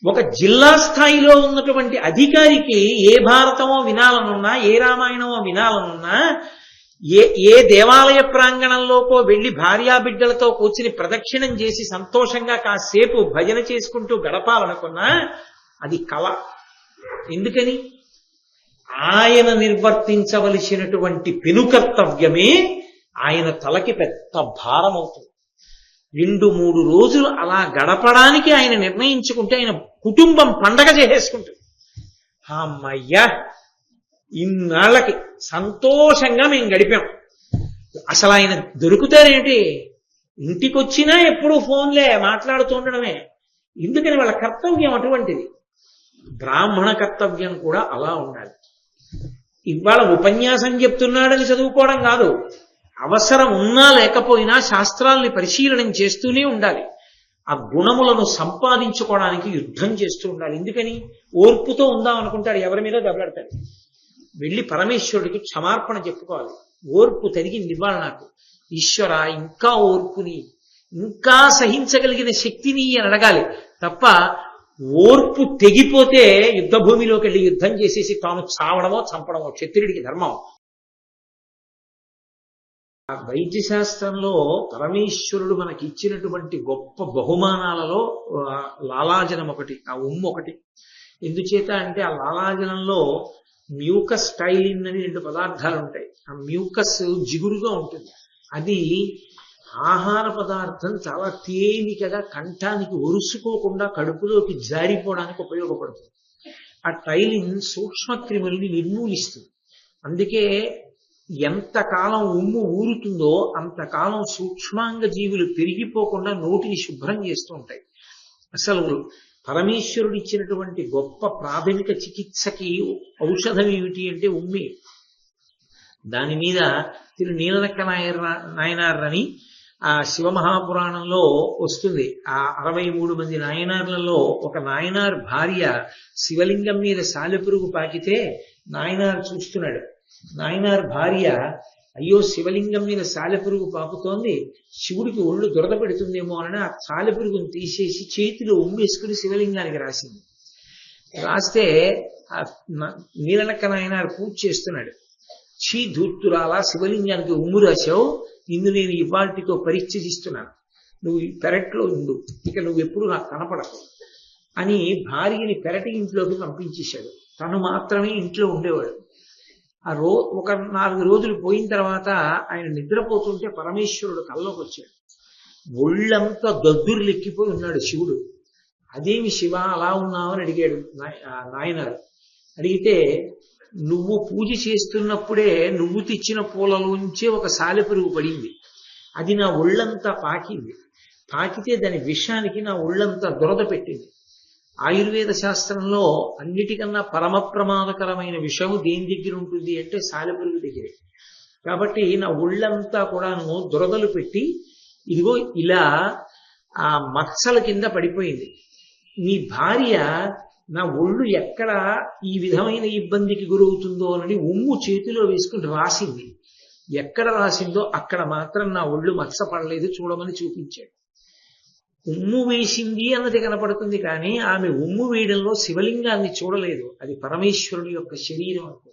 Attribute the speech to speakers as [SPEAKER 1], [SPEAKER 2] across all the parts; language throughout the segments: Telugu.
[SPEAKER 1] ఒక జిల్లా స్థాయిలో ఉన్నటువంటి అధికారికి ఏ భారతమో వినాలనున్నా, ఏ రామాయణమో వినాలనున్నా, ఏ దేవాలయ ప్రాంగణంలోకో వెళ్లి భార్యాబిడ్డలతో కూర్చుని ప్రదక్షిణం చేసి సంతోషంగా కాసేపు భజన చేసుకుంటూ గడపాలనుకున్నా అది కళ. ఎందుకని? ఆయన నిర్వర్తించవలసినటువంటి పెనుకర్తవ్యమే ఆయన తలకి పెద్ద భారం అవుతుంది. 2-3 రోజులు అలా గడపడానికి ఆయన నిర్ణయించుకుంటే ఆయన కుటుంబం పండగ చేసేసుకుంటుంది. అమ్మయ్యా, ఇన్నాళ్ళకి సంతోషంగా మేము గడిపాం. అసలు ఆయన దొరుకుతారేంటి? ఇంటికొచ్చినా ఎప్పుడు ఫోన్లే మాట్లాడుతూ ఉండడమే. ఎందుకని? వాళ్ళ కర్తవ్యం అటువంటిది. బ్రాహ్మణ కర్తవ్యం కూడా అలా ఉండాలి. ఇవాళ ఉపన్యాసం చెప్తున్నాడని చదువుకోవడం కాదు, అవసరం ఉన్నా లేకపోయినా శాస్త్రాల్ని పరిశీలనం చేస్తూనే ఉండాలి. ఆ గుణములను సంపాదించుకోవడానికి యుద్ధం చేస్తూ ఉండాలి. ఎందుకని? ఓర్పుతో ఉందాం అనుకుంటాడు, ఎవరి మీద దెబ్బలాడతాడు. వెళ్ళి పరమేశ్వరుడికి క్షమార్పణ చెప్పుకోవాలి. ఓర్పు తరిగింది ఇవాళ నాకు, ఈశ్వర ఇంకా ఓర్పుని, ఇంకా సహించగలిగిన శక్తిని అని అడగాలి తప్ప ఓర్పు తెగిపోతే యుద్ధ భూమిలోకి వెళ్ళి యుద్ధం చేసేసి తాను చావడమో చంపడమో క్షత్రియుడికి ధర్మం. ఆ వైద్య శాస్త్రంలో పరమేశ్వరుడు మనకి ఇచ్చినటువంటి గొప్ప బహుమానాలలో లాలాజలం ఒకటి, ఆ ఉమ్ము ఒకటి. ఎందుచేత అంటే ఆ లాలాజలంలో మ్యూకస్ టైలిన్ అని 2 పదార్థాలు ఉంటాయి. ఆ మ్యూకస్ జిగురుగా ఉంటుంది. అది ఆహార పదార్థం చాలా తేలికగా కంఠానికి ఒరుసుకోకుండా కడుపులోకి జారిపోవడానికి ఉపయోగపడుతుంది. ఆ టైలిన్ సూక్ష్మక్రిముల్ని నిర్మూలిస్తుంది. అందుకే ఎంతకాలం ఉమ్ము ఊరుతుందో అంతకాలం సూక్ష్మాంగ జీవులు పెరిగిపోకుండా నోటిని శుభ్రం చేస్తూ ఉంటాయి. అసలు పరమేశ్వరుడు ఇచ్చినటువంటి గొప్ప ప్రాథమిక చికిత్సకి ఔషధం ఏమిటి అంటే ఉమ్మి. దాని మీద తిరు నీలనక్క నాయనార్ అని ఆ శివమహాపురాణంలో వస్తుంది. ఆ 63 మంది నాయనార్లలో ఒక నాయనార్ భార్య శివలింగం మీద సాలెపురుగు పాకితే నాయనార్ చూస్తున్నాడు. నాయనార్ భార్య, అయ్యో శివలింగం మీద సాలెపురుగు పాకుతోంది, శివుడికి ఒళ్ళు దురద పెడుతుందేమో అని ఆ సాలెపురుగును తీసేసి చేతిలో ఉమ్మేసుకుని శివలింగానికి రాసింది. రాస్తే ఆ నీలనక్క నాయనార్ పూజ చేస్తున్నాడు. చీ ధూర్తురాలా, శివలింగానికి ఉమ్ము రాశావు, నిన్ను నేను ఇవాల్టితో పరిత్యజిస్తున్నాను, నువ్వు పెరట్లో ఉండు, ఇక నువ్వెప్పుడు నాకు కనపడకు అని భార్యని పెరటి ఇంట్లోకి పంపించేశాడు. తను మాత్రమే ఇంట్లో ఉండేవాడు. ఒక 4 రోజులు పోయిన తర్వాత ఆయన నిద్రపోతుంటే పరమేశ్వరుడు కల్లోకి వచ్చాడు. ఒళ్ళంతా దద్దుర్లు ఎక్కిపోయి ఉన్నాడు శివుడు. అదేమి శివ అలా ఉన్నావు అని అడిగాడు నాయనారు. అడిగితే, నువ్వు పూజ చేస్తున్నప్పుడే నువ్వు తెచ్చిన పూలలోంచే ఒక సాలెపురుగు పడింది, అది నా ఒళ్ళంతా పాకింది, పాకితే దాని విషానికి నా ఒళ్ళంతా దురద పెట్టింది. ఆయుర్వేద శాస్త్రంలో అన్నిటికన్నా పరమ ప్రమాదకరమైన విషము దేని దగ్గర ఉంటుంది అంటే సాలెపురుగు దగ్గరే. కాబట్టి నా ఒళ్ళంతా కూడాను దురదలు పెట్టి ఇదిగో ఇలా ఆ మచ్చల కింద పడిపోయింది. నీ భార్య నా ఒళ్ళు ఎక్కడ ఈ విధమైన ఇబ్బందికి గురవుతుందో అని ఉమ్ము చేతిలో వేసుకుని రాసింది. ఎక్కడ రాసిందో అక్కడ మాత్రం నా ఒళ్ళు మచ్చ పడలేదు, చూడమని చూపించాడు. ఉమ్ము వేసింది అన్నది కనపడుతుంది, కానీ ఆమె ఉమ్ము వేయడంలో శివలింగాన్ని చూడలేదు. అది పరమేశ్వరుడి యొక్క శరీరం అనుకో.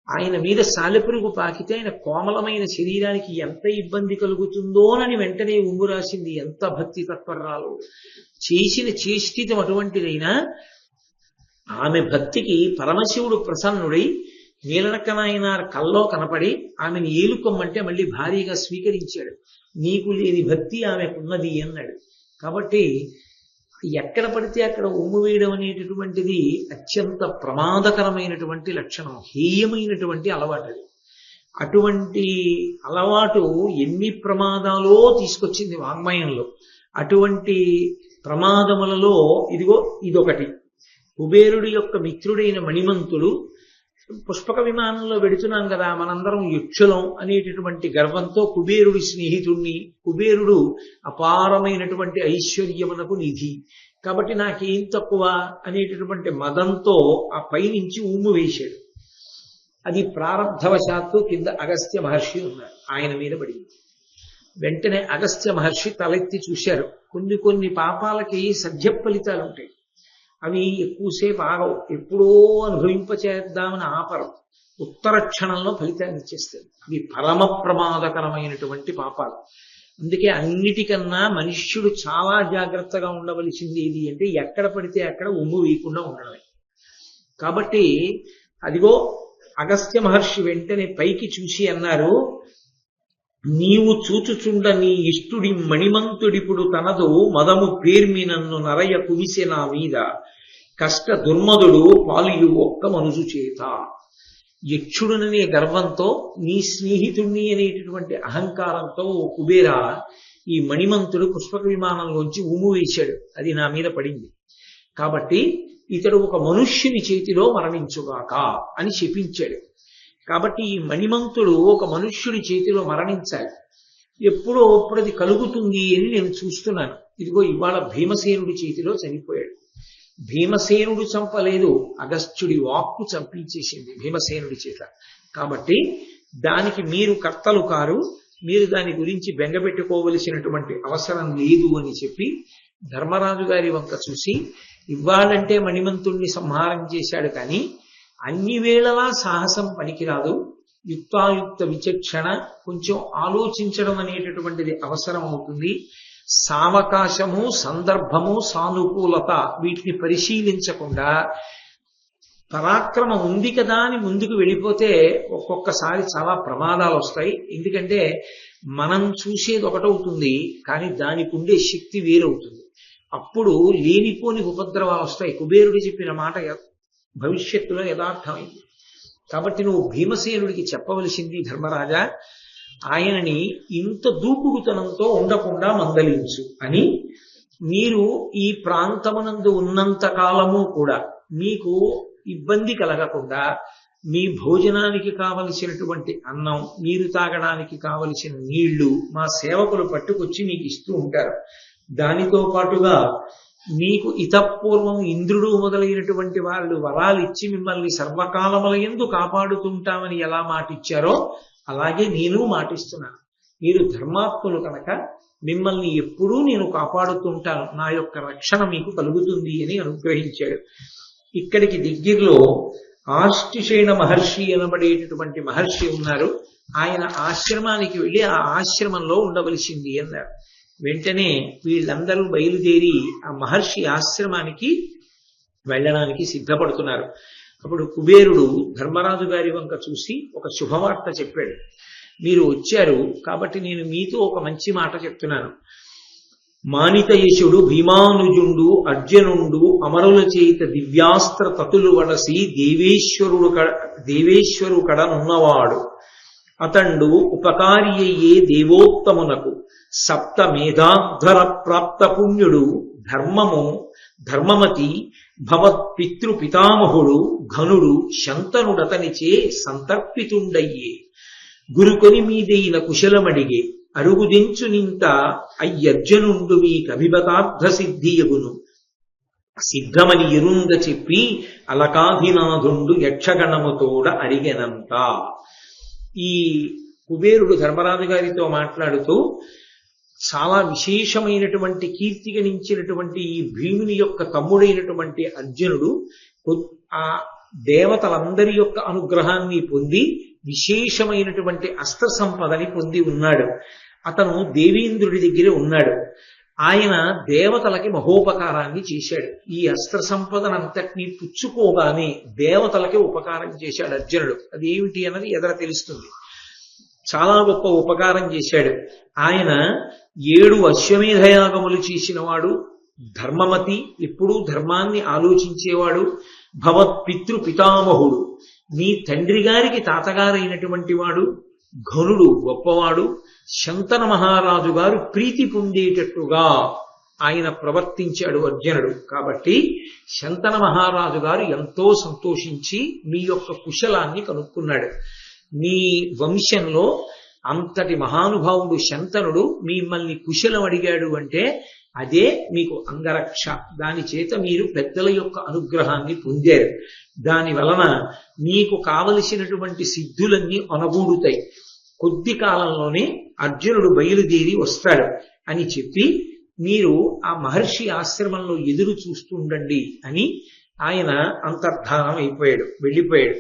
[SPEAKER 1] ఆయన మీద సాలెపురుగు పాకితే ఆయన కోమలమైన శరీరానికి ఎంత ఇబ్బంది కలుగుతుందోనని వెంటనే ఉమ్ము రాసింది. ఎంత భక్తి తత్పరాలు! చేసిన చేష్టితం అటువంటిదైనా ఆమె భక్తికి పరమశివుడు ప్రసన్నుడై నీలనక్క నాయనార్ కల్లో కనపడి ఆమెను ఏలుకొమ్మంటే మళ్ళీ భారీగా స్వీకరించాడు. నీకు లేని భక్తి ఆమెకున్నది అన్నాడు. కాబట్టి ఎక్కడ పడితే అక్కడ ఉమ్ము వేయడం అనేటటువంటిది అత్యంత ప్రమాదకరమైనటువంటి లక్షణం, హేయమైనటువంటి అలవాటు. అటువంటి అలవాటు ఎన్ని ప్రమాదాలో తీసుకొచ్చింది వాంగ్మయంలో. అటువంటి ప్రమాదములలో ఇదిగో ఇదొకటి. కుబేరుడి యొక్క మిత్రుడైన మణిమంతుడు పుష్పక విమానంలో వెడుతున్నాం కదా, మనందరం యక్షులం అనేటటువంటి గర్వంతో కుబేరుడి స్నేహితుణ్ణి, కుబేరుడు అపారమైనటువంటి ఐశ్వర్యమునకు నిధి కాబట్టి నాకేం తక్కువ అనేటటువంటి మదంతో ఆ పైనుంచి ఉమ్ము వేశాడు. అది ప్రారంధవశాత్తు కింద అగస్త్య మహర్షి ఉన్నారు, ఆయన మీద పడింది. వెంటనే అగస్త్య మహర్షి తలెత్తి చూశారు. కొన్ని పాపాలకి సద్య ఫలితాలు ఉంటాయి. అవి ఎక్కువసేపు ఆగవు, ఎప్పుడో అనుభవింపచేద్దామని ఆపరు, ఉత్తర క్షణంలో ఫలితాన్ని ఇచ్చేస్తుంది. ఇవి పరమ ప్రమాదకరమైనటువంటి పాపాలు. అందుకే అన్నిటికన్నా మనుష్యుడు చాలా జాగ్రత్తగా ఉండవలసింది ఏది అంటే ఎక్కడ పడితే అక్కడ ఉమ్ము వేయకుండా ఉండడమే. కాబట్టి అదిగో అగస్త్య మహర్షి వెంటనే పైకి చూసి అన్నారు, నీవు చూచుచుండ నీ ఇష్టుడి మణిమంతుడిప్పుడు తనదు మదము పేర్మి నన్ను నరయ కువిసె నా మీద కష్ట దుర్మదుడు పాలియు ఒక్క మనుజు చేత. యక్షుడుననే గర్వంతో నీ స్నేహితుణ్ణి అనేటటువంటి అహంకారంతో ఓ కుబేర ఈ మణిమంతుడు పుష్పక విమానంలోంచి ఉమ్ము వేశాడు, అది నా మీద పడింది, కాబట్టి ఇతడు ఒక మనుష్యుని చేతిలో మరణించుగాక అని శపించాడు. కాబట్టి ఈ మణిమంతుడు ఒక మనుష్యుడి చేతిలో మరణించాలి, ఎప్పుడో అప్పుడు అది కలుగుతుంది అని నేను చూస్తున్నాను. ఇదిగో ఇవాళ భీమసేనుడి చేతిలో చనిపోయాడు. భీమసేనుడు చంపలేదు, అగస్త్యుడి వాక్కు చంపించేసింది భీమసేనుడి చేత. కాబట్టి దానికి మీరు కర్తలు కారు, మీరు దాని గురించి బెంగపెట్టుకోవలసినటువంటి అవసరం లేదు అని చెప్పి ధర్మరాజు గారి వంక చూసి, ఇవ్వాలంటే మణిమంతుణ్ణి సంహారం చేశాడు, కానీ అన్ని వేళలా సాహసం పనికిరాదు, యుక్తాయుక్త విచక్షణ, కొంచెం ఆలోచించడం అనేటటువంటిది అవసరం అవుతుంది. సావకాశము, సందర్భము, సానుకూలత వీటిని పరిశీలించకుండా పరాక్రమం ఉంది కదా అని ముందుకు వెళ్ళిపోతే ఒక్కొక్కసారి చాలా ప్రమాదాలు వస్తాయి. ఎందుకంటే మనం చూసేది ఒకటవుతుంది, కానీ దానికి ఉండే శక్తి వేరవుతుంది. అప్పుడు లేనిపోని ఉపద్రవాలు వస్తాయి. కుబేరుడు చెప్పిన మాట భవిష్యత్తులో యథార్థమైంది. కాబట్టి నువ్వు భీమసేనుడికి చెప్పవలసింది, ధర్మరాజా ఆయనని ఇంత దూకుడుతనంతో ఉండకుండా మందలించు అని. మీరు ఈ ప్రాంతమునందు ఉన్నంత కాలము కూడా మీకు ఇబ్బంది కలగకుండా మీ భోజనానికి కావలసినటువంటి అన్నం, నీరు తాగడానికి కావలసిన నీళ్లు మా సేవకులు పట్టుకొచ్చి మీకు ఇస్తూ ఉంటారు. దానితో పాటుగా మీకు ఇతపూర్వం ఇంద్రుడు మొదలైనటువంటి వాళ్ళు వరాలు ఇచ్చి మిమ్మల్ని సర్వకాలములయందు కాపాడుతుంటామని ఎలా మాటిచ్చారో అలాగే నేను మాటిస్తున్నాను. మీరు ధర్మాత్ములు కనుక మిమ్మల్ని ఎప్పుడూ నేను కాపాడుతుంటాను, నా యొక్క రక్షణ మీకు కలుగుతుంది అని అనుగ్రహించాడు. ఇక్కడికి దగ్గరలో ఆష్టిషేణ మహర్షి అనబడేటటువంటి మహర్షి ఉన్నారు. ఆయన ఆశ్రమానికి వెళ్ళి ఆ ఆశ్రమంలో ఉండవలసింది అన్నారు. వెంటనే వీళ్ళందరూ బయలుదేరి ఆ మహర్షి ఆశ్రమానికి వెళ్ళడానికి సిద్ధపడుతున్నారు. అప్పుడు కుబేరుడు ధర్మరాజు గారి వంక చూసి ఒక శుభవార్త చెప్పాడు. మీరు వచ్చారు కాబట్టి నేను మీతో ఒక మంచి మాట చెప్తున్నాను. మానితయశుడు భీమానుజుండు అర్జునుండు అమరుల చేత దివ్యాస్త్ర తతులు వడసి దేవేశ్వరు కడనున్నవాడు అతండు ఉపకారి అయ్యే దేవోత్తమునకు సప్త మేధాధ్వర ప్రాప్త పుణ్యుడు ధర్మమతి భవత్పితృ పితామహుడు ఘనుడు శంతనుడతనిచే సంతర్పితుండయ్యే గురుకొని మీదైన కుశలమడిగే అరుగుదించు నింత అయ్యర్జనుండు మీకభిమతార్థ సిద్ధియగును సిద్ధమని ఎరుంగ చెప్పి అలకాధినాథుండు యక్షగణముతోడ అరిగెనంత. ఈ కుబేరుడు ధర్మరాజు గారితో మాట్లాడుతూ చాలా విశేషమైనటువంటి కీర్తి గణించినటువంటి ఈ భీముని యొక్క తమ్ముడైనటువంటి అర్జునుడు ఆ దేవతలందరి యొక్క అనుగ్రహాన్ని పొంది విశేషమైనటువంటి అస్త్ర సంపదని పొంది ఉన్నాడు. అతను దేవేంద్రుడి దగ్గర ఉన్నాడు. ఆయన దేవతలకి మహోపకారాన్ని చేశాడు. ఈ అస్త్ర సంపదనంతటినీ పుచ్చుకోగానే దేవతలకి ఉపకారం చేశాడు అర్జునుడు. అదేమిటి అన్నది ఎదర తెలుస్తుంది. చాలా గొప్ప ఉపకారం చేశాడు. ఆయన 7 అశ్వమేధయాగములు చేసినవాడు, ధర్మమతి, ఎప్పుడూ ధర్మాన్ని ఆలోచించేవాడు, భవత్పితృ పితామహుడు, నీ తండ్రి గారికి తాతగారైనటువంటి వాడు, ఘనుడు, గొప్పవాడు, శంతన మహారాజు గారు ప్రీతి పొందేటట్టుగా ఆయన ప్రవర్తించాడు అర్జునుడు. కాబట్టి శంతన మహారాజు గారు ఎంతో సంతోషించి మీ యొక్క కుశలాన్ని కనుక్కున్నాడు. మీ వంశంలో అంతటి మహానుభావుడు శంతనుడు మిమ్మల్ని కుశలం అడిగాడు అంటే అదే మీకు అంగరక్ష. దాని చేత మీరు పెద్దల యొక్క అనుగ్రహాన్ని పొందారు. దాని వలన మీకు కావలసినటువంటి సిద్ధులన్నీ అనగూడుతాయి. కొద్ది కాలంలోనే అర్జునుడు బయలుదేరి వస్తాడు అని చెప్పి మీరు ఆ మహర్షి ఆశ్రమంలో ఎదురు చూస్తుండండి అని ఆయన అంతర్ధానం అయిపోయాడు, వెళ్ళిపోయాడు.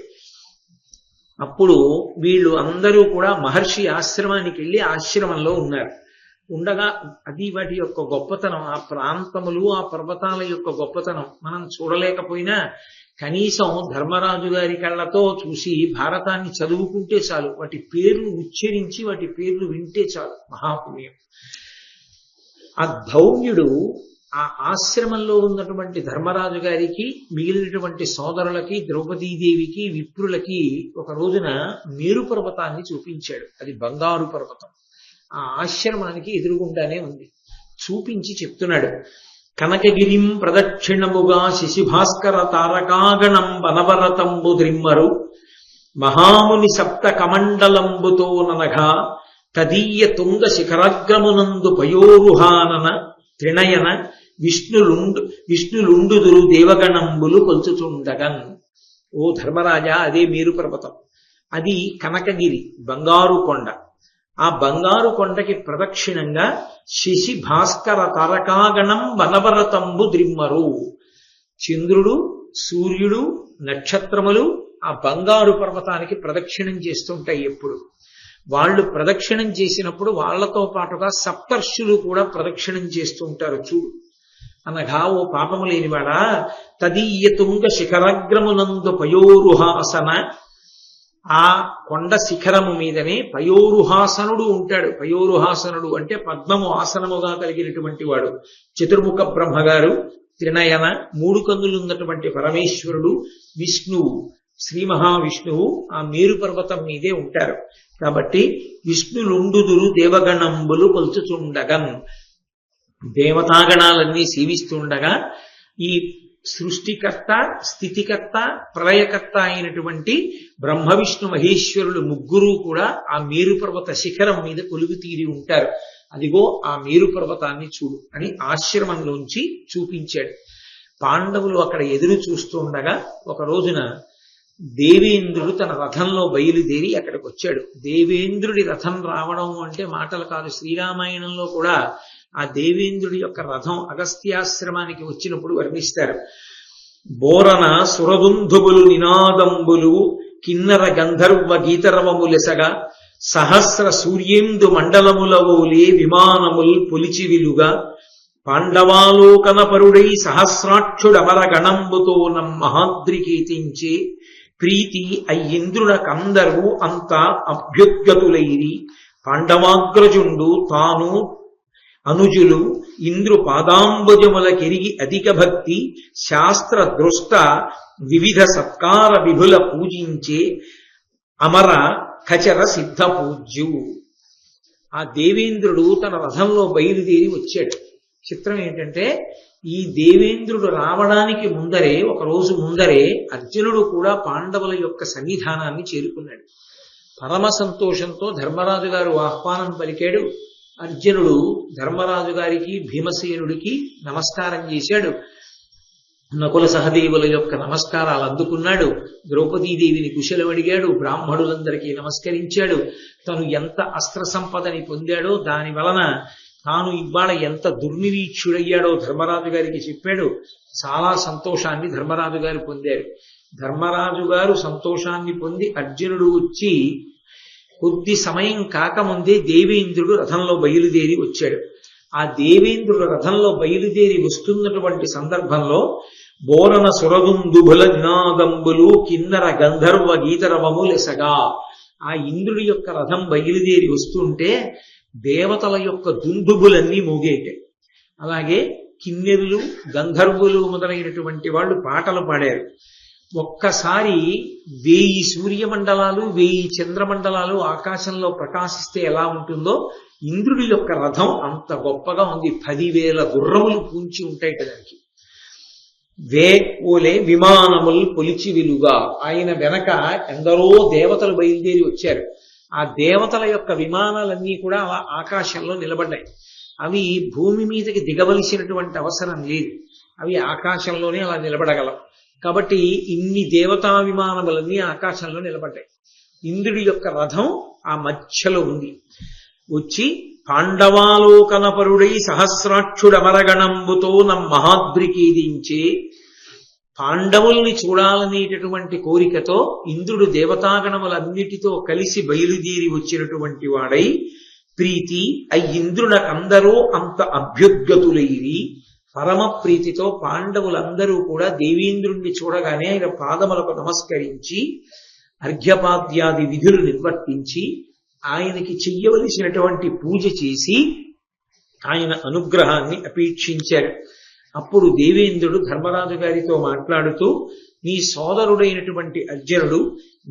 [SPEAKER 1] అప్పుడు వీళ్ళు అందరూ కూడా మహర్షి ఆశ్రమానికి వెళ్ళి ఆశ్రమంలో ఉన్నారు. ఉండగా అది వాటి యొక్క గొప్పతనం, ఆ ప్రాంతములు ఆ పర్వతాల యొక్క గొప్పతనం మనం చూడలేకపోయినా కనీసం ధర్మరాజు గారి కళ్ళతో చూసి భారతాన్ని చదువుకుంటే చాలు, వాటి పేర్లు ఉచ్చరించి వాటి పేర్లు వింటే చాలు, మహాపుణ్యం. ఆ ధౌమ్యుడు ఆ ఆశ్రమంలో ఉన్నటువంటి ధర్మరాజు గారికి, మిగిలినటువంటి సోదరులకి, ద్రౌపదీదేవికి, విప్రులకి ఒక రోజున మేరు పర్వతాన్ని చూపించాడు. అది బంగారు పర్వతం. ఆ ఆశ్రమానికి ఎదురుగుండానే ఉంది. చూపించి చెప్తున్నాడు, కనకగిరిం ప్రదక్షిణముగా శశిభాస్కర తారకాగణం వనవరతంబు ద్రిమ్మరు మహాముని సప్త కమండలంబుతో ననఘా తదీయ తుంగ శిఖరాగ్రమునందు పయోరుహానన త్రినయన విష్ణులుండుదురు దేవగణంబులు కొల్చుచుండగన్. ఓ ధర్మరాజా, అదే మేరు పర్వతం. అది కనకగిరి, బంగారు కొండ. ఆ బంగారు కొండకి ప్రదక్షిణంగా శశి భాస్కర తారకాగణం వనవరతంబు ద్రిమ్మరు. చంద్రుడు, సూర్యుడు, నక్షత్రములు ఆ బంగారు పర్వతానికి ప్రదక్షిణం చేస్తుంటాయి. ఎప్పుడు వాళ్ళు ప్రదక్షిణం చేసినప్పుడు వాళ్లతో పాటుగా సప్తర్షులు కూడా ప్రదక్షిణం చేస్తూ ఉంటారు. చూడు అనగా, ఓ పాపము లేనివాడా, తదీయ తుంగ శిఖరాగ్రమునందు పయోరుహాసన, ఆ కొండ శిఖరము మీదనే పయోరుహాసనుడు ఉంటాడు. పయోరుహాసనుడు అంటే పద్మము ఆసనముగా కలిగినటువంటి వాడు. చతుర్ముఖ బ్రహ్మగారు, త్రినయన, మూడు కన్నులు ఉన్నటువంటి పరమేశ్వరుడు, విష్ణువు, శ్రీ మహావిష్ణువు ఆ మేరు పర్వతం మీదే ఉంటారు. కాబట్టి విష్ణులుండుదురు దేవగణంబులు కొల్చుచుండగన్, దేవతాగణాలన్నీ సేవిస్తుండగా ఈ సృష్టికర్త, స్థితికర్త, ప్రళయకర్త అయినటువంటి బ్రహ్మ విష్ణు మహేశ్వరులు ముగ్గురు కూడా ఆ మేరు పర్వత శిఖరం మీద కొలువు తీరి ఉంటారు. అదిగో ఆ మేరు పర్వతాన్ని చూడు అని ఆశ్రమంలోంచి చూపించాడు. పాండవులు అక్కడ ఎదురు చూస్తుండగా ఒక రోజున దేవేంద్రుడు తన రథంలో బయలుదేరి అక్కడికి వచ్చాడు. దేవేంద్రుడి రథం రావడం అంటే మాటలు కాదు. శ్రీరామాయణంలో కూడా ఆ దేవేంద్రుడి యొక్క రథం అగస్త్యాశ్రమానికి వచ్చినప్పుడు వర్ణిస్తారు. బోరన సురదుంధుబులు నినాదంబులు కిన్నర గంధర్వ గీతరవములెసగా సహస్ర సూర్యేందు మండలములవోలే విమానముల్ పొలిచివిలుగా పాండవాలోకన పరుడై సహస్రాక్షుడమర గణంబుతో మహాద్రికీతించే ప్రీతి అయ్యింద్రుడ కందరు అంతా అభ్యుద్గతులైరి పాండవాగ్రజుండు తాను అనుజులు ఇంద్రు పాదాంబుజముల కెరిగి అధిక భక్తి శాస్త్ర దృష్ట వివిధ సత్కార విభుల పూజించే అమర ఖచర సిద్ధ పూజ్యు. ఆ దేవేంద్రుడు తన రథంలో బయలుదేరి వచ్చాడు. చిత్రం ఏంటంటే, ఈ దేవేంద్రుడు రావడానికి ముందరే, ఒక రోజు ముందరే అర్జునుడు కూడా పాండవుల యొక్క సన్నిధానాన్ని చేరుకున్నాడు. పరమ సంతోషంతో ధర్మరాజు గారు ఆహ్వానం పలికాడు. అర్జునుడు ధర్మరాజు గారికి, భీమసేనుడికి నమస్కారం చేశాడు. నకుల సహదేవుల యొక్క నమస్కారాలు అందుకున్నాడు. ద్రౌపదీదేవిని కుశలం అడిగాడు. బ్రాహ్మణులందరికీ నమస్కరించాడు. తను ఎంత అస్త్ర సంపదని పొందాడో, దాని వలన తాను ఇవాళ ఎంత దుర్నిరీక్షుడయ్యాడో ధర్మరాజు గారికి చెప్పాడు. చాలా సంతోషాన్ని ధర్మరాజు గారు పొందారు. ధర్మరాజు గారు సంతోషాన్ని పొంది అర్జునుడు వచ్చి కొద్ది సమయం కాకముందే దేవేంద్రుడు రథంలో బయలుదేరి వచ్చాడు. ఆ దేవేంద్రుడు రథంలో బయలుదేరి వస్తున్నటువంటి సందర్భంలో బోరన సురదుందుభుల నినాదంబులు కిన్నర గంధర్వ గీతరవములెసగా, ఆ ఇంద్రుడి యొక్క రథం బయలుదేరి వస్తుంటే దేవతల యొక్క దుందుబులన్నీ మోగేటాయి. అలాగే కిన్నెరులు, గంధర్వులు మొదలైనటువంటి వాళ్ళు పాటలు పాడారు. ఒక్కసారి 1000 సూర్యమండలాలు, 1000 చంద్రమండలాలు ఆకాశంలో ప్రకాశిస్తే ఎలా ఉంటుందో ఇంద్రుడి యొక్క రథం అంత గొప్పగా ఉంది. 10,000 గుర్రములు పూంచి ఉంటాయి దానికి. ఓలే విమానములు పొలిచి విలుగా, ఆయన వెనక ఎందరో దేవతలు బయలుదేరి వచ్చారు. ఆ దేవతల యొక్క విమానాలన్నీ కూడా అలా ఆకాశంలో నిలబడ్డాయి. అవి భూమి మీదకి దిగవలసినటువంటి అవసరం లేదు. అవి ఆకాశంలోనే అలా నిలబడగలవు. కాబట్టి ఇన్ని దేవతా విమానములన్నీ ఆకాశంలో నిలబడ్డాయి. ఇంద్రుడి యొక్క రథం ఆ మధ్యలో ఉంది. వచ్చి పాండవాలోకనపరుడై సహస్రాక్షుడమరగణంబుతో మహాద్రికేదించే. పాండవుల్ని చూడాలనేటటువంటి కోరికతో ఇంద్రుడు దేవతాగణములన్నిటితో కలిసి బయలుదేరి వచ్చినటువంటి వాడై ప్రీతి ఇంద్రునకందరూ అంత అభ్యుద్గతులైరి. పరమ ప్రీతితో పాండవులందరూ కూడా దేవేంద్రుణ్ణి చూడగానే ఆయన పాదములకు నమస్కరించి అర్ఘ్యపాద్యాది విధులు నిర్వర్తించి ఆయనకి చెయ్యవలసినటువంటి పూజ చేసి ఆయన అనుగ్రహాన్ని అపేక్షించారు. అప్పుడు దేవేంద్రుడు ధర్మరాజు గారితో మాట్లాడుతూ, నీ సోదరుడైనటువంటి అర్జునుడు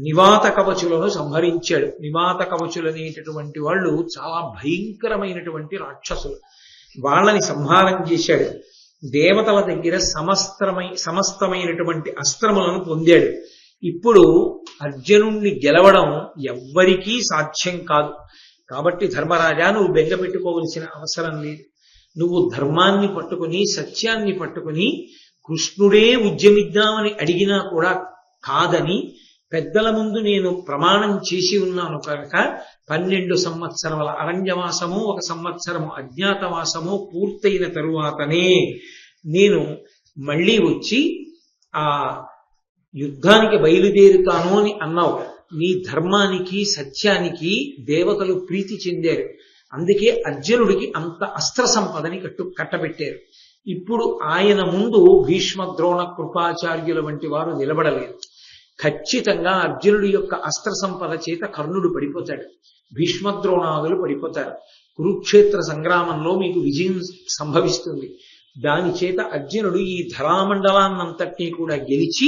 [SPEAKER 1] నివాత కవచులను సంహరించాడు. నివాత కవచులనేటటువంటి వాళ్ళు చాలా భయంకరమైనటువంటి రాక్షసులు. వాళ్ళని సంహారం చేశాడు. దేవతల దగ్గర సమస్తమైనటువంటి అస్త్రములను పొందాడు. ఇప్పుడు అర్జునుణ్ణి గెలవడం ఎవ్వరికీ సాధ్యం కాదు. కాబట్టి ధర్మరాజా, నువ్వు బెంగ పెట్టుకోవలసిన అవసరం లేదు. నువ్వు ధర్మాన్ని పట్టుకుని సత్యాన్ని పట్టుకుని కృష్ణుడే ఉద్యమిద్దామని అడిగినా కూడా కాదని పెద్దల ముందు నేను ప్రమాణం చేసి ఉన్నాను కనుక 12 సంవత్సరముల అరణ్యవాసము 1 సంవత్సరము అజ్ఞాతవాసము పూర్తయిన తరువాతనే నేను మళ్ళీ వచ్చి ఆ యుద్ధానికి బయలుదేరుతాను అని అన్నావు. నీ ధర్మానికి సత్యానికి దేవతలు ప్రీతి చెందారు. అందుకే అర్జునుడికి అంత అస్త్ర సంపదని కట్టబెట్టారు. ఇప్పుడు ఆయన ముందు భీష్మ ద్రోణ కృపాచార్యుల వంటి వారు నిలబడలేరు. ఖచ్చితంగా అర్జునుడి యొక్క అస్త్ర సంపద చేత కర్ణుడు పడిపోతాడు, భీష్మద్రోణాదులు పడిపోతారు. కురుక్షేత్ర సంగ్రామంలో మీకు విజయం సంభవిస్తుంది. దాని చేత అర్జునుడు ఈ ధరామండలాన్నంతటినీ కూడా గెలిచి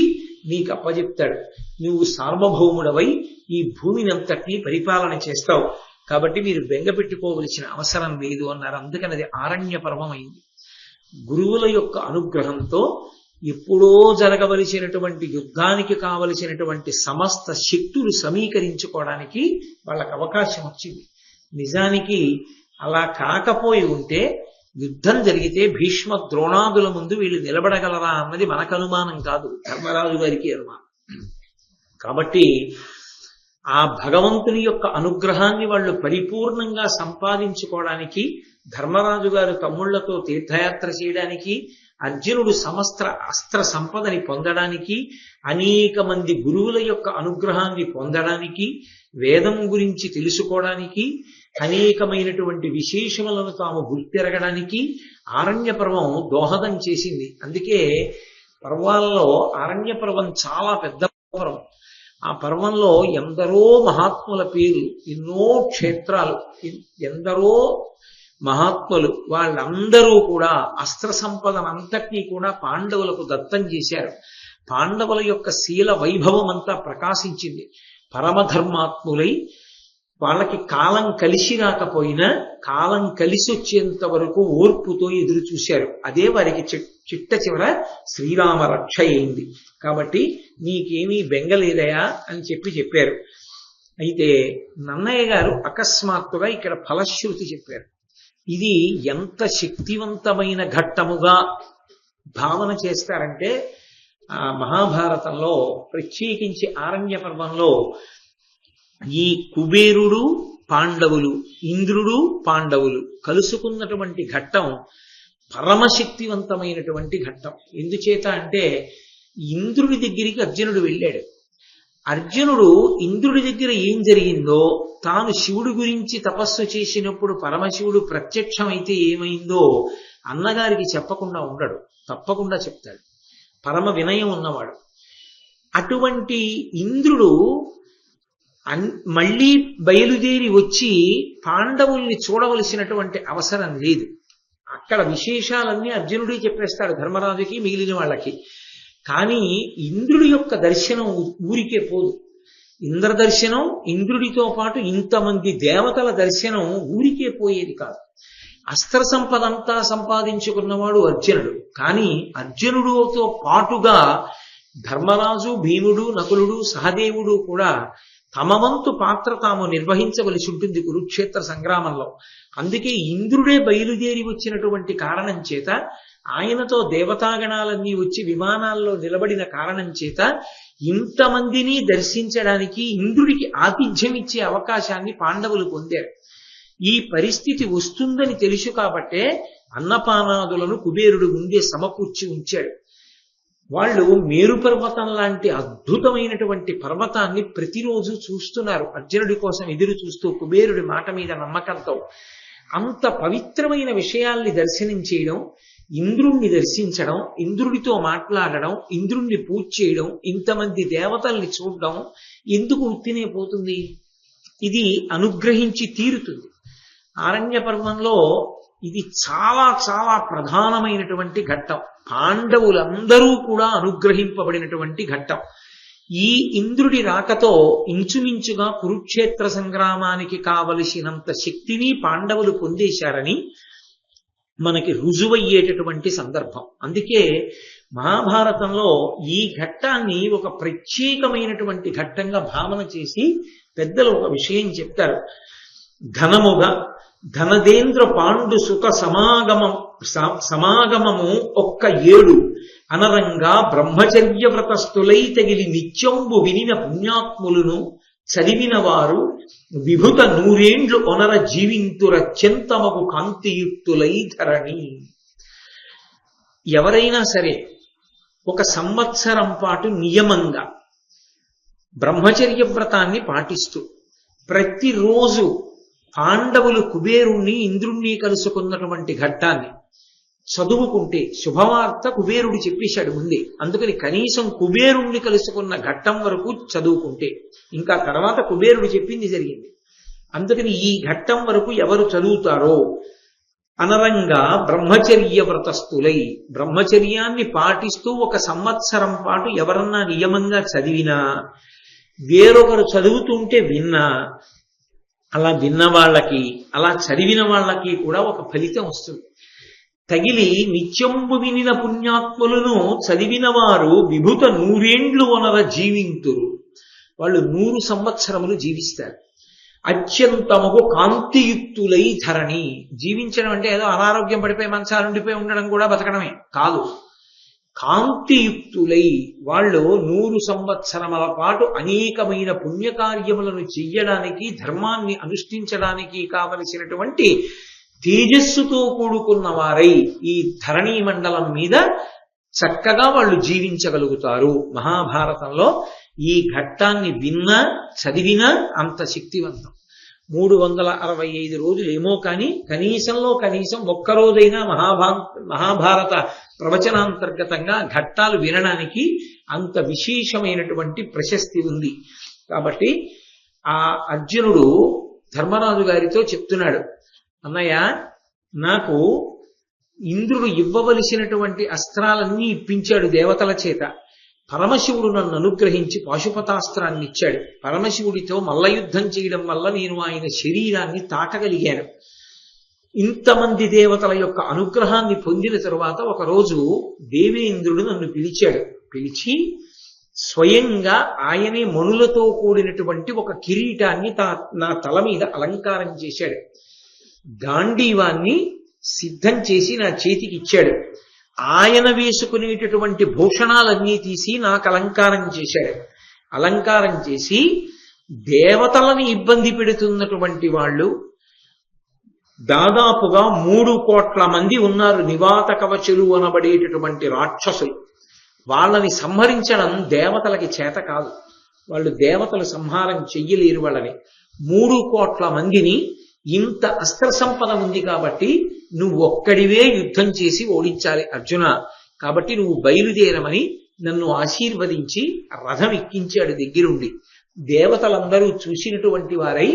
[SPEAKER 1] నీకు అప్పచెప్తాడు. నువ్వు సార్వభౌముడవై ఈ భూమినంతటినీ పరిపాలన చేస్తావు. కాబట్టి మీరు బెంగ పెట్టుకోవలసిన అవసరం లేదు అన్నారు. అందుకని అది ఆరణ్య పర్వం అయింది. గురువుల యొక్క అనుగ్రహంతో ఎప్పుడో జరగవలసినటువంటి యుద్ధానికి కావలసినటువంటి సమస్త శక్తులు సమీకరించుకోవడానికి వాళ్ళకి అవకాశం వచ్చింది. నిజానికి అలా కాకపోయి ఉంటే యుద్ధం జరిగితే భీష్మ ద్రోణాదుల ముందు వీళ్ళు నిలబడగలరా అన్నది మనకు అనుమానం కాదు, ధర్మరాజు గారికి అనుమానం. కాబట్టి ఆ భగవంతుని యొక్క అనుగ్రహాన్ని వాళ్ళు పరిపూర్ణంగా సంపాదించుకోవడానికి, ధర్మరాజు గారు తమ్ముళ్లతో తీర్థయాత్ర చేయడానికి, అర్జునుడు సమస్త అస్త్ర సంపదని పొందడానికి, అనేక మంది గురువుల యొక్క అనుగ్రహాన్ని పొందడానికి, వేదం గురించి తెలుసుకోవడానికి, అనేకమైనటువంటి విశేషములను తాము గుర్తెరగడానికి ఆరణ్య పర్వం దోహదం చేసింది. అందుకే పర్వాలలో ఆరణ్య పర్వం చాలా పెద్ద పర్వం. ఆ పర్వంలో ఎందరో మహాత్ముల పేర్లు, ఎన్నో క్షేత్రాలు, ఎందరో మహాత్ములు, వాళ్ళందరూ కూడా అస్త్ర సంపదనంతటినీ కూడా పాండవులకు దత్తం చేశారు. పాండవుల యొక్క శీల వైభవం అంతా ప్రకాశించింది. పరమధర్మాత్ములై వాళ్ళకి కాలం కలిసి రాకపోయినా కాలం కలిసి వచ్చేంత వరకు ఓర్పుతో ఎదురు చూశారు. అదే వారికి చిట్ట చివర శ్రీరామ రక్ష అయింది. కాబట్టి నీకేమీ బెంగలేదయా అని చెప్పారు. అయితే నన్నయ్య గారు అకస్మాత్తుగా ఇక్కడ ఫలశ్రుతి చెప్పారు. ఇది ఎంత శక్తివంతమైన ఘట్టముగా భావన చేస్తారంటే, ఆ మహాభారతంలో ప్రత్యేకించి ఆరణ్య పర్వంలో ఈ కుబేరుడు పాండవులు, ఇంద్రుడు పాండవులు కలుసుకున్నటువంటి ఘట్టం పరమశక్తివంతమైనటువంటి ఘట్టం. ఎందుచేత అంటే ఇంద్రుడి దగ్గరికి అర్జునుడు వెళ్ళాడు. అర్జునుడు ఇంద్రుడి దగ్గర ఏం జరిగిందో, తాను శివుడి గురించి తపస్సు చేసినప్పుడు పరమశివుడు ప్రత్యక్షమైతే ఏమైందో అన్నగారికి చెప్పకుండా ఉండడు, తప్పకుండా చెప్తాడు. పరమ వినయం ఉన్నవాడు. అటువంటి ఇంద్రుడు మళ్ళీ బయలుదేరి వచ్చి పాండవుల్ని చూడవలసినటువంటి అవసరం లేదు. అక్కడ విశేషాలన్నీ అర్జునుడే చెప్పేస్తాడు ధర్మరాజుకి, మిగిలిన వాళ్ళకి. కానీ ఇంద్రుడి యొక్క దర్శనం ఊరికే పోదు. ఇంద్ర దర్శనం, ఇంద్రుడితో పాటు ఇంతమంది దేవతల దర్శనం ఊరికే పోయేది కాదు. అస్త్ర సంపదంతా సంపాదించుకున్నవాడు అర్జునుడు. కానీ అర్జునుడితో పాటుగా ధర్మరాజు, భీముడు, నకులుడు, సహదేవుడు కూడా తమ వంతు పాత్ర తాము నిర్వహించవలసి ఉంటుంది కురుక్షేత్ర సంగ్రామంలో. అందుకే ఇంద్రుడే బయలుదేరి వచ్చినటువంటి కారణం చేత, ఆయనతో దేవతాగణాలన్నీ వచ్చి విమానాల్లో నిలబడిన కారణం చేత ఇంతమందిని దర్శించడానికి ఇంద్రుడికి ఆతిథ్యం ఇచ్చే అవకాశాన్ని పాండవులు పొందారు. ఈ పరిస్థితి వస్తుందని తెలుసు కాబట్టే అన్నపానాదులను కుబేరుడు ముందే సమకూర్చి ఉంచాడు. వాళ్ళు మేరు పర్వతం లాంటి అద్భుతమైనటువంటి పర్వతాన్ని ప్రతిరోజు చూస్తున్నారు, అర్జునుడి కోసం ఎదురు చూస్తూ కుబేరుడి మాట మీద నమ్మకంతో. అంత పవిత్రమైన విషయాల్ని దర్శనం చేయడం, ఇంద్రుణ్ణి దర్శించడం, ఇంద్రుడితో మాట్లాడడం, ఇంద్రుణ్ణి పూజ చేయడం, ఇంతమంది దేవతల్ని చూడడం ఎందుకు ఉత్తినే పోతుంది? ఇది అనుగ్రహించి తీరుతుంది. ఆరణ్య పర్వంలో ఇది చాలా చాలా ప్రధానమైనటువంటి ఘట్టం. పాండవులందరూ కూడా అనుగ్రహింపబడినటువంటి ఘట్టం. ఈ ఇంద్రుడి రాకతో ఇంచుమించుగా కురుక్షేత్ర సంగ్రామానికి కావలసినంత శక్తిని పాండవులు పొందేశారని మనకి రుజువయ్యేటటువంటి సందర్భం. అందుకే మహాభారతంలో ఈ ఘట్టాన్ని ఒక ప్రత్యేకమైనటువంటి ఘట్టంగా భావన చేసి పెద్దలు ఒక విషయం చెప్తారు. ఘనముగా ధనదేంద్ర పాండు సుఖ సమాగమము ఒక్క 7 అనరంగా బ్రహ్మచర్య వ్రతస్థులై తగిలి నిత్యంబు వినిన పుణ్యాత్ములను చదివిన వారు విభుత 100 ఒనర జీవింతురత్యంతమగు కాంతియుక్తులై ధరణి. ఎవరైనా సరే 1 సంవత్సరం పాటు నియమంగా బ్రహ్మచర్య వ్రతాన్ని పాటిస్తూ ప్రతిరోజు పాండవులు కుబేరుణ్ణి ఇంద్రుణ్ణి కలుసుకున్నటువంటి ఘట్టాన్ని చదువుకుంటే, శుభవార్త కుబేరుడు చెప్పేశాడు ముందే, అందుకని కనీసం కుబేరుణ్ణి కలుసుకున్న ఘట్టం వరకు చదువుకుంటే, ఇంకా తర్వాత కుబేరుడు చెప్పింది జరిగింది. అందుకని ఈ ఘట్టం వరకు ఎవరు చదువుతారో అనరంగా బ్రహ్మచర్య వ్రతస్థులై, బ్రహ్మచర్యాన్ని పాటిస్తూ 1 సంవత్సరం పాటు ఎవరన్నా నియమంగా చదివినా, వేరొకరు చదువుతుంటే విన్నా, అలా విన్న వాళ్ళకి, అలా చదివిన వాళ్ళకి కూడా ఒక ఫలితం వస్తుంది. తగిలి నిత్యంబు వినిన పుణ్యాత్ములను చదివిన వారు విభుత 100 ఒనర జీవింతురు. వాళ్ళు 100 సంవత్సరములు జీవిస్తారు. అత్యంతమగు కాంతియుక్తులై ధరణి. జీవించడం అంటే ఏదో అనారోగ్యం పడిపోయి మంచాలుండిపోయి ఉండడం కూడా బతకడమే కాదు. కాంతియుక్తులై వాళ్ళు 100 సంవత్సరముల పాటు అనేకమైన పుణ్యకార్యములను చెయ్యడానికి, ధర్మాన్ని అనుష్ఠించడానికి కావలసినటువంటి తేజస్సుతో కూడుకున్న వారై ఈ ధరణీ మండలం మీద చక్కగా వాళ్ళు జీవించగలుగుతారు. మహాభారతంలో ఈ ఘట్టాన్ని విన్నా చదివినా అంత శక్తివంతం. 365 రోజులు ఏమో కానీ కనీసంలో కనీసం ఒక్కరోజైనా మహాభారత ప్రవచనాంతర్గతంగా ఘట్టాలు వినడానికి అంత విశేషమైనటువంటి ప్రశస్తి ఉంది. కాబట్టి ఆ అర్జునుడు ధర్మరాజు గారితో చెప్తున్నాడు, అన్నయ్య, నాకు ఇంద్రుడు ఇవ్వవలసినటువంటి అస్త్రాలన్నీ ఇప్పించాడు దేవతల చేత. పరమశివుడు నన్ను అనుగ్రహించి పాశుపతాస్త్రాన్ని ఇచ్చాడు. పరమశివుడితో మల్లయుద్ధం చేయడం వల్ల నేను ఆయన శరీరాన్ని తాకగలిగాను. ఇంతమంది దేవతల యొక్క అనుగ్రహాన్ని పొందిన తరువాత ఒకరోజు దేవేంద్రుడు నన్ను పిలిచాడు. పిలిచి స్వయంగా ఆయనే మణులతో కూడినటువంటి ఒక కిరీటాన్ని నా తల మీద అలంకారం చేశాడు. గాంధీవాన్ని సిద్ధం చేసి నా చేతికి ఇచ్చాడు. ఆయన వేసుకునేటటువంటి భూషణాలన్నీ తీసి నాకు అలంకారం చేశాడు. అలంకారం చేసి దేవతలని ఇబ్బంది పెడుతున్నటువంటి వాళ్ళు దాదాపుగా 3 కోట్ల మంది ఉన్నారు. నివాత కవచులు అనబడేటటువంటి రాక్షసులు. వాళ్ళని సంహరించడం దేవతలకి చేత కాదు. వాళ్ళు దేవతలు సంహారం చెయ్యలేరు వాళ్ళని. 3 కోట్ల మందిని ఇంత అస్త్ర సంపద ఉంది కాబట్టి నువ్వు ఒక్కడివే యుద్ధం చేసి ఓడించాలి అర్జున. కాబట్టి నువ్వు బయలుదేరమని నన్ను ఆశీర్వదించి రథం ఎక్కించాడు దగ్గరుండి. దేవతలందరూ చూసినటువంటి వారై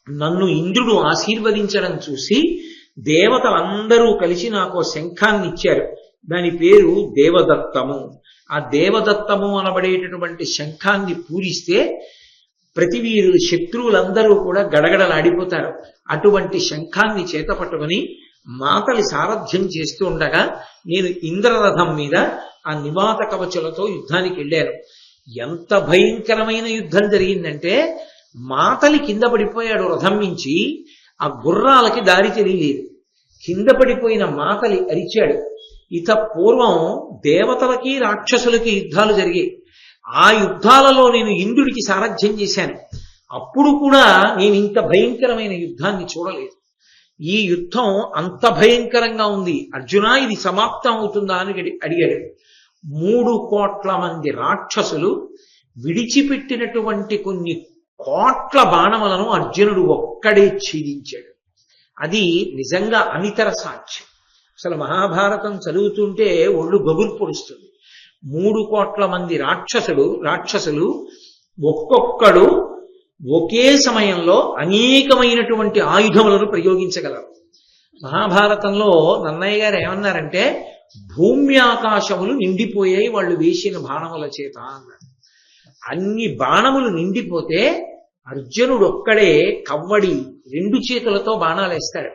[SPEAKER 1] నన్ను ఇంద్రుడు ఆశీర్వదించడం చూసి దేవతలందరూ కలిసి నాకు శంఖాన్ని ఇచ్చారు. దాని పేరు దేవదత్తము. ఆ దేవదత్తము అనబడేటటువంటి శంఖాన్ని పూరిస్తే ప్రతివీరు శత్రువులందరూ కూడా గడగడలాడిపోతారు. అటువంటి శంఖాన్ని చేత పట్టుకుని మాతలి సారథ్యం చేస్తూ ఉండగా నేను ఇంద్రరథం మీద ఆ నివాత కవచులతో యుద్ధానికి వెళ్ళాను. ఎంత భయంకరమైన యుద్ధం జరిగిందంటే మాతలి కింద పడిపోయాడు రథం నుంచి. ఆ గుర్రాలకి దారి తెలియలేదు. కింద పడిపోయిన మాతలి అరిచాడు. ఇత పూర్వం దేవతలకి రాక్షసులకి యుద్ధాలు జరిగాయి. ఆ యుద్ధాలలో నేను ఇంద్రుడికి సారథ్యం చేశాను. అప్పుడు కూడా నేను ఇంత భయంకరమైన యుద్ధాన్ని చూడలేదు. ఈ యుద్ధం అంత భయంకరంగా ఉంది అర్జున, ఇది సమాప్తం అవుతుందా అని అడిగాడు. 3 కోట్ల మంది రాక్షసులు విడిచిపెట్టినటువంటి కొన్ని కోట్ల బాణములను అర్జునుడు ఒక్కడే ఛేదించాడు. అది నిజంగా అనితర సాధ్యం. అసలు మహాభారతం చదువుతుంటే ఒళ్ళు గగురు పొడుస్తుంది. 3 కోట్ల మంది రాక్షసులు ఒక్కొక్కడు ఒకే సమయంలో అనేకమైనటువంటి ఆయుధములను ప్రయోగించగలరు. మహాభారతంలో నన్నయ్య గారు ఏమన్నారంటే, భూమి ఆకాశములు నిండిపోయాయి వాళ్ళు వేసిన బాణముల చేత అన్నారు. అన్ని బాణములు నిండిపోతే అర్జునుడు ఒక్కడే కవ్వడి 2 చేతులతో బాణాలు వేస్తాడు.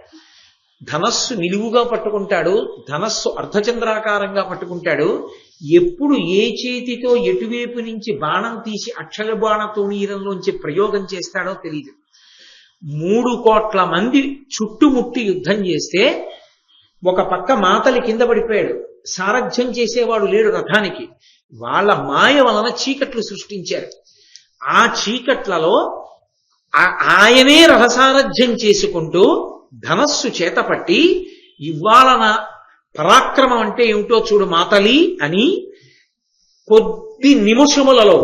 [SPEAKER 1] ధనస్సు నిలువుగా పట్టుకుంటాడు, ధనస్సు అర్ధచంద్రాకారంగా పట్టుకుంటాడు. ఎప్పుడు ఏ చేతితో ఎటువైపు నుంచి బాణం తీసి అక్షర బాణ తోణీరంలోంచి ప్రయోగం చేస్తాడో తెలియదు. 3 కోట్ల మంది చుట్టుముట్టి యుద్ధం చేస్తే ఒక పక్క మాతలి కింద పడిపోయాడు. సారథ్యం చేసేవాడు లేడు రథానికి. వాళ్ళ మాయ వలన చీకట్లు సృష్టించారు. ఆ చీకట్లలో ఆయనే రథసారథ్యం చేసుకుంటూ ధనస్సు చేతపట్టి, ఇవాళ నా పరాక్రమం అంటే ఏమిటో చూడు మాతలి అని కొద్ది నిమిషములలో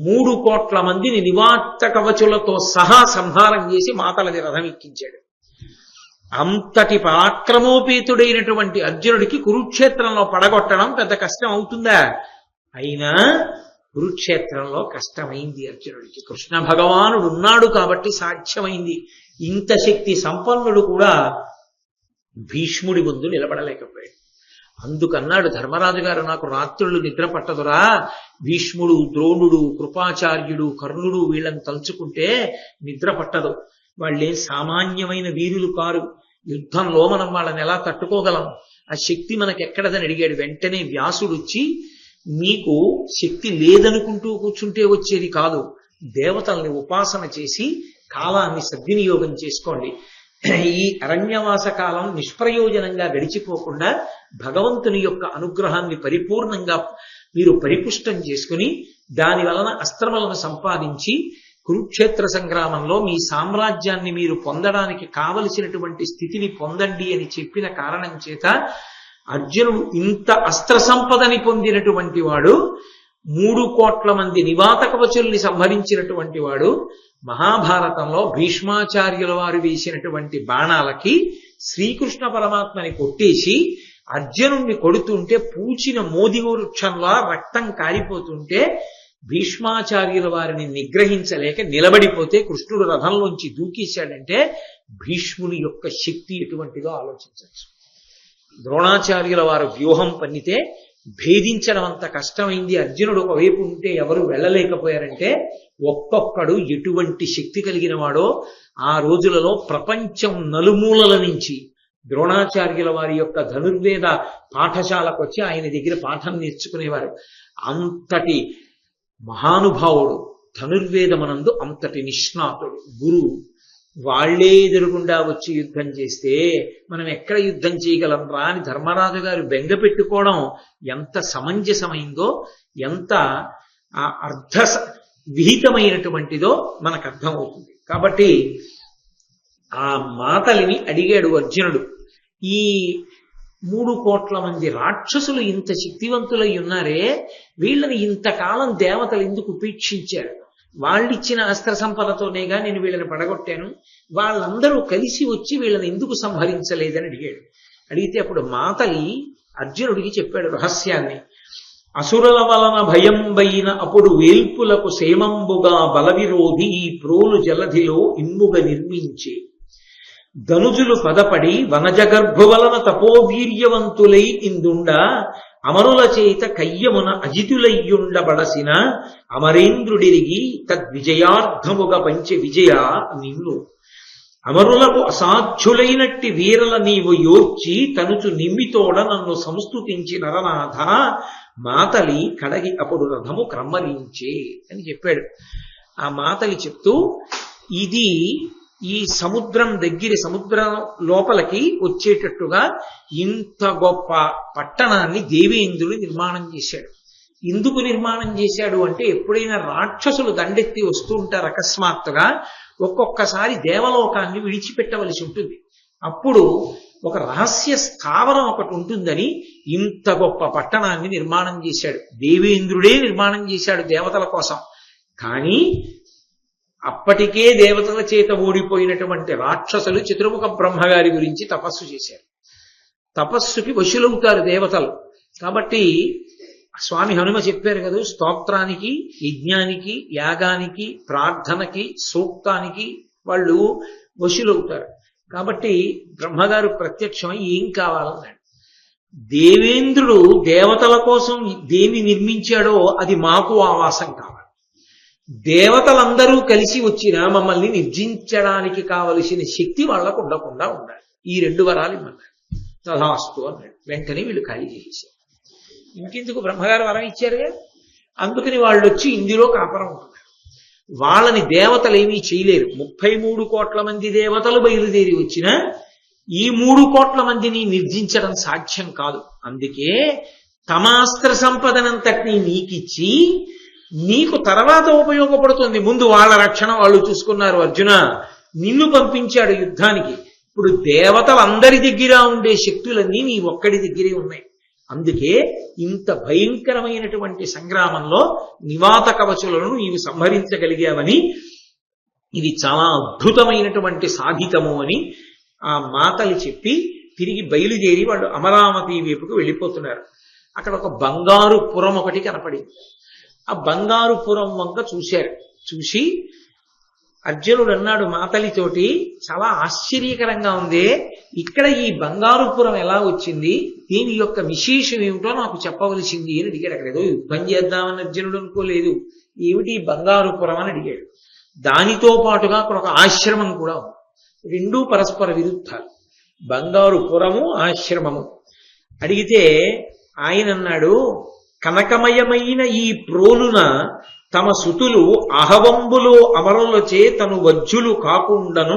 [SPEAKER 1] 3 కోట్ల మందిని నివార్త కవచులతో సహా సంహారం చేసి మాతలని రథం ఎక్కించాడు. అంతటి పరాక్రమోపేతుడైనటువంటి అర్జునుడికి కురుక్షేత్రంలో పడగొట్టడం పెద్ద కష్టం అవుతుందా? అయినా కురుక్షేత్రంలో కష్టమైంది అర్జునుడికి. కృష్ణ భగవానుడు ఉన్నాడు కాబట్టి సాధ్యమైంది. ఇంత శక్తి సంపన్నుడు కూడా భీష్ముడి ముందు నిలబడలేకపోయాడు. అందుకన్నాడు ధర్మరాజు గారు, నాకు రాత్రులు నిద్ర పట్టదురా, భీష్ముడు, ద్రోణుడు, కృపాచార్యుడు, కర్ణుడు వీళ్ళని తలుచుకుంటే నిద్ర పట్టదు. వాళ్ళే సామాన్యమైన వీరులు కారు. యుద్ధంలో మనం వాళ్ళని ఎలా తట్టుకోగలం? ఆ శక్తి మనకెక్కడదని అడిగాడు. వెంటనే వ్యాసుడు వచ్చి, మీకు శక్తి లేదనుకుంటూ కూర్చుంటే వచ్చేది కాదు, దేవతల్ని ఉపాసన చేసి కాలాన్ని సద్వినియోగం చేసుకోండి. ఈ అరణ్యవాస కాలం నిష్ప్రయోజనంగా గడిచిపోకుండా భగవంతుని యొక్క అనుగ్రహాన్ని పరిపూర్ణంగా మీరు పరిపుష్టం చేసుకుని దాని వలన అస్త్రములను సంపాదించి కురుక్షేత్ర సంగ్రామంలో మీ సామ్రాజ్యాన్ని మీరు పొందడానికి కావలసినటువంటి స్థితిని పొందండి అని చెప్పిన కారణం చేత అర్జునుడు ఇంత అస్త్ర సంపదని పొందినటువంటి వాడు, 3 కోట్ల మంది నివాత కవచుల్ని సంహరించినటువంటి వాడు, మహాభారతంలో భీష్మాచార్యుల వారు వేసినటువంటి బాణాలకి శ్రీకృష్ణ పరమాత్మని కొట్టేసి అర్జునుణ్ణి కొడుతుంటే పూచిన మోది వృక్షంలో రక్తం కారిపోతుంటే భీష్మాచార్యుల వారిని నిగ్రహించలేక నిలబడిపోతే కృష్ణుడు రథంలోంచి దూకేశాడంటే భీష్ముని యొక్క శక్తి ఎటువంటిదో ఆలోచించవచ్చు. ద్రోణాచార్యుల వారు వ్యూహం పన్నితే భేదించడం అంత కష్టమైంది. అర్జునుడు ఒకవైపు ఉంటే ఎవరు వెళ్ళలేకపోయారంటే ఒక్కొక్కడు ఎటువంటి శక్తి కలిగిన వాడో ఆ రోజులలో ప్రపంచం నలుమూలల నుంచి ద్రోణాచార్యుల వారి యొక్క ధనుర్వేద పాఠశాలకు వచ్చి ఆయన దగ్గర పాఠం నేర్చుకునేవారు. అంతటి మహానుభావుడు, ధనుర్వేదమనందు అంతటి నిష్ణాతుడు, గురువు. వాళ్లే ఎదురుగుండా వచ్చి యుద్ధం చేస్తే మనం ఎక్కడ యుద్ధం చేయగలం రా అని ధర్మరాజు గారు బెంగ పెట్టుకోవడం ఎంత సమంజసమైందో, ఎంత అర్థ విహితమైనటువంటిదో మనకు అర్థమవుతుంది. కాబట్టి ఆ మాతలిని అడిగాడు అర్జునుడు. ఈ 3 కోట్ల మంది రాక్షసులు ఇంత శక్తివంతులై ఉన్నారే, వీళ్ళని ఇంతకాలం దేవతలు ఎందుకు ఉపేక్షించారు? వాళ్ళిచ్చిన అస్త్ర సంపదతోనేగా నేను వీళ్ళని పడగొట్టాను, వాళ్ళందరూ కలిసి వచ్చి వీళ్ళని ఎందుకు సంహరించలేదని అడిగాడు. అడిగితే అప్పుడు మాతలి అర్జునుడికి చెప్పాడు రహస్యాన్ని. అసురుల వలన భయం బైన అప్పుడు వేల్పులకు సేమంబుగా బలవిరోధి ఈ ప్రోలు జలధిలో ఇమ్ముగ నిర్మించే ధనుజులు పదపడి వనజగర్భు వలన తపోవీర్యవంతులై ఇందుండ అమరుల చేత కయ్యమున అజితులయ్యుండబడసిన అమరేంద్రుడిరిగి తద్విజయార్థముగా పంచె విజయ నిన్ను అమరులకు అసాధ్యులైనట్టి వీరల నీవు యోర్చి తనుచు నిమ్మితోడ నన్ను సంస్తుతించి నరనాథ మాతలి కడగి అప్పుడు రథము క్రమ్మరించే అని చెప్పాడు. ఆ మాతలి చెప్తూ, ఇది ఈ సముద్రం సముద్రం లోపలికి వచ్చేటట్టుగా ఇంత గొప్ప పట్టణాన్ని దేవేంద్రుడు నిర్మాణం చేశాడు. ఎందుకు నిర్మాణం చేశాడు అంటే ఎప్పుడైనా రాక్షసులు దండెత్తి వస్తూ ఉంటారు అకస్మాత్తుగా, ఒక్కొక్కసారి దేవలోకాన్ని విడిచిపెట్టవలసి ఉంటుంది. అప్పుడు ఒక రహస్య స్థావరం ఒకటి ఉంటుందని ఇంత గొప్ప పట్టణాన్ని నిర్మాణం చేశాడు. దేవేంద్రుడే నిర్మాణం చేశాడు దేవతల కోసం. కానీ అప్పటికే దేవతల చేత ఓడిపోయినటువంటి రాక్షసులు చతుర్ముఖ బ్రహ్మగారి గురించి తపస్సు చేశారు. తపస్సుకి వశులవుతారు దేవతలు. కాబట్టి స్వామి హనుమ చెప్పారు కదా, స్తోత్రానికి, యజ్ఞానికి, యాగానికి, ప్రార్థనకి, సూక్తానికి వాళ్ళు వశులవుతారు. కాబట్టి బ్రహ్మగారు ప్రత్యక్షమై ఏం కావాలన్నాడు. దేవేంద్రుడు దేవతల కోసం దేన్ని నిర్మించాడో అది మాకు ఆవాసం కావాలి. దేవతలందరూ కలిసి వచ్చినా మమ్మల్ని నిర్జించడానికి కావలసిన శక్తి వాళ్లకు ఉండకుండా ఉండాలి. ఈ 2 వరాలు ఇమ్మన్నాడు. తథాస్తు అన్నాడు. వెంటనే వీళ్ళు ఖాళీ చేసేసారు. ఇంకెందుకు, బ్రహ్మగారు వరం ఇచ్చారుగా. అందుకని వాళ్ళు వచ్చి ఇందులో కాపురం ఉంటున్నారు. వాళ్ళని దేవతలు ఏమీ చేయలేరు. 33 కోట్ల మంది దేవతలు బయలుదేరి వచ్చినా ఈ 3 కోట్ల మందిని నిర్జించడం సాధ్యం కాదు. అందుకే తమాస్త్ర సంపదనంతటినీ నీకిచ్చి నీకు తర్వాత ఉపయోగపడుతుంది. ముందు వాళ్ళ రక్షణ వాళ్ళు చూసుకున్నారు. అర్జున, నిన్ను పంపించాడు యుద్ధానికి. ఇప్పుడు దేవతలందరి దగ్గర ఉండే శక్తులన్నీ నీ ఒక్కడి దగ్గరే ఉన్నాయి. అందుకే ఇంత భయంకరమైనటువంటి సంగ్రామంలో నివాత కవచులను నీవు సంహరించగలిగావని, ఇది చాలా అద్భుతమైనటువంటి సాధితము అని ఆ మాతలు చెప్పి తిరిగి బయలుదేరి వాళ్ళు అమరావతి వైపుకు వెళ్ళిపోతున్నారు. అక్కడ ఒక బంగారు పురం ఒకటి కనపడింది. ఆ బంగారు పురం వంక చూశారు. చూసి అర్జునుడు అన్నాడు మాతలితోటి, చాలా ఆశ్చర్యకరంగా ఉంది, ఇక్కడ ఈ బంగారుపురం ఎలా వచ్చింది, దీని యొక్క విశేషం ఏమిటో నాకు చెప్పవలసింది అని అడిగాడు. అక్కడ ఏదో యుద్ధం చేద్దామని అర్జునుడు అనుకోలేదు. ఏమిటి బంగారుపురం అని అడిగాడు. దానితో పాటుగా అక్కడ ఒక ఆశ్రమం కూడా ఉంది. 2 పరస్పర విరుద్ధాలు, బంగారుపురము ఆశ్రమము. అడిగితే ఆయన అన్నాడు, కనకమయమైన ఈ ప్రోలున తమ సుతులు అహవంబులో అమరులచే తను వజ్జులు కాకుండను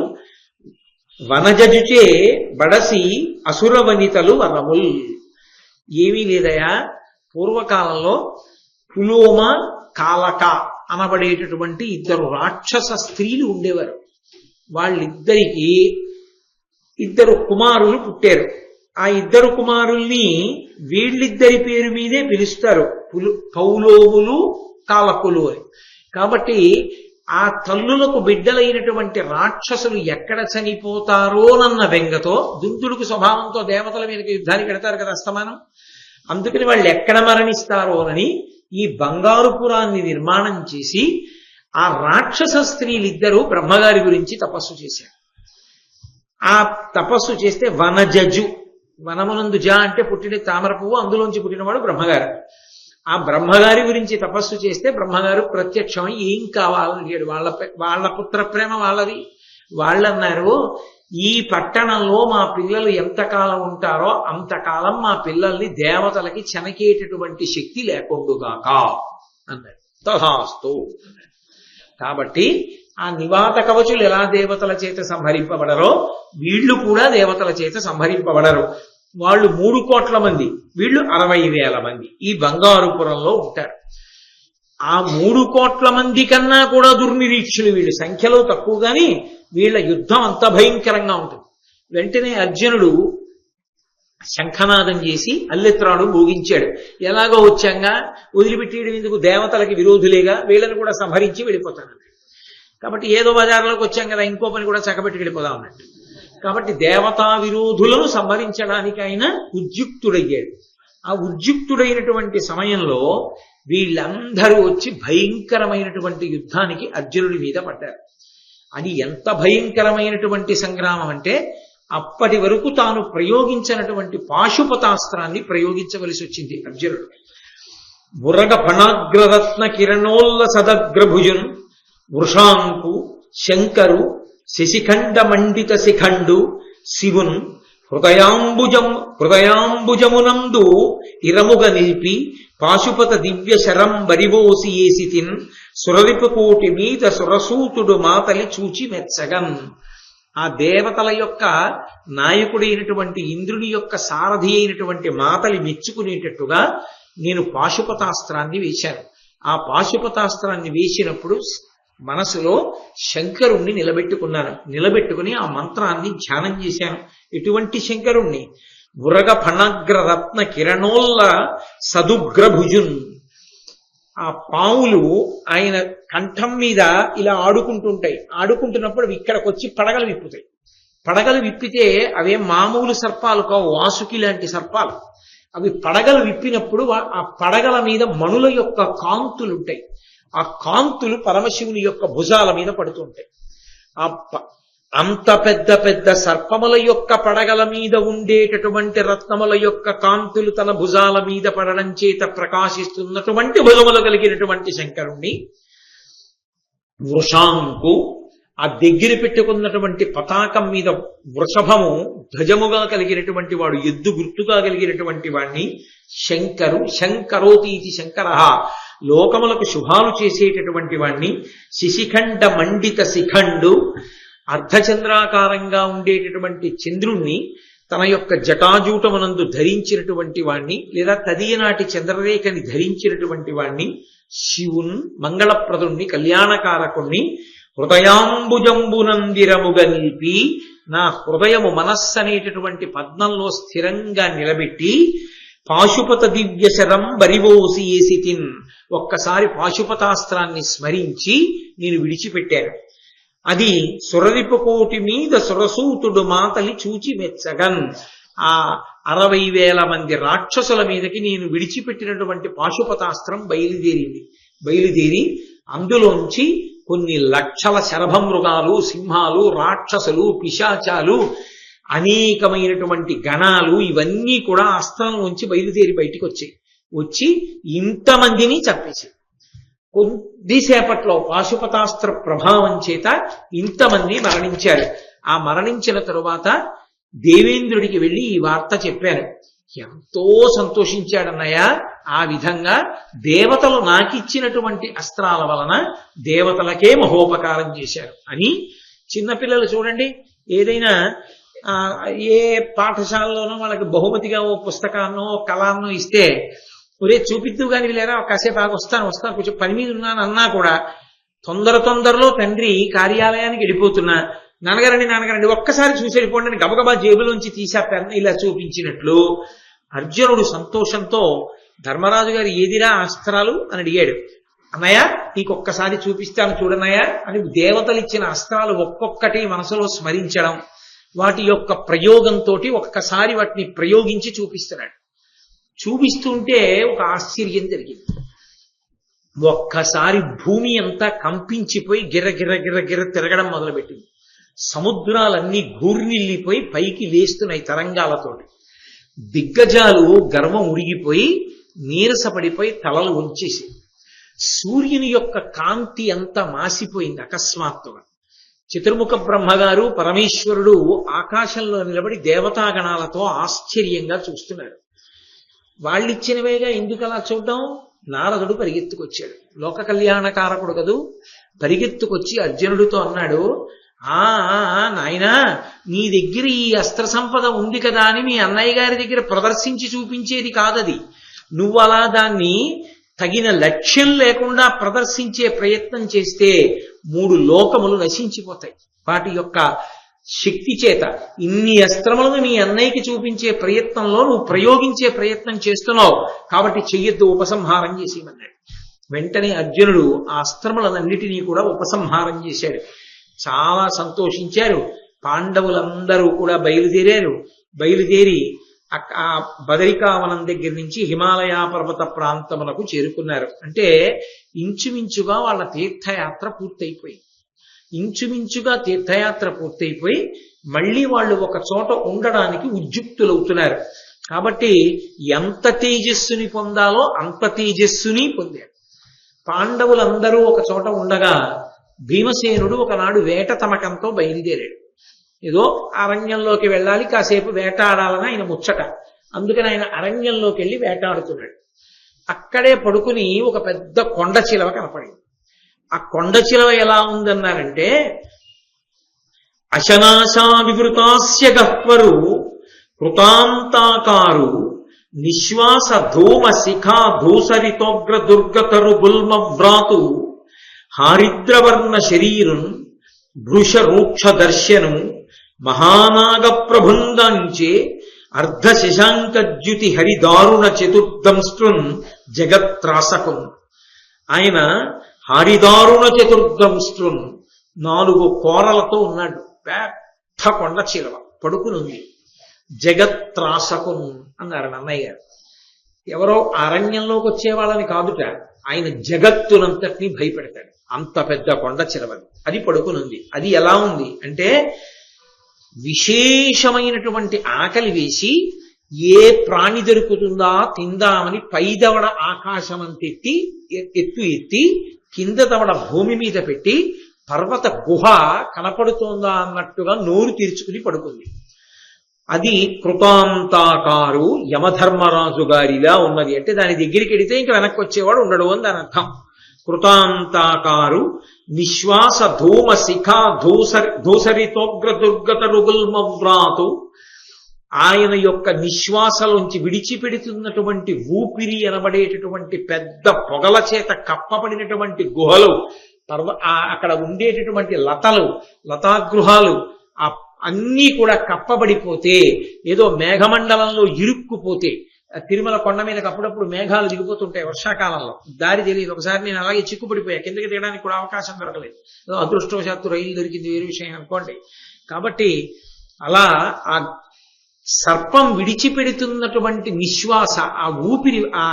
[SPEAKER 1] వనజజుచే బడసి అసురవనితలు వనముల్. ఏమీ లేదయా, పూర్వకాలంలో పులోమ, కాలక అనబడేటటువంటి 2 రాక్షస స్త్రీలు ఉండేవారు. వాళ్ళిద్దరికి 2 కుమారులు పుట్టారు. ఆ 2 కుమారుల్ని వీళ్ళిద్దరి పేరు మీదే పిలుస్తారు, పౌలోములు, కాలకులు అని. కాబట్టి ఆ తల్లులకు బిడ్డలైనటువంటి రాక్షసులు ఎక్కడ చనిపోతారోనన్న బెంగతో, దుందుడుకు స్వభావంతో దేవతల మీదకి యుద్ధానికి పెడతారు కదా అస్తమానం. అందుకని వాళ్ళు ఎక్కడ మరణిస్తారోనని ఈ బంగారుపురాన్ని నిర్మాణం చేసి ఆ రాక్షస స్త్రీలిద్దరూ బ్రహ్మగారి గురించి తపస్సు చేశారు. ఆ తపస్సు చేస్తే వనజజు, వనమునందు జ అంటే పుట్టిన తామర పువ్వు, అందులోంచి పుట్టినవాడు బ్రహ్మగారు. ఆ బ్రహ్మగారి గురించి తపస్సు చేస్తే బ్రహ్మగారు ప్రత్యక్షమై ఏం కావాలని అడిగాడు. వాళ్ళ పుత్ర ప్రేమ వాళ్ళది. వాళ్ళన్నారు, ఈ పట్టణంలో మా పిల్లలు ఎంతకాలం ఉంటారో అంతకాలం మా పిల్లల్ని దేవతలకి చెనకేటటువంటి శక్తి లేకుండుగాక అన్నాడు. తథాస్తు. కాబట్టి ఆ నివాత కవచులు ఎలా దేవతల చేత సంహరింపబడరో వీళ్ళు కూడా దేవతల చేత సంహరింపబడరు. వాళ్ళు 3 కోట్ల మంది, వీళ్ళు 60,000 మంది ఈ బంగారుపురంలో ఉంటారు. ఆ 3 కోట్ల మంది కన్నా కూడా దుర్నిరీక్షులు వీళ్ళు. సంఖ్యలో తక్కువ గాని వీళ్ళ యుద్ధం అంత భయంకరంగా ఉంటుంది. వెంటనే అర్జునుడు శంఖనాదం చేసి అల్లెత్రాడు మోగించాడు. ఎలాగో వచ్చాంగా వదిలిపెట్టేయడం ఎందుకు, దేవతలకి విరోధులేగా, వీళ్ళని కూడా సంహరించి వెళ్ళిపోతాను. కాబట్టి ఏదో బజార్లోకి వచ్చాం కదా, ఇంకో పని కూడా చక్కబెట్టి వెళ్ళిపోదాం అన్నట్టు. కాబట్టి దేవతా విరోధులను సంహరించడానికి ఆయన ఉద్యుక్తుడయ్యాడు. ఆ ఉద్యుక్తుడైనటువంటి సమయంలో వీళ్ళందరూ వచ్చి భయంకరమైనటువంటి యుద్ధానికి అర్జునుడి మీద పడ్డారు. అది ఎంత భయంకరమైనటువంటి సంగ్రామం అంటే, అప్పటి వరకు తాను ప్రయోగించినటువంటి పాశుపతాస్త్రాన్ని ప్రయోగించవలసి వచ్చింది అర్జునుడు. మురగ ఫణాగ్రరత్న కిరణోల్ల సదగ్రభుజున్ వృషాంకు శంకరు శశిఖండ మండిత శిఖండు శివున్ హృదయాంబుజమునందు ఇరముగ నిలిపి పాశుపత దివ్య శరం బరివోసి ఏసితిన్ సురరిపుకోటి మీద సురసూతుడు మాతలి చూచి మెచ్చగన్. ఆ దేవతల యొక్క నాయకుడైనటువంటి ఇంద్రుని యొక్క సారథి అయినటువంటి మాతలి మెచ్చుకునేటట్టుగా నేను పాశుపతాస్త్రాన్ని వేశాను. ఆ పాశుపతాస్త్రాన్ని వేసినప్పుడు మనసులో శంకరుణ్ణి నిలబెట్టుకుని ఆ మంత్రాన్ని ధ్యానం చేశాను. ఎటువంటి శంకరుణ్ణి? ఉరగ ఫణగ్ర రత్న కిరణోల్ల సదుగ్రభుజున్. ఆ పావులు ఆయన కంఠం మీద ఇలా ఆడుకుంటుంటాయి. ఆడుకుంటున్నప్పుడు ఇక్కడికి వచ్చి పడగలు విప్పుతాయి. పడగలు విప్పితే అవే మామూలు సర్పాలు కావు, వాసుకి లాంటి సర్పాలు. అవి పడగలు విప్పినప్పుడు ఆ పడగల మీద మణుల యొక్క కాంతులు ఉంటాయి. ఆ కాంతులు పరమశివుని యొక్క భుజాల మీద పడుతుంటాయి. అంత పెద్ద పెద్ద సర్పముల యొక్క పడగల మీద ఉండేటటువంటి రత్నముల యొక్క కాంతులు తన భుజాల మీద పడడం చేత ప్రకాశిస్తున్నటువంటి భుజములు కలిగినటువంటి శంకరుణ్ణి వృషాంకు, ఆ దగ్గర పెట్టుకున్నటువంటి పతాకం మీద వృషభము ధ్వజముగా కలిగినటువంటి వాడు, ఎద్దు గుర్తుగా కలిగినటువంటి వాణ్ణి శంకరోతీతి శంకర, లోకములకు శుభాలు చేసేటటువంటి వాణ్ణి, శిశిఖండ మండిత శిఖండు, అర్ధచంద్రాకారంగా ఉండేటటువంటి చంద్రుణ్ణి తన యొక్క జటాజూటమునందు ధరించినటువంటి వాణ్ణి, లేదా తదియనాటి చంద్రరేఖని ధరించినటువంటి వాణ్ణి, శివున్ మంగళప్రదుణ్ణి, కళ్యాణకారకుణ్ణి, హృదయాంబుజంబునందిరముగ నిలిపి నా హృదయము మనస్సు అనేటటువంటి పద్మంలో స్థిరంగా నిలబెట్టి పాశుపత దివ్య శరం బరివోసి ఏసితిన్, ఒక్కసారి పాశుపతాస్త్రాన్ని స్మరించి నేను విడిచిపెట్టాను. అది సురరిపుకోటి మీద సురసూతుడు మాతలి చూచి మెచ్చగన్. ఆ 60,000 మంది రాక్షసుల మీదకి నేను విడిచిపెట్టినటువంటి పాశుపతాస్త్రం బయలుదేరి అందులోంచి కొన్ని లక్షల శరభమృగాలు, సింహాలు, రాక్షసులు, పిశాచాలు, అనేకమైనటువంటి గణాలు ఇవన్నీ కూడా అస్త్రంలోంచి బయలుదేరి బయటికి వచ్చి ఇంతమందిని చంపేశాయి. కొద్దిసేపట్లో పాశుపతాస్త్ర ప్రభావం చేత ఇంతమంది మరణించారు. ఆ మరణించిన తరువాత దేవేంద్రుడికి వెళ్ళి ఈ వార్త చెప్పాను. ఎంతో సంతోషించాడన్నయ్య. ఆ విధంగా దేవతలు నాకిచ్చినటువంటి అస్త్రాల వలన దేవతలకే మహోపకారం చేశారు అని. చిన్నపిల్లలు చూడండి, ఏదైనా ఏ పాఠశాలలోనో వాళ్ళకి బహుమతిగా ఓ పుస్తకాన్నో కళాన్నో ఇస్తే, ఒరే చూపిద్దు కానీ లేరా కాసేపు ఆగి వస్తాను కొంచెం పని మీద ఉన్నాను అన్నా కూడా తొందరలో తండ్రి కార్యాలయానికి వెళ్ళిపోతున్నా, నాన్నగారండి ఒక్కసారి చూసి వెళ్ళిపోండి అని గబగబా జేబులోంచి తీసా పెన్ను ఇలా చూపించినట్లు అర్జునుడు సంతోషంతో ధర్మరాజు గారు ఏదిరా అస్త్రాలు అని అడిగాడు. అన్నయ్య నీకొక్కసారి చూపిస్తాను చూడన్నయ్య అని దేవతలు ఇచ్చిన అస్త్రాలు ఒక్కొక్కటి మనసులో స్మరించడం, వాటి యొక్క ప్రయోగంతో ఒక్కసారి వాటిని ప్రయోగించి చూపిస్తున్నాడు. చూపిస్తుంటే ఒక ఆశ్చర్యం జరిగింది. ఒక్కసారి భూమి అంతా కంపించిపోయి గిర్ర తిరగడం మొదలుపెట్టింది. సముద్రాలన్నీ ఘూర్నిల్లిపోయి పైకి లేస్తున్నాయి తరంగాలతోటి. దిగ్గజాలు గర్వం ఉడిగిపోయి నీరసపడిపోయి తలలు వంచేసి, సూర్యుని యొక్క కాంతి అంతా మాసిపోయింది అకస్మాత్తుగా. చతుర్ముఖ బ్రహ్మగారు పరమేశ్వరుడు ఆకాశంలో నిలబడి దేవతాగణాలతో ఆశ్చర్యంగా చూస్తున్నారు. వాళ్ళిచ్చినవేగా ఎందుకు అలా చూడడం? నారదుడు పరిగెత్తుకొచ్చాడు. లోక కళ్యాణకారకుడు కదూ. పరిగెత్తుకొచ్చి అర్జునుడితో అన్నాడు, నాయనా నీ దగ్గర ఈ అస్త్ర సంపద ఉంది కదా అని మీ అన్నయ్య గారి దగ్గర ప్రదర్శించి చూపించేది కాదది. నువ్వు అలా దాన్ని తగిన లక్ష్యం లేకుండా ప్రదర్శించే ప్రయత్నం చేస్తే 3 లోకములు నశించిపోతాయి. వాటి యొక్క శక్తి చేత ఇన్ని అస్త్రములను నీ అన్నయ్యకి చూపించే ప్రయత్నంలో నువ్వు ప్రయోగించే ప్రయత్నం చేస్తున్నావు, కాబట్టి చెయ్యొద్దు, ఉపసంహారం చేసేయమన్నాడు. వెంటనే అర్జునుడు ఆ అస్త్రములన్నిటినీ కూడా ఉపసంహారం చేశాడు. చాలా సంతోషించారు. పాండవులందరూ కూడా బయలుదేరి ఆ బదరికావనం దగ్గర నుంచి హిమాలయ పర్వత ప్రాంతములకు చేరుకున్నారు. అంటే ఇంచుమించుగా వాళ్ళ తీర్థయాత్ర పూర్తయిపోయి మళ్ళీ వాళ్ళు ఒక చోట ఉండడానికి ఉద్యుక్తులవుతున్నారు. కాబట్టి ఎంత తేజస్సుని పొందాలో అంత తేజస్సుని పొందారు. పాండవులందరూ ఒక చోట ఉండగా భీమసేనుడు ఒకనాడు వేట తమకంతో బయలుదేరాడు. ఏదో అరణ్యంలోకి వెళ్ళాలి, కాసేపు వేటాడాలని ఆయన ముచ్చట. అందుకని ఆయన అరణ్యంలోకి వెళ్ళి వేటాడుతున్నాడు. అక్కడే పడుకుని ఒక పెద్ద కొండ చిలవ కనపడింది. ఆ కొండ చిలవ ఎలా ఉందన్నారంటే, అశనాశా వివృతాస్య గహ్వరు కృతాంతాకారు నిశ్వాస ధూమ శిఖా ధూసరితోగ్ర దుర్గతరు గుల్మ వ్రాతు హారిద్రవర్ణ శరీరం భృష రూక్ష దర్శనం మహానాగ ప్రబుందంచే అర్ధ శశాంకద్యుతి హరిదారుణ చతుర్దంస్ట్రున్ జగత్రాసకం. ఆయన హరిదారుణ చతుర్దంస్ట్రున్ 4 కోరలతో ఉన్నాడు. పెద్ద కొండ చిలవ పడుకునుంది. జగత్రాసకం అన్నారు అన్నయ్య గారు. ఎవరో అరణ్యంలోకి వచ్చేవాళ్ళని కాదుట, ఆయన జగత్తునంతటినీ భయపెడతాడు. అంత పెద్ద కొండ చిలవది. అది పడుకునుంది. అది ఎలా ఉంది అంటే విశేషమైనటువంటి ఆకలి వేసి ఏ ప్రాణి దొరుకుతుందా తిందామని పైదవడ ఆకాశం అంతెత్తి ఎత్తి కింద దవడ భూమి మీద పెట్టి పర్వత గుహ కనపడుతోందా అన్నట్టుగా నోరు తీర్చుకుని పడుకుంది. అది కృతాంతాకారు యమధర్మరాజు గారిలా ఉన్నది. అంటే దాని దగ్గరికి వెడితే ఇంక వెనక్కి వచ్చేవాడు ఉండడు అని దాని అర్థం. కృతాంతాకారు నిశ్వాస ధూమ శిఖా ధూసరితోగ్ర దుర్గత రుగుల్మవ్రాతు. ఆయన యొక్క నిశ్వాసలోంచి విడిచిపెడుతున్నటువంటి ఊపిరి అనబడేటటువంటి పెద్ద పొగల చేత కప్పబడినటువంటి గుహలు, అక్కడ ఉండేటటువంటి లతాగృహాలు అన్నీ కూడా కప్పబడిపోతే, ఏదో మేఘమండలంలో ఇరుక్కుపోతే, తిరుమల కొండ మీదకి అప్పుడప్పుడు మేఘాలు దిగిపోతుంటాయి వర్షాకాలంలో, దారి తెలియదు. ఒకసారి నేను అలాగే చిక్కుపడిపోయా, కిందకి దిగడానికి కూడా అవకాశం దొరకలేదు. అదృష్టవశాత్తు రైలు దొరికింది, వేరే విషయం అనుకోండి. కాబట్టి అలా ఆ సర్పం విడిచిపెడుతున్నటువంటి నిశ్వాస, ఆ ఊపిరి, ఆ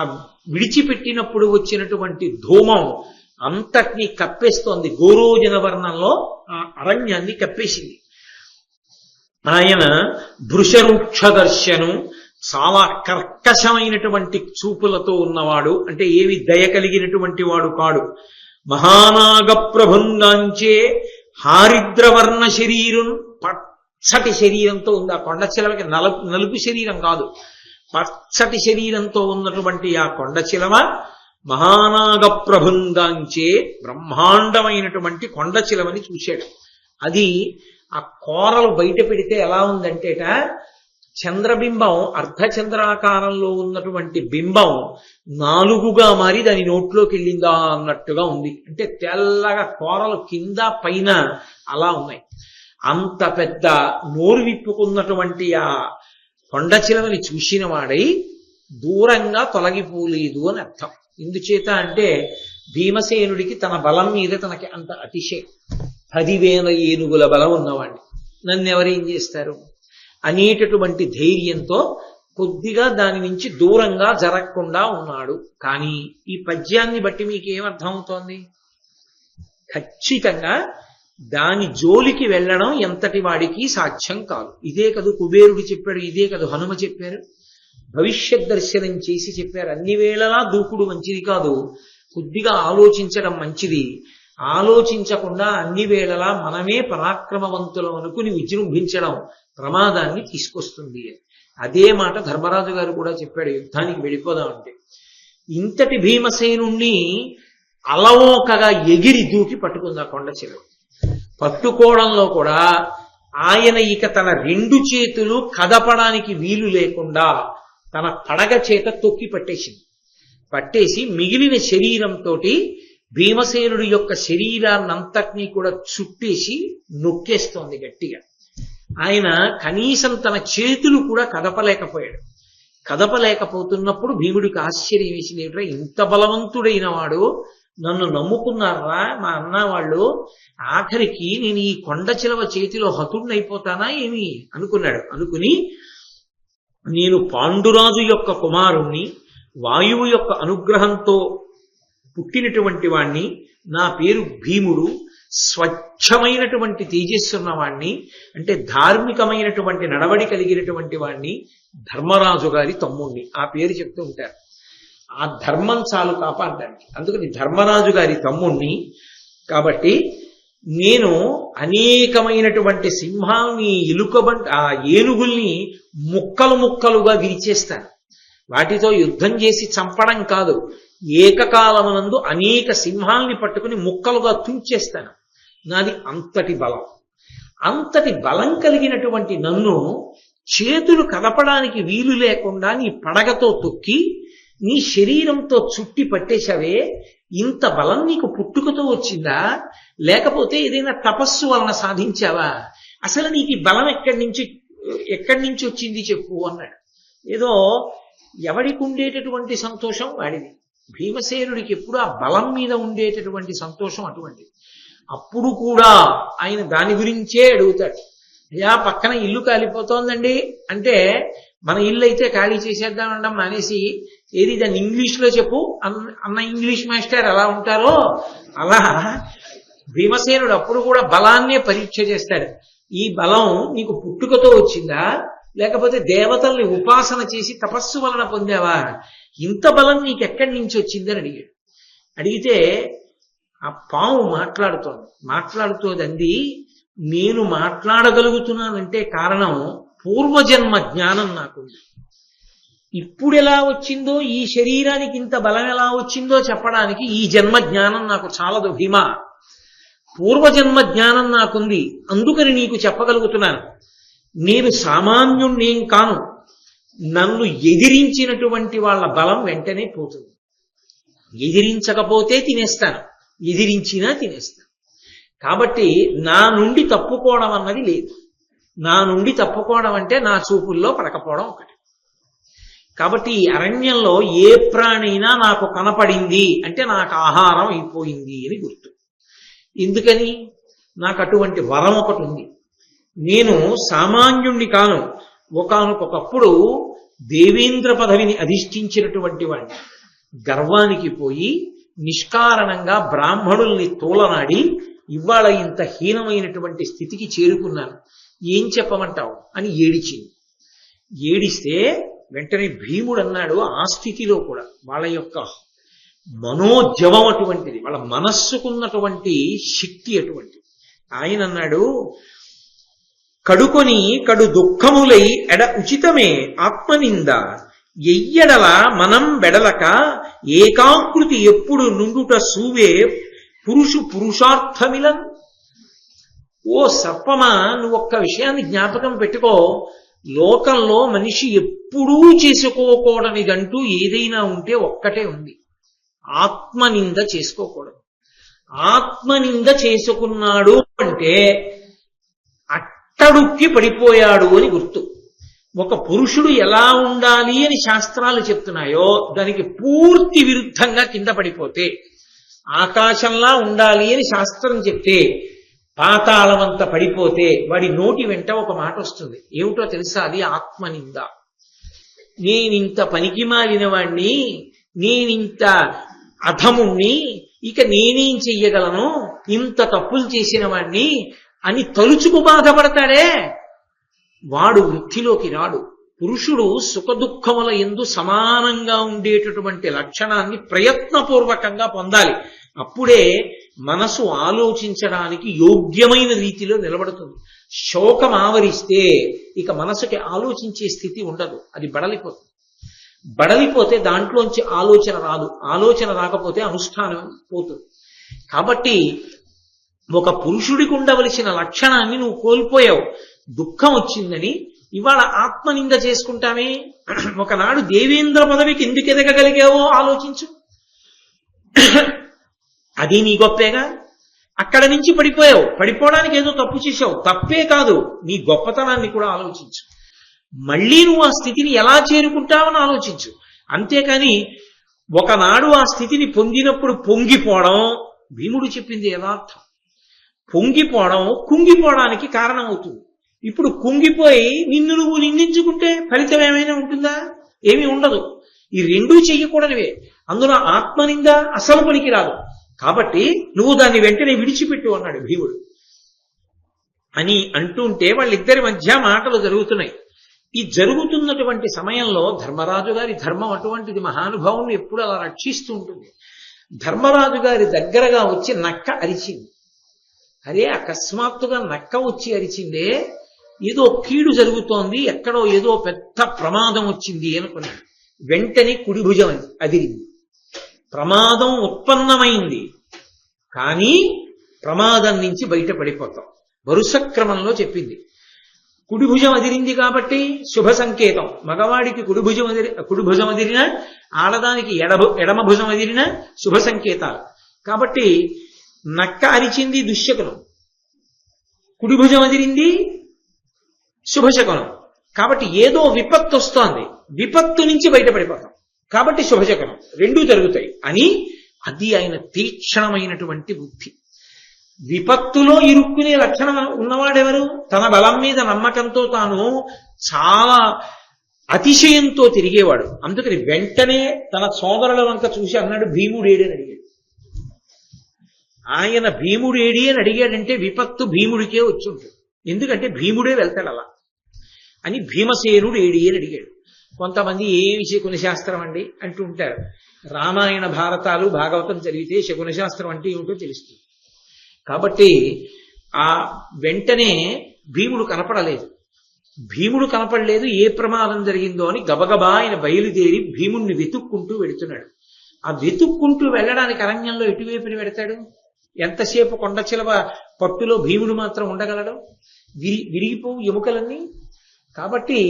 [SPEAKER 1] విడిచిపెట్టినప్పుడు వచ్చినటువంటి ధూమం అంతటినీ కప్పేస్తోంది. గోరోజన వర్ణంలో ఆ అరణ్యాన్ని కప్పేసింది. ఆయన వృషరూక్ష దర్శనం, చాలా కర్కశమైనటువంటి చూపులతో ఉన్నవాడు, అంటే ఏవి దయ కలిగినటువంటి వాడు కాడు. మహానాగ ప్రభుంగాంచే హారిద్రవర్ణ శరీరం, పచ్చటి శరీరంతో ఉంది. ఆ కొండ చిలవకి నలుపు శరీరం కాదు, పచ్చటి శరీరంతో ఉన్నటువంటి ఆ కొండ చిలవ మహానాగ ప్రభుంగాంచే బ్రహ్మాండమైనటువంటి కొండ చిలవని చూశాడు. అది ఆ కోరలు బయట పెడితే ఎలా ఉందంటేట, చంద్రబింబం అర్ధచంద్రాకారంలో ఉన్నటువంటి బింబం 4గా మారి దాని నోట్లోకి వెళ్ళిందా అన్నట్టుగా ఉంది. అంటే తెల్లగా కోరలు కింద పైన అలా ఉన్నాయి. అంత పెద్ద నోరు విప్పుకున్నటువంటి ఆ కొండ చిలవని చూసిన వాడై దూరంగా తొలగిపోలేదు అని అర్థం. ఎందుచేత అంటే భీమసేనుడికి తన బలం మీద తనకి అంత అతిశయం. 10,000 ఏనుగుల బలం ఉన్నవాడిని నన్నెవరేం చేస్తారు అనేటటువంటి ధైర్యంతో కొద్దిగా దాని నుంచి దూరంగా జరగకుండా ఉన్నాడు. కానీ ఈ పద్యాన్ని బట్టి మీకు ఏమర్థం అవుతోంది? ఖచ్చితంగా దాని జోలికి వెళ్ళడం ఎంతటి వాడికి సాధ్యం కాదు. ఇదే కదు కుబేరుడు చెప్పాడు, ఇదే కదు హనుమ చెప్పారు, భవిష్యత్ దర్శనం చేసి చెప్పారు. అన్ని వేళలా దూకుడు మంచిది కాదు, కొద్దిగా ఆలోచించడం మంచిది. ఆలోచించకుండా అన్ని వేళలా మనమే పరాక్రమవంతులం అనుకుని విజృంభించడం ప్రమాదాన్ని తీసుకొస్తుంది. అదే మాట ధర్మరాజు గారు కూడా చెప్పాడు, యుద్ధానికి వెళ్ళిపోదామంటే. ఇంతటి భీమసేనుణ్ణి అలవోకగా ఎగిరి దూకి పట్టుకుంది ఆ కొండ చెరువు. పట్టుకోవడంలో కూడా ఆయన ఇక తన 2 చేతులు కదపడానికి వీలు లేకుండా తన పడగ చేత తొక్కి పట్టేసి మిగిలిన శరీరంతో భీమసేనుడి యొక్క శరీరాన్నంతటినీ కూడా చుట్టేసి నొక్కేస్తోంది గట్టిగా. ఆయన కనీసం తన చేతులు కూడా కదపలేకపోయాడు. కదపలేకపోతున్నప్పుడు భీముడికి ఆశ్చర్యం వేసింది, ఏమిట్రా ఇంత బలవంతుడైన వాడు నన్ను నమ్ముకున్నారా మా అన్న వాళ్ళు, ఆఖరికి నేను ఈ కొండ చిలవ చేతిలో హతుడినైపోతానా ఏమి అనుకున్నాడు. అనుకుని నేను పాండురాజు యొక్క కుమారుణ్ణి, వాయువు యొక్క అనుగ్రహంతో పుట్టినటువంటి వాణ్ణి, నా పేరు భీముడు, స్వచ్ఛమైనటువంటి తేజస్సున్నవాణ్ణి, అంటే ధార్మికమైనటువంటి నడవడి కలిగినటువంటి వాణ్ణి, ధర్మరాజు గారి తమ్ముణ్ణి, ఆ పేరు చెప్తూ ఉంటారు. ఆ ధర్మం చాలు కాపాడడానికి. అందుకని ధర్మరాజు గారి తమ్ముణ్ణి. కాబట్టి నేను అనేకమైనటువంటి సింహాల్ని, ఆ ఏనుగుల్ని ముక్కలు ముక్కలుగా విరిచేస్తాను. వాటితో యుద్ధం చేసి చంపడం కాదు, ఏకకాలమునందు అనేక సింహాల్ని పట్టుకుని ముక్కలుగా తుంచేస్తాను. నాది అంతటి బలం. అంతటి బలం కలిగినటువంటి నన్ను చేతులు కదపడానికి వీలు లేకుండా నీ పడగతో తొక్కి నీ శరీరంతో చుట్టి పట్టేశావే, ఇంత బలం నీకు పుట్టుకతో వచ్చిందా, లేకపోతే ఏదైనా తపస్సు వలన సాధించావా? అసలు నీకు ఈ బలం ఎక్కడి నుంచి వచ్చింది చెప్పు అన్నాడు. ఏదో ఎవడికి ఉండేటటువంటి సంతోషం వాడిది. భీమసేనుడికి ఎప్పుడు ఆ బలం మీద ఉండేటటువంటి సంతోషం అటువంటిది. అప్పుడు కూడా ఆయన దాని గురించే అడుగుతాడు. అయ్యా, పక్కన ఇల్లు కాలిపోతోందండి అంటే, మన ఇల్లు అయితే ఖాళీ చేసేద్దామనడం మానేసి, ఏది దాన్ని ఇంగ్లీష్లో చెప్పు అన్న ఇంగ్లీష్ మాస్టర్ ఎలా ఉంటారో అలా భీమసేనుడు అప్పుడు కూడా బలాన్నే పరీక్ష చేస్తాడు. ఈ బలం నీకు పుట్టుకతో వచ్చిందా, లేకపోతే దేవతల్ని ఉపాసన చేసి తపస్సు వలన పొందావా? ఇంత బలం నీకెక్కడి నుంచి వచ్చిందని అడిగాడు. అడిగితే ఆ పాము మాట్లాడుతోంది, నేను మాట్లాడగలుగుతున్నానంటే కారణం పూర్వజన్మ జ్ఞానం నాకుంది. ఇప్పుడు ఎలా వచ్చిందో, ఈ శరీరానికి ఇంత బలం ఎలా వచ్చిందో చెప్పడానికి ఈ జన్మ జ్ఞానం నాకు చాలదు భీమా. పూర్వజన్మ జ్ఞానం నాకుంది, అందుకని నీకు చెప్పగలుగుతున్నాను. నేను సామాన్యుణ్ణేం కాను. నన్ను ఎదిరించినటువంటి వాళ్ళ బలం వెంటనే పోతుంది. ఎదిరించకపోతే తినేస్తాను, ఎదిరించినా తినేస్తాను. కాబట్టి నా నుండి తప్పుకోవడం అన్నది లేదు. నా నుండి తప్పుకోవడం అంటే నా చూపుల్లో పడకపోవడం ఒకటి. కాబట్టి ఈ అరణ్యంలో ఏ ప్రాణైనా నాకు కనపడింది అంటే నాకు ఆహారం అయిపోయింది అని గుర్తు. ఎందుకని? నాకు అటువంటి వరం ఒకటి ఉంది. నేను సామాన్యుణ్ణి కాను. ఒకానొకప్పుడు దేవేంద్ర పదవిని అధిష్ఠించినటువంటి వాడిని. గర్వానికి పోయి నిష్కారణంగా బ్రాహ్మణుల్ని తోలనాడి ఇవాళ ఇంత హీనమైనటువంటి స్థితికి చేరుకున్నాను, ఏం చెప్పమంటావు అని ఏడిచింది. ఏడిస్తే వెంటనే భీముడు అన్నాడు, ఆ స్థితిలో కూడా వాళ్ళ యొక్క మనోజవం అటువంటిది, వాళ్ళ మనస్సుకున్నటువంటి శక్తి అటువంటిది. ఆయన అన్నాడు, కడుకొని కడు దుఃఖములై ఎడ ఉచితమే ఆత్మనింద ఎయ్యడల మనం బెడలక ఏకాకృతి ఎప్పుడు నుండుట సూవే పురుషార్థమిలన్. ఓ సర్పమా, నువ్వు ఒక్క విషయాన్ని జ్ఞాపకం పెట్టుకో. లోకంలో మనిషి ఎప్పుడూ చేసుకోకూడనిదంటూ ఏదైనా ఉంటే ఒక్కటే ఉంది, ఆత్మనింద చేసుకోకూడదు. ఆత్మనింద చేసుకున్నాడు అంటే అట్టడుక్కి పడిపోయాడు అని గుర్తు. ఒక పురుషుడు ఎలా ఉండాలి అని శాస్త్రాలు చెప్తున్నాయో దానికి పూర్తి విరుద్ధంగా కింద పడిపోతే, ఆకాశంలా ఉండాలి అని శాస్త్రం చెప్తే పాతాళమంత పడిపోతే వాడి నోటి వెంట ఒక మాట వస్తుంది. ఏమిటో తెలుసా? అది ఆత్మనింద. నేనింత పనికి మాలిన వాణ్ణి, నేనింత అధముణ్ణి, ఇక నేనేం చెయ్యగలను, ఇంత తప్పులు చేసిన వాణ్ణి అని తలుచుకు బాధపడతాడే వాడు వృత్తిలోకి రాడు. పురుషుడు సుఖదుఖముల యందు సమానంగా ఉండేటటువంటి లక్షణాన్ని ప్రయత్నపూర్వకంగా పొందాలి. అప్పుడే మనసు ఆలోచించడానికి యోగ్యమైన రీతిలో నిలబడుతుంది. శోకం ఆవరిస్తే ఇక మనసుకి ఆలోచించే స్థితి ఉండదు, అది బడలిపోతుంది. బడలిపోతే దాంట్లోంచి ఆలోచన రాదు, ఆలోచన రాకపోతే అనుష్ఠానం పోతుంది. కాబట్టి ఒక పురుషుడికి ఉండవలసిన లక్షణాన్ని నువ్వు కోల్పోయావు. దుఃఖం వచ్చిందని ఇవాళ ఆత్మనింద చేసుకుంటామే. ఒకనాడు దేవేంద్ర పదవికి ఎందుకు ఎదగగలిగావో ఆలోచించు. అది నీ గొప్పేగా. అక్కడ నుంచి పడిపోయావు, పడిపోవడానికి ఏదో తప్పు చేశావు, తప్పే కాదు, నీ గొప్పతనాన్ని కూడా ఆలోచించు. మళ్ళీ నువ్వు ఆ స్థితిని ఎలా చేరుకుంటావని ఆలోచించు. అంతేకాని ఒకనాడు ఆ స్థితిని పొందినప్పుడు పొంగిపోవడం, భీముడు చెప్పింది యథార్థం. పొంగిపోవడం కుంగిపోవడానికి కారణం అవుతుంది. ఇప్పుడు కుంగిపోయి నిన్ను నువ్వు నిందించుకుంటే ఫలితం ఏమైనా ఉంటుందా? ఏమీ ఉండదు. ఈ రెండూ చెయ్యకూడనివే. అందులో ఆత్మనింద అసలు పనికి రాదు. కాబట్టి నువ్వు దాన్ని వెంటనే విడిచిపెట్టు అన్నాడు భీముడు. అని అంటుంటే వాళ్ళిద్దరి మధ్య మాటలు జరుగుతున్నాయి. ఈ జరుగుతున్నటువంటి సమయంలో ధర్మరాజు గారి ధర్మం అటువంటిది, మహానుభావుని ఎప్పుడు అలా రక్షిస్తూ ఉంటుంది. ధర్మరాజు గారి దగ్గరగా వచ్చి నక్క అరిచింది. అరే, అకస్మాత్తుగా నక్క వచ్చి అరిచిందే, ఏదో కీడు జరుగుతోంది, ఎక్కడో ఏదో పెద్ద ప్రమాదం వచ్చింది అనుకున్నాడు. వెంటనే కుడి భుజం అదిరింది. ప్రమాదం ఉత్పన్నమైంది, కానీ ప్రమాదం నుంచి బయటపడిపోతాం. వరుస క్రమంలో చెప్పింది. కుడి భుజం అదిరింది కాబట్టి శుభ సంకేతం. మగవాడికి కుడి భుజం అదిరినా, ఆడదానికి ఎడమ భుజం అదిరినా శుభ సంకేతాలు. కాబట్టి నక్క అరిచింది దుశ్శకునం, కుడి భుజం అదిరింది శుభశకునం. కాబట్టి ఏదో విపత్తు వస్తోంది, విపత్తు నుంచి బయటపడిపోతాం కాబట్టి శుభశకునం, రెండూ జరుగుతాయి అని. అది ఆయన తీక్షణమైనటువంటి బుద్ధి. విపత్తులో ఇరుక్కునే లక్షణం ఉన్నవాడెవరు? తన బలం మీద నమ్మకంతో తాను చాలా అతిశయంతో తిరిగేవాడు. అందుకని వెంటనే తన సోదరుల వంక చూసి అన్నాడు, భీముడేడి అని అడిగాడు. ఆయన భీముడేడి అని అడిగాడంటే విపత్తు భీముడికే వచ్చి ఉంటుంది. ఎందుకంటే భీముడే వెళ్తాడు అలా అని. భీమసేనుడు ఏడి అని అడిగాడు. కొంతమంది ఏమి శకున శాస్త్రం అండి అంటూ ఉంటారు. రామాయణ భారతాలు భాగవతం చదివితే శకున శాస్త్రం అంటే ఏమిటో తెలుస్తుంది. కాబట్టి ఆ వెంటనే భీముడు కనపడలేదు. భీముడు కనపడలేదు, ఏ ప్రమాదం జరిగిందో అని గబగబా ఆయన బయలుదేరి భీముణ్ణి వెతుక్కుంటూ వెడుతున్నాడు. ఆ వెతుక్కుంటూ వెళ్ళడానికి అరణ్యంలో ఎటువైపుని వెడతాడు? ఎంతసేపు కొండ చిలవ పట్టులో భీముడు మాత్రం ఉండగలడు? విరిగిపోవు ఎముకలన్నీ. కాబట్టి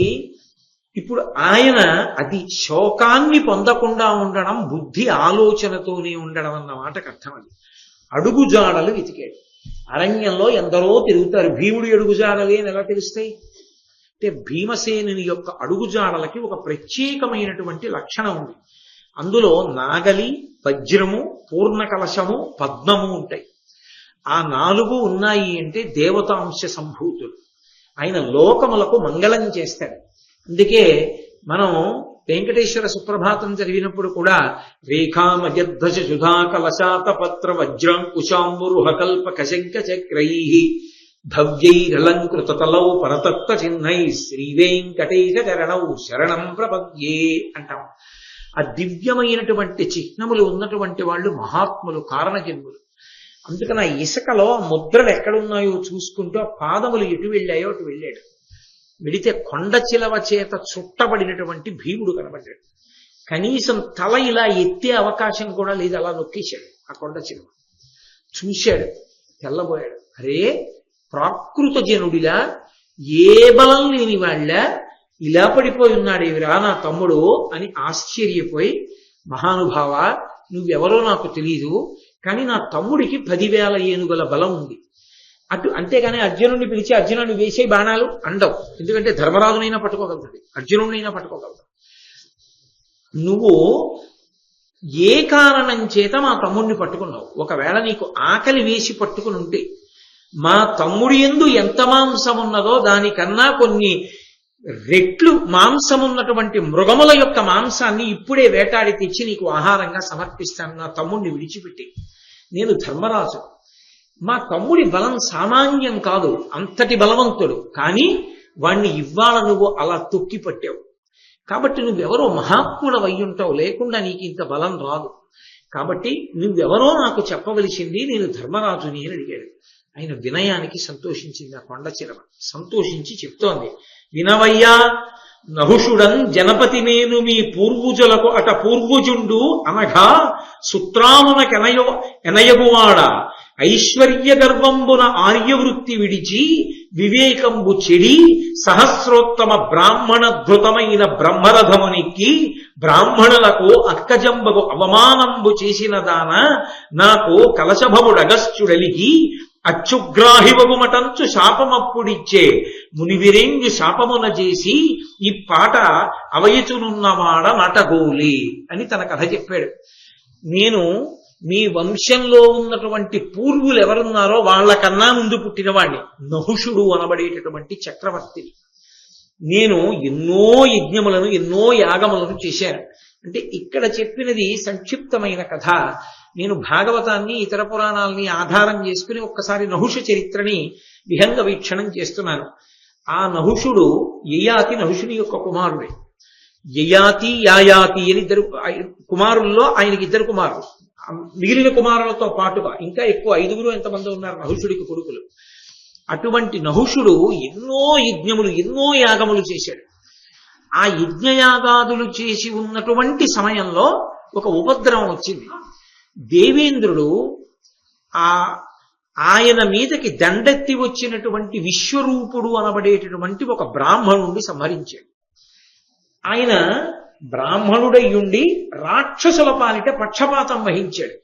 [SPEAKER 1] ఇప్పుడు ఆయన అది శోకాన్ని పొందకుండా ఉండడం బుద్ధి ఆలోచనతోనే ఉండడం అన్న మాటకు అర్థం. అది అడుగుజాడలు వెతికాడు. అరణ్యంలో ఎందరో తిరుగుతారు, భీముడి అడుగుజాడలే అని ఎలా తెలుస్తాయి అంటే భీమసేనుని యొక్క అడుగుజాడలకి ఒక ప్రత్యేకమైనటువంటి లక్షణం ఉంది. అందులో నాగలి, వజ్రము, పూర్ణ కలశము, పద్మము ఉంటాయి. ఆ 4 ఉన్నాయి అంటే దేవతాంశ సంభూతులు. ఆయన లోకములకు మంగళం చేస్తాడు. అందుకే మనం వెంకటేశ్వర సుప్రభాతం చదివినప్పుడు కూడా రేఖామజధ్వజ సుధా కలశాత పత్ర వజ్రాంకుశాంబురుహకల్ప కశంక చక్రై భవ్యైరలంకృత తలౌ పరతత్వ చిహ్నై శ్రీ వెంకటేశ చరణౌ శరణం ప్రపద్యే అంటాం. ఆ దివ్యమైనటువంటి చిహ్నములు ఉన్నటువంటి వాళ్ళు మహాత్ములు, కారణజన్ములు. అందుకని ఆ ఇసుకలో ముద్రలు ఎక్కడున్నాయో చూసుకుంటూ ఆ పాదములు ఎటు వెళ్ళాయో అటు వెళ్ళాడు. వెడితే కొండ చిలవ చేత చుట్టబడినటువంటి భీముడు కనబడ్డాడు. కనీసం తల ఇలా ఎత్తే అవకాశం కూడా లేదు, అలా నొక్కేశాడు ఆ కొండ చిలవ. చూశాడు, తెల్లబోయాడు. అరే ప్రాకృత జనుడిలా, ఏ బలం లేని వాళ్ళ ఇలా పడిపోయి ఉన్నాడేవిరా నా తమ్ముడు అని ఆశ్చర్యపోయి, మహానుభావ నువ్వెవరో నాకు తెలీదు, కానీ నా తమ్ముడికి 10,000 ఏనుగుల బలం ఉంది. అంతేగాని అర్జునుడిని పిలిచి అర్జునుడిని వేసే బాణాలు అండవు. ఎందుకంటే ధర్మరాజునైనా పట్టుకోగలుగుతుంది, అర్జునుడినైనా పట్టుకోగలుగుతాడు. నువ్వు ఏ కారణం చేత మా తమ్ముడిని పట్టుకున్నావు? ఒకవేళ నీకు ఆకలి వేసి పట్టుకుని ఉంటే, మా తమ్ముడి యందు ఎంత మాంసం ఉన్నదో దానికన్నా కొన్ని రెట్లు మాంసమున్నటువంటి మృగముల యొక్క మాంసాన్ని ఇప్పుడే వేటాడి తెచ్చి నీకు ఆహారంగా సమర్పిస్తాను. నా తమ్ముడిని విడిచిపెట్టి. నేను ధర్మరాజు, మా తమ్ముడి బలం సామాన్యం కాదు, అంతటి బలవంతుడు. కానీ వాణ్ణి ఇవాళ నువ్వు అలా తొక్కి పట్టావు కాబట్టి నువ్వెవరో మహాత్ముడు అయ్యుంటావు, లేకుండా నీకు ఇంత బలం రాదు. కాబట్టి నువ్వెవరో నాకు చెప్పవలసింది, నేను ధర్మరాజుని అని అడిగాడు. ఆయన వినయానికి సంతోషించింది ఆ కొండ చిలవ. సంతోషించి చెప్తోంది, వినవయ్యా నహుషుడన్ జనపతి నేను మీ పూర్వుజులకు అట పూర్వుజుండు అనగా సుత్రామునకెనయగువాడ ఐశ్వర్య గర్వంబున ఆర్యవృత్తి విడిచి వివేకంబు చెడి సహస్రోత్తమ బ్రాహ్మణ ధృతమైన బ్రహ్మరథమునికి బ్రాహ్మణులకు అక్కజంబకు అవమానంబు చేసిన దాన నాకు కలశభముడగస్చుడలిగి అచ్చుగ్రాహివగుమటంచు శాపమప్పుడిచ్చే మునివిరేంజు శాపమున చేసి ఈ పాట అవయచునున్నవాడ నటగోలి అని తన కథ చెప్పాడు. నేను మీ వంశంలో ఉన్నటువంటి పూర్వులు ఎవరున్నారో వాళ్ళకన్నా ముందు పుట్టినవాణ్ణి, నహుషుడు అనబడేటటువంటి చక్రవర్తిని. నేను ఎన్నో యజ్ఞములను ఎన్నో యాగములను చేశాను. అంటే ఇక్కడ చెప్పినది సంక్షిప్తమైన కథ. నేను భాగవతాన్ని ఇతర పురాణాలని ఆధారం చేసుకుని ఒక్కసారి నహుష చరిత్రని విహంగ వీక్షణం చేస్తున్నాను. ఆ నహుషుడు యయాతి నహుషుని యొక్క కుమారుడే. యయాతి యాయాతి అని 2 కుమారుల్లో ఆయనకి 2 కుమారులు. మిగిలిన కుమారులతో పాటుగా ఇంకా ఎక్కువ 5 ఎంతమంది ఉన్నారు నహుషుడికి కొడుకులు. అటువంటి నహుషుడు ఎన్నో యజ్ఞములు ఎన్నో యాగములు చేశాడు. ఆ యజ్ఞయాగాదులు చేసి ఉన్నటువంటి సమయంలో ఒక ఉపద్రవం వచ్చింది. దేవేంద్రుడు ఆయన మీదకి దండెత్తి వచ్చినటువంటి విశ్వరూపుడు అనబడేటటువంటి ఒక బ్రాహ్మణుడిని సంహరించాడు. ఆయన బ్రాహ్మణుడయ్యుండి రాక్షసుల పాలిట పక్షపాతం వహించాడు.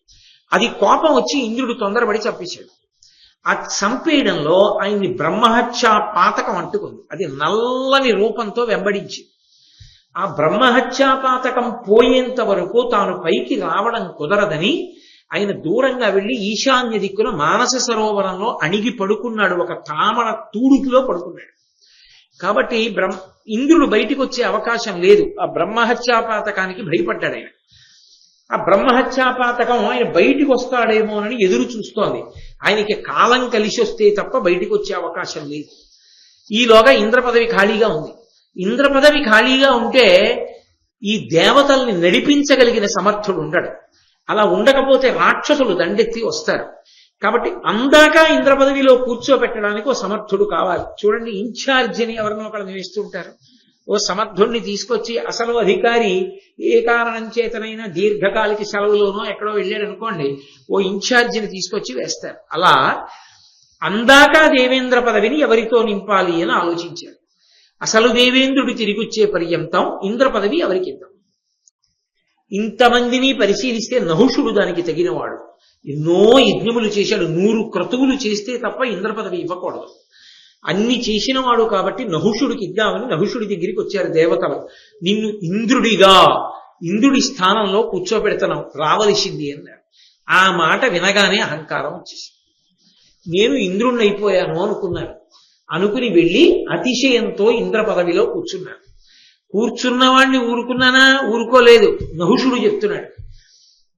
[SPEAKER 1] అది కోపం వచ్చి ఇంద్రుడు తొందరపడి చంపేశాడు. ఆ చంపేయడంలో ఆయన్ని బ్రహ్మహత్య పాతకం అంటుకుంది. అది నల్లని రూపంతో వెంబడించింది. ఆ బ్రహ్మహత్యా పాతకం పోయేంత వరకు తాను పైకి రావడం కుదరదని ఆయన దూరంగా వెళ్లి ఈశాన్య దిక్కున మానస సరోవరంలో అణిగి పడుకున్నాడు. ఒక తామర తూడుకిలో పడుకున్నాడు. కాబట్టి ఇంద్రుడు బయటికి వచ్చే అవకాశం లేదు. ఆ బ్రహ్మహత్యాపాతకానికి భయపడ్డాడు ఆయన. ఆ బ్రహ్మహత్యాపాతకం ఆయన బయటికి వస్తాడేమోనని ఎదురు చూస్తోంది. ఆయనకి కాలం కలిసి వస్తే తప్ప బయటికి వచ్చే అవకాశం లేదు. ఈలోగా ఇంద్ర పదవి ఖాళీగా ఉంది. ఇంద్ర పదవి ఖాళీగా ఉంటే ఈ దేవతల్ని నడిపించగలిగిన సమర్థుడు ఉండడు. అలా ఉండకపోతే రాక్షసులు దండెత్తి వస్తారు. కాబట్టి అందాక ఇంద్ర పదవిలో కూర్చోబెట్టడానికి ఓ సమర్థుడు కావాలి. చూడండి, ఇన్ఛార్జిని ఎవరినో ఒకళ్ళని వేస్తుంటారు. ఓ సమర్థుడిని తీసుకొచ్చి అసలు అధికారి ఏ కారణం చేతనైనా దీర్ఘకాలిక సెలవులోనో ఎక్కడో వెళ్ళాడు అనుకోండి, ఓ ఇన్ఛార్జిని తీసుకొచ్చి వేస్తారు. అలా అందాక దేవేంద్ర పదవిని ఎవరితో నింపాలి అని ఆలోచించారు. అసలు దేవేంద్రుడు తిరిగొచ్చే పర్యంతం ఇంద్ర పదవి ఎవరికి ఇద్దాం? ఇంతమందిని పరిశీలిస్తే నహుషుడు దానికి తగినవాడు. ఎన్నో యజ్ఞములు చేశాడు. 100 క్రతువులు చేస్తే తప్ప ఇంద్ర పదవి ఇవ్వకూడదు. అన్ని చేసినవాడు కాబట్టి నహుషుడికి ఇద్దామని నహుషుడి దగ్గరికి వచ్చారు దేవతలు. నిన్ను ఇంద్రుడి స్థానంలో కూర్చోబెడతాను, రావలసింది అన్నారు. ఆ మాట వినగానే అహంకారం వచ్చేసి నేను ఇంద్రుణ్ణి అయిపోయాను అనుకున్నారు. అనుకుని వెళ్ళి అతిశయంతో ఇంద్ర పదవిలో కూర్చున్నాడు. కూర్చున్నవాడిని ఊరుకున్నానా? ఊరుకోలేదు. నహుషుడు చెప్తున్నాడు,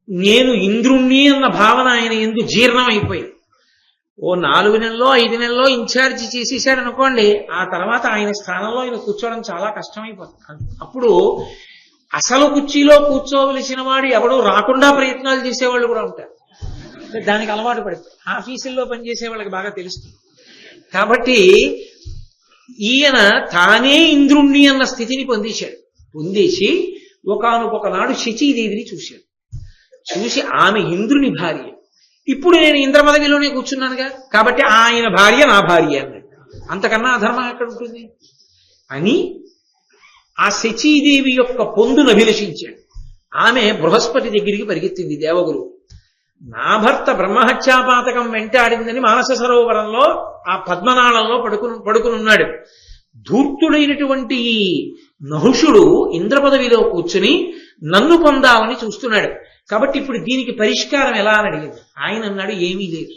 [SPEAKER 1] నేను ఇంద్రుణ్ణి అన్న భావన ఆయన ఎందు జీర్ణం అయిపోయింది. ఓ 4 నెలల్లో 5 నెలల్లో ఇన్ఛార్జి చేసేసాడు అనుకోండి, ఆ తర్వాత ఆయన స్థానంలో ఆయన కూర్చోవడం చాలా కష్టమైపోతుంది. అప్పుడు అసలు కుర్చీలో కూర్చోవలసిన వాడు ఎవడో రాకుండా ప్రయత్నాలు చేసేవాళ్ళు కూడా ఉంటారు. దానికి అలవాటు పడిపోయి ఆఫీసుల్లో పనిచేసే వాళ్ళకి బాగా తెలుస్తుంది. కాబట్టి ఈయన తానే ఇంద్రుణ్ణి అన్న స్థితిని పొందేసి ఒకానొక నాడు శచీదేవిని చూశాడు. చూసి ఆమె ఇంద్రుని భార్య. ఇప్పుడు నేను ఇంద్ర పదవిలోనే కూర్చున్నానుగా, కాబట్టి ఆయన భార్య నా భార్య అన్నాడు. అంతకన్నా అధర్మం ఎక్కడ ఉంటుంది అని ఆ శచీదేవి యొక్క పొందును అభిలషించాడు. ఆమె బృహస్పతి దగ్గరికి పరిగెత్తింది. దేవగురు, నా భర్త బ్రహ్మహత్యాపాతకం వెంటాడిందని మానస సరోవరంలో ఆ పద్మనాళంలో పడుకునున్నాడు. ధూర్తుడైనటువంటి నహుషుడు ఇంద్ర పదవిలో కూర్చుని నన్ను పొందాలని చూస్తున్నాడు. కాబట్టి ఇప్పుడు దీనికి పరిష్కారం ఎలా అని అడిగింది. ఆయన అన్నాడు, ఏమీ లేదు.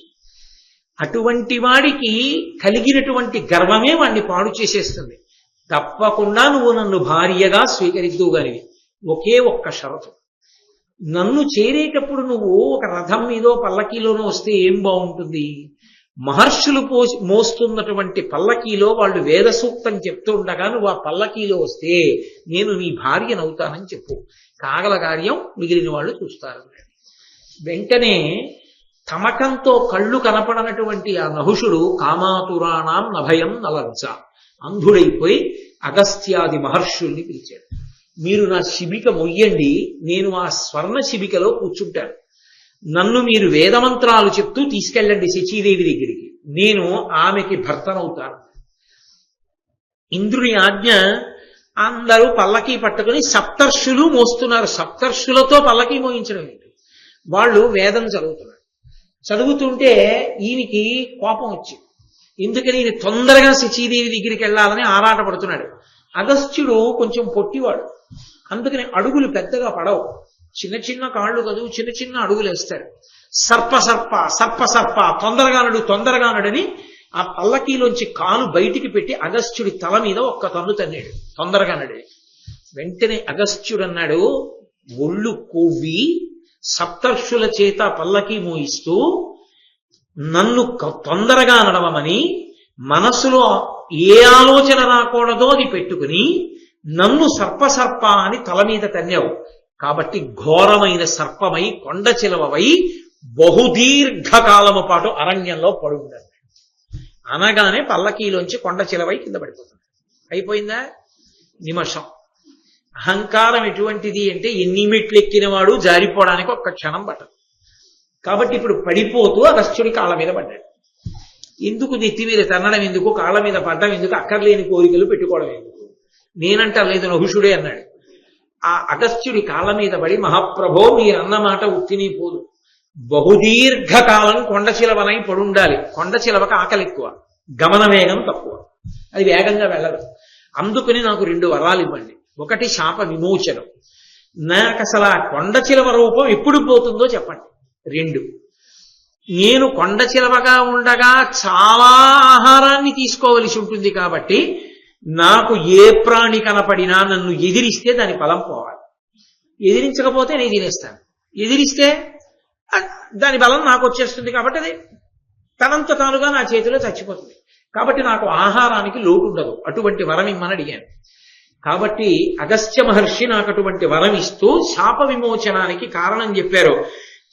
[SPEAKER 1] అటువంటి వాడికి కలిగినటువంటి గర్వమే వాడిని పాడు చేసేస్తుంది. తప్పకుండా నువ్వు నన్ను భార్యగా స్వీకరిద్దువుగానివి. ఒకే ఒక్క షరతు, నన్ను చేరేటప్పుడు నువ్వు ఒక రథం మీదో పల్లకీలోనో వస్తే ఏం బాగుంటుంది? మహర్షులు మోస్తున్నటువంటి పల్లకీలో వాళ్ళు వేద సూక్తం చెప్తూ ఉండగా నువ్వు ఆ పల్లకీలో వస్తే నేను నీ భార్యనవుతానని చెప్పు. కాగల కార్యం మిగిలిన వాళ్ళు చూస్తారు. వెంటనే తమకంతో కళ్ళు కనపడనటువంటి ఆ నహుషుడు కామాతురాణం నభయం నలజ్జ అంధుడైపోయి అగస్త్యాది మహర్షుల్ని పిలిచాడు. మీరు నా శిబిక మొయ్యండి, నేను ఆ స్వర్ణ శిబికలో కూర్చుంటాను. నన్ను మీరు వేదమంత్రాలు చెప్తూ తీసుకెళ్ళండి శచీదేవి దగ్గరికి, నేను ఆమెకి భర్తనవుతాను. ఇంద్రుని ఆజ్ఞ. అందరూ పల్లకీ పట్టుకుని సప్తర్షులు మోస్తున్నారు. సప్తర్షులతో పల్లకీ మోయించడం ఏంటి? వాళ్ళు వేదం చదువుతున్నారు. చదువుతుంటే ఈయనకి కోపం వచ్చింది. ఎందుకని ఈయన తొందరగా శచీదేవి దగ్గరికి వెళ్ళాలని ఆరాట పడుతున్నాడు. అగస్త్యుడు కొంచెం పొట్టివాడు, అందుకని అడుగులు పెద్దగా పడవు. చిన్న చిన్న కాళ్ళు కదూ, చిన్న చిన్న అడుగులు వేస్తారు. సర్ప సర్ప సర్ప సర్ప తొందరగా నడని ఆ పల్లకీలోంచి కాలు బయటికి పెట్టి అగస్త్యుడి తల మీద ఒక్క తన్ను తన్నాడు. తొందరగా నడే. వెంటనే అగస్త్యుడు అన్నాడు, ఒళ్ళు కొవ్వి సప్తర్షుల చేత పల్లకీ మోయిస్తూ నన్ను తొందరగా నడవమని మనసులో ఏ ఆలోచన రాకూడదో అది పెట్టుకుని నన్ను సర్ప అని తల మీద తన్నావు. కాబట్టి ఘోరమైన సర్పమై కొండ చిలవై బహుదీర్ఘకాలము పాటు అరణ్యంలో పడుండాలి. అనగానే పల్లకీలోంచి కొండ చిలవై కింద పడిపోతుంది. అయిపోయిందా? నిమిషం. అహంకారం ఎటువంటిది అంటే ఎన్ని మెట్లు ఎక్కినవాడు జారిపోవడానికి ఒక్క క్షణం పట్టదు. కాబట్టి ఇప్పుడు పడిపోతూ అగస్త్యుడి కాళ్ళ మీద పడ్డాడు. ఎందుకు నెత్తి మీద తన్నడం ఎందుకు, కాళ్ళ మీద పడ్డం ఎందుకు, అక్కర్లేని కోరికలు పెట్టుకోవడం ఎందుకు? నేనంటా లేదు, నహుషుడే అన్నాడు. ఆ అగస్త్యుడి కాళ్ళ మీద పడి, మహాప్రభో మీరన్న మాట ఉత్తిని పోదు, బహుదీర్ఘకాలం కొండ చిలవనై పడుండాలి. కొండ చిలవక ఆకలి ఎక్కువ, గమన వేగం తక్కువ, అది వేగంగా వెళ్ళదు. అందుకని నాకు 2 వరాలు ఇవ్వండి. ఒకటి శాప విమోచనం, నాకు అసలు ఆ కొండ చిలవ రూపం ఎప్పుడు పోతుందో చెప్పండి. 2, నేను కొండ చిలవగా ఉండగా చాలా ఆహారాన్ని తీసుకోవలసి ఉంటుంది కాబట్టి నాకు ఏ ప్రాణి కనపడినా నన్ను ఎదిరిస్తే దాని ఫలం పోవాలి. ఎదిరించకపోతే నేను తినేస్తాను, ఎదిరిస్తే దాని బలం నాకు వచ్చేస్తుంది కాబట్టి అది తనంత తానుగా నా చేతిలో చచ్చిపోతుంది. కాబట్టి నాకు ఆహారానికి లోటు ఉండదు. అటువంటి వరం ఇమ్మని అడిగాను. కాబట్టి అగస్త్య మహర్షి నాకు అటువంటి వరం ఇస్తూ శాప విమోచనానికి కారణం చెప్పారు.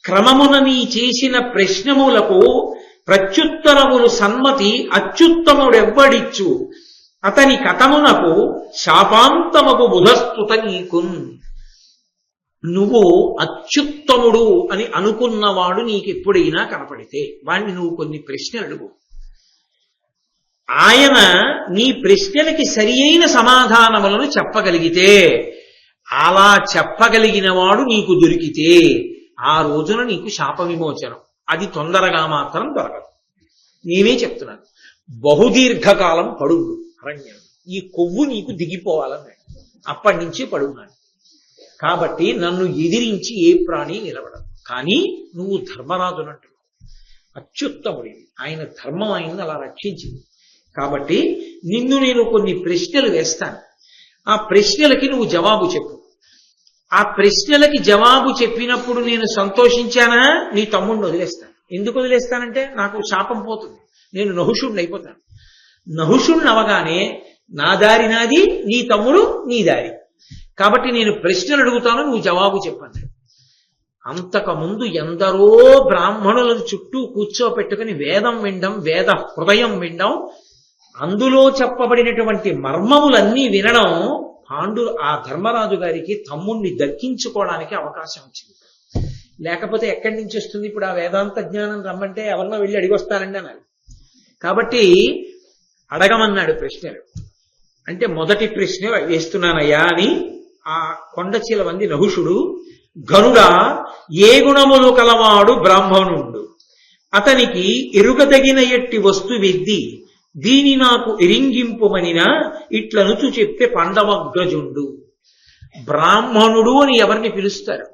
[SPEAKER 1] క్రమమున నీ చేసిన ప్రశ్నములకు ప్రత్యుత్తరములు సన్మతి అత్యుత్తముడెవ్వడిచ్చు, అతని కథమునకు శాపాంతమకు బుధస్తుత నీకున్. నువ్వు అత్యుత్తముడు అని అనుకున్నవాడు నీకెప్పుడైనా కనపడితే వాణ్ణి నువ్వు కొన్ని ప్రశ్నలు అడుగు. ఆయన నీ ప్రశ్నలకి సరి అయిన సమాధానములను చెప్పగలిగితే, అలా చెప్పగలిగిన వాడు నీకు దొరికితే ఆ రోజున నీకు శాప విమోచనం. అది తొందరగా మాత్రం దొరకదు. నేనే చెప్తున్నాను, బహుదీర్ఘకాలం పడుగు అరణ్యం, ఈ కొవ్వు నీకు దిగిపోవాలన్నాడు. అప్పటి నుంచి పడున్నాడు. కాబట్టి నన్ను ఎదిరించి ఏ ప్రాణి నిలబడదు. కానీ నువ్వు ధర్మరాజునంటున్నావు, అత్యుత్తముడివి, ఆయన ధర్మం ఆయన్ని అలా రక్షించింది. కాబట్టి నిన్ను నేను కొన్ని ప్రశ్నలు వేస్తాను, ఆ ప్రశ్నలకి నువ్వు జవాబు చెప్పు. ఆ ప్రశ్నలకి జవాబు చెప్పినప్పుడు నేను సంతోషించానా, నీ తమ్ముడిని వదిలేస్తాను. ఎందుకు వదిలేస్తానంటే నాకు శాపం పోతుంది, నేను నహుషుడిని అయిపోతాను. నహుషుడిని అవగానే నా దారి నాది, నీ తమ్ముడు నీ దారి. కాబట్టి నేను ప్రశ్నలు అడుగుతాను, నువ్వు జవాబు చెప్పండి. అంతకుముందు ఎందరో బ్రాహ్మణులను చుట్టూ కూర్చోపెట్టుకుని వేదం వినడం, వేద హృదయం వినడం, అందులో చెప్పబడినటువంటి మర్మములన్నీ వినడం, ఆ ధర్మరాజు గారికి తమ్ముణ్ణి దక్కించుకోవడానికి అవకాశం వచ్చింది. లేకపోతే ఎక్కడి నుంచి వస్తుంది? ఇప్పుడు ఆ వేదాంత జ్ఞానం రమ్మంటే ఎవరినో వెళ్ళి అడిగొస్తానండి అన్నారు. కాబట్టి అడగమన్నాడు ప్రశ్నలు. అంటే మొదటి ప్రశ్న వేస్తున్నానయ్యా అని ఆ కొండచీల వంది నహుషుడు, గరుడా ఏ గుణములు కలవాడు బ్రాహ్మణుండు, అతనికి ఎరుగదగిన ఎట్టి వస్తువిద్ది, దీని నాకు ఎరింగింపుమనినా ఇట్లనుచు చెప్పే పాండవగ్రజుండు. బ్రాహ్మణుడు అని ఎవరిని పిలుస్తారు?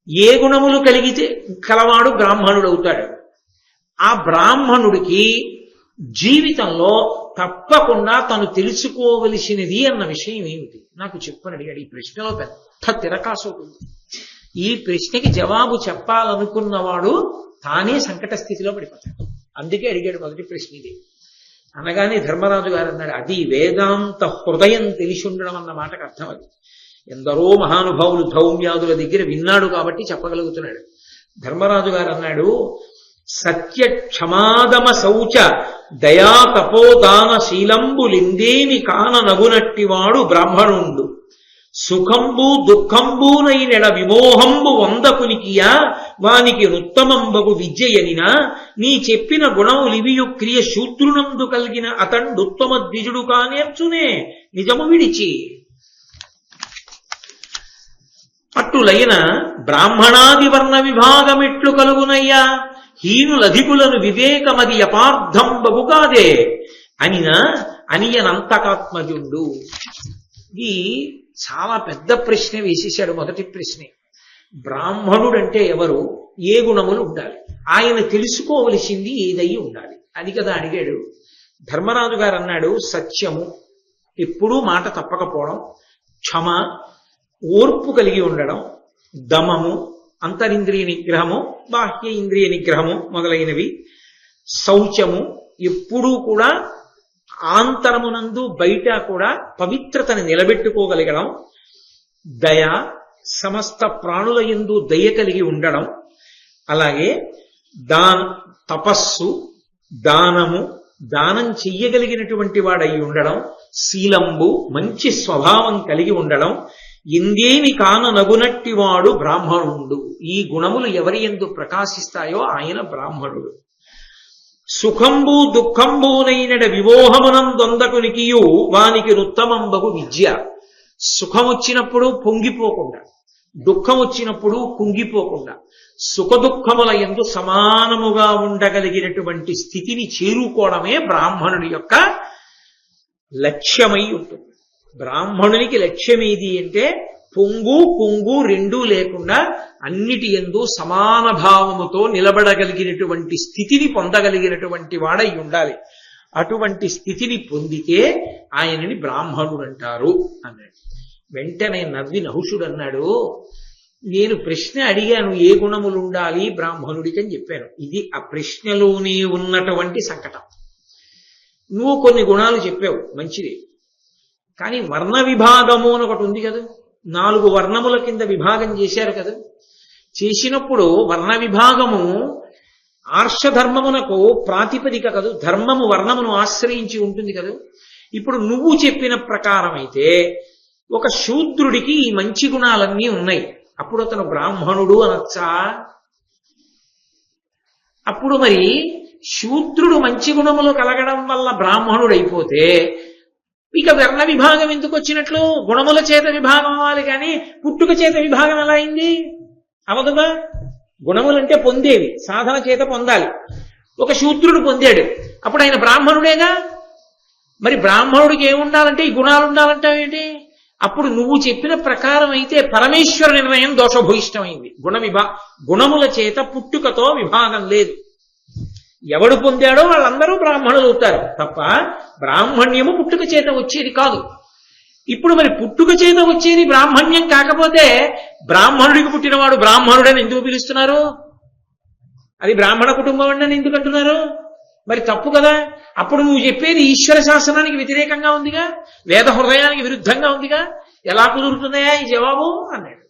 [SPEAKER 1] ఏ గుణములు కలవాడు బ్రాహ్మణుడు అవుతాడు. ఆ బ్రాహ్మణుడికి జీవితంలో తప్పకుండా తను తెలుసుకోవలసినది అన్న విషయం ఏమిటి నాకు చెప్పని అడిగాడు. ఈ ప్రశ్నలో పెద్ద తిరకాసు ఉంటుంది. ఈ ప్రశ్నకి జవాబు చెప్పాలనుకున్నవాడు తానే సంకట స్థితిలో పడిపోతాడు. అందుకే అడిగాడు మొదటి ప్రశ్న ఇది. అనగానే ధర్మరాజు గారు అన్నాడు, అది వేదాంత హృదయం తెలిసి ఉండడం అన్న మాటకు అర్థం. అది ఎందరో మహానుభావులు ధౌమ్యాదుల దగ్గర విన్నాడు కాబట్టి చెప్పగలుగుతున్నాడు. ధర్మరాజు గారు అన్నాడు, సత్య క్షమాదమ శౌచ దయా తపోదాన శీలంబులిందేమి కాన నగునట్టివాడు బ్రాహ్మణుండు, సుఖంబు దుఃఖంబునైనెడ విమోహంబు వందకునికియా వానికి నుత్తమంబగు విద్యయనినా, నీ చెప్పిన గుణములివియు క్రియ శూద్రునందు కలిగిన అతండుత్తమ ద్విజుడు కానేర్చునే నిజము విడిచి. అట్టులైన బ్రాహ్మణాది వర్ణ విభాగమిట్లు కలుగునయ్యా, హీనులధికులను వివేకమది అపార్థంబగు కాదే అనియనంతకాత్మజుండు. ఇది చాలా పెద్ద ప్రశ్న వేసేశాడు. మొదటి ప్రశ్నే, బ్రాహ్మణుడంటే ఎవరు, ఏ గుణములు ఉండాలి, ఆయన తెలుసుకోవలసింది ఏదై ఉండాలి, అది కదా అడిగాడు. ధర్మరాజు గారు అన్నాడు, సత్యము, ఎప్పుడూ మాట తప్పకపోవడం, క్షమ, ఓర్పు కలిగి ఉండడం, దమము, అంతరింద్రియ నిగ్రహము, బాహ్య ఇంద్రియ నిగ్రహము మొదలైనవి, శౌచము, ఎప్పుడూ కూడా ఆంతరమునందు బయట కూడా పవిత్రతను నిలబెట్టుకోగలగడం, దయ, సమస్త ప్రాణుల యందు దయ కలిగి ఉండడం, అలాగే తపస్సు, దానము, దానం చెయ్యగలిగినటువంటి వాడై ఉండడం, శీలంబు, మంచి స్వభావం కలిగి ఉండడం, ఇందేమి కాన నగునట్టి వాడు బ్రాహ్మణుండు. ఈ గుణములు ఎవరి యందు ప్రకాశిస్తాయో ఆయన బ్రాహ్మణుడు. సుఖంబు దుఃఖంబునైనడ విమోహమునందొందకునికియు వానికి రుత్తమంబగు విద్య. సుఖం వచ్చినప్పుడు పొంగిపోకుండా, దుఃఖం వచ్చినప్పుడు కుంగిపోకుండా, సుఖదుఖముల యందు సమానముగా ఉండగలిగినటువంటి స్థితిని చేరుకోవడమే బ్రాహ్మణుడి యొక్క లక్ష్యమై ఉంటుంది. బ్రాహ్మణునికి లక్ష్యం ఏది అంటే పొంగు కుంగు రెండూ లేకుండా అన్నిటి యందు సమాన భావముతో నిలబడగలిగినటువంటి స్థితిని పొందగలిగినటువంటి వాడై ఉండాలి. అటువంటి స్థితిని పొందితే ఆయనని బ్రాహ్మణుడు అంటారు అన్నాడు. వెంటనే నవ్వి నహుషుడు అన్నాడు, నేను ప్రశ్న అడిగాను ఏ గుణములు ఉండాలి బ్రాహ్మణుడికి అని చెప్పాను. ఇది ఆ ప్రశ్నలోనే ఉన్నటువంటి సంకటం. నువ్వు కొన్ని గుణాలు చెప్పావు, మంచిది. కానీ వర్ణ విభాగము అని ఒకటి ఉంది కదా, 4 వర్ణముల కింద విభాగం చేశారు కదా. చేసినప్పుడు వర్ణ విభాగము ఆర్షధర్మమునకు ప్రాతిపదిక కదూ, ధర్మము వర్ణమును ఆశ్రయించి ఉంటుంది కదా. ఇప్పుడు నువ్వు చెప్పిన ప్రకారం అయితే ఒక శూద్రుడికి ఈ మంచి గుణాలన్నీ ఉన్నాయి, అప్పుడు అతను బ్రాహ్మణుడు అనొచ్చా? అప్పుడు మరి శూద్రుడు మంచి గుణములు కలగడం వల్ల బ్రాహ్మణుడు అయిపోతే ఇక వర్ణ విభాగం ఎందుకు వచ్చినట్లు? గుణముల చేత విభాగం అవ్వాలి కానీ పుట్టుక చేత విభాగం ఎలా అయింది? అవదుగా. గుణములంటే పొందేవి, సాధన చేత పొందాలి. ఒక శూద్రుడు పొందాడు, అప్పుడు ఆయన బ్రాహ్మణుడేగా. మరి బ్రాహ్మణుడికి ఏముండాలంటే ఈ గుణాలు ఉండాలంటావేంటి? అప్పుడు నువ్వు చెప్పిన ప్రకారం అయితే పరమేశ్వర నిర్ణయం దోషభూయిష్టమైంది. గుణముల చేత పుట్టుకతో విభాగం లేదు. ఎవడు పొందాడో వాళ్ళందరూ బ్రాహ్మణులు అవుతారు తప్ప బ్రాహ్మణ్యము పుట్టుక చేత వచ్చేది కాదు. ఇప్పుడు మరి పుట్టుక చేత వచ్చేది బ్రాహ్మణ్యం కాకపోతే బ్రాహ్మణుడికి పుట్టినవాడు బ్రాహ్మణుడని ఎందుకు పిలుస్తున్నారు? అది బ్రాహ్మణ కుటుంబం అని ఎందుకు అంటున్నారు? మరి తప్పు కదా. అప్పుడు నువ్వు చెప్పేది ఈశ్వర శాసనానికి వ్యతిరేకంగా ఉందిగా, వేద హృదయానికి విరుద్ధంగా ఉందిగా. ఎలా కుదురుతున్నాయా ఈ జవాబు అన్నాడు.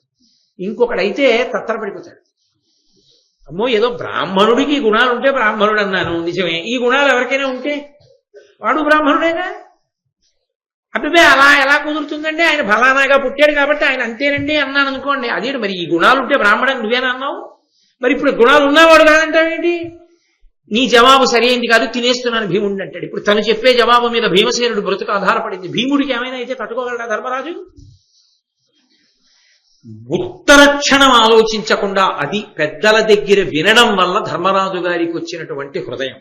[SPEAKER 1] ఇంకొకడైతే తత్తరపడిపోతాడు. అమ్మో, ఏదో బ్రాహ్మణుడికి గుణాలు ఉంటే బ్రాహ్మణుడు అన్నాను, నిజమే. ఈ గుణాలు ఎవరికైనా ఉంటే వాడు బ్రాహ్మణుడేగా. అబ్బే అలా ఎలా కుదురుతుందంటే ఆయన ఫలానాగా పుట్టాడు కాబట్టి ఆయన అంతేనండి అన్నాను అనుకోండి. అదే మరి ఈ గుణాలు ఉంటే బ్రాహ్మణుడు నువ్వేనా అన్నావు? మరి ఇప్పుడు గుణాలు ఉన్నవాడు కాదంటావేంటి? నీ జవాబు సరైంది కాదు, తినేస్తున్నాను భీముడిని అంటాడు. ఇప్పుడు తను చెప్పే జవాబు మీద భీమసేనుడు బ్రతుకు ఆధారపడింది. భీముడికి ఏమైనా అయితే తట్టుకోగలడా ధర్మరాజు? ఉత్తర క్షణం ఆలోచించకుండా అది పెద్దల దగ్గర వినడం వల్ల ధర్మరాజు గారికి వచ్చినటువంటి హృదయం.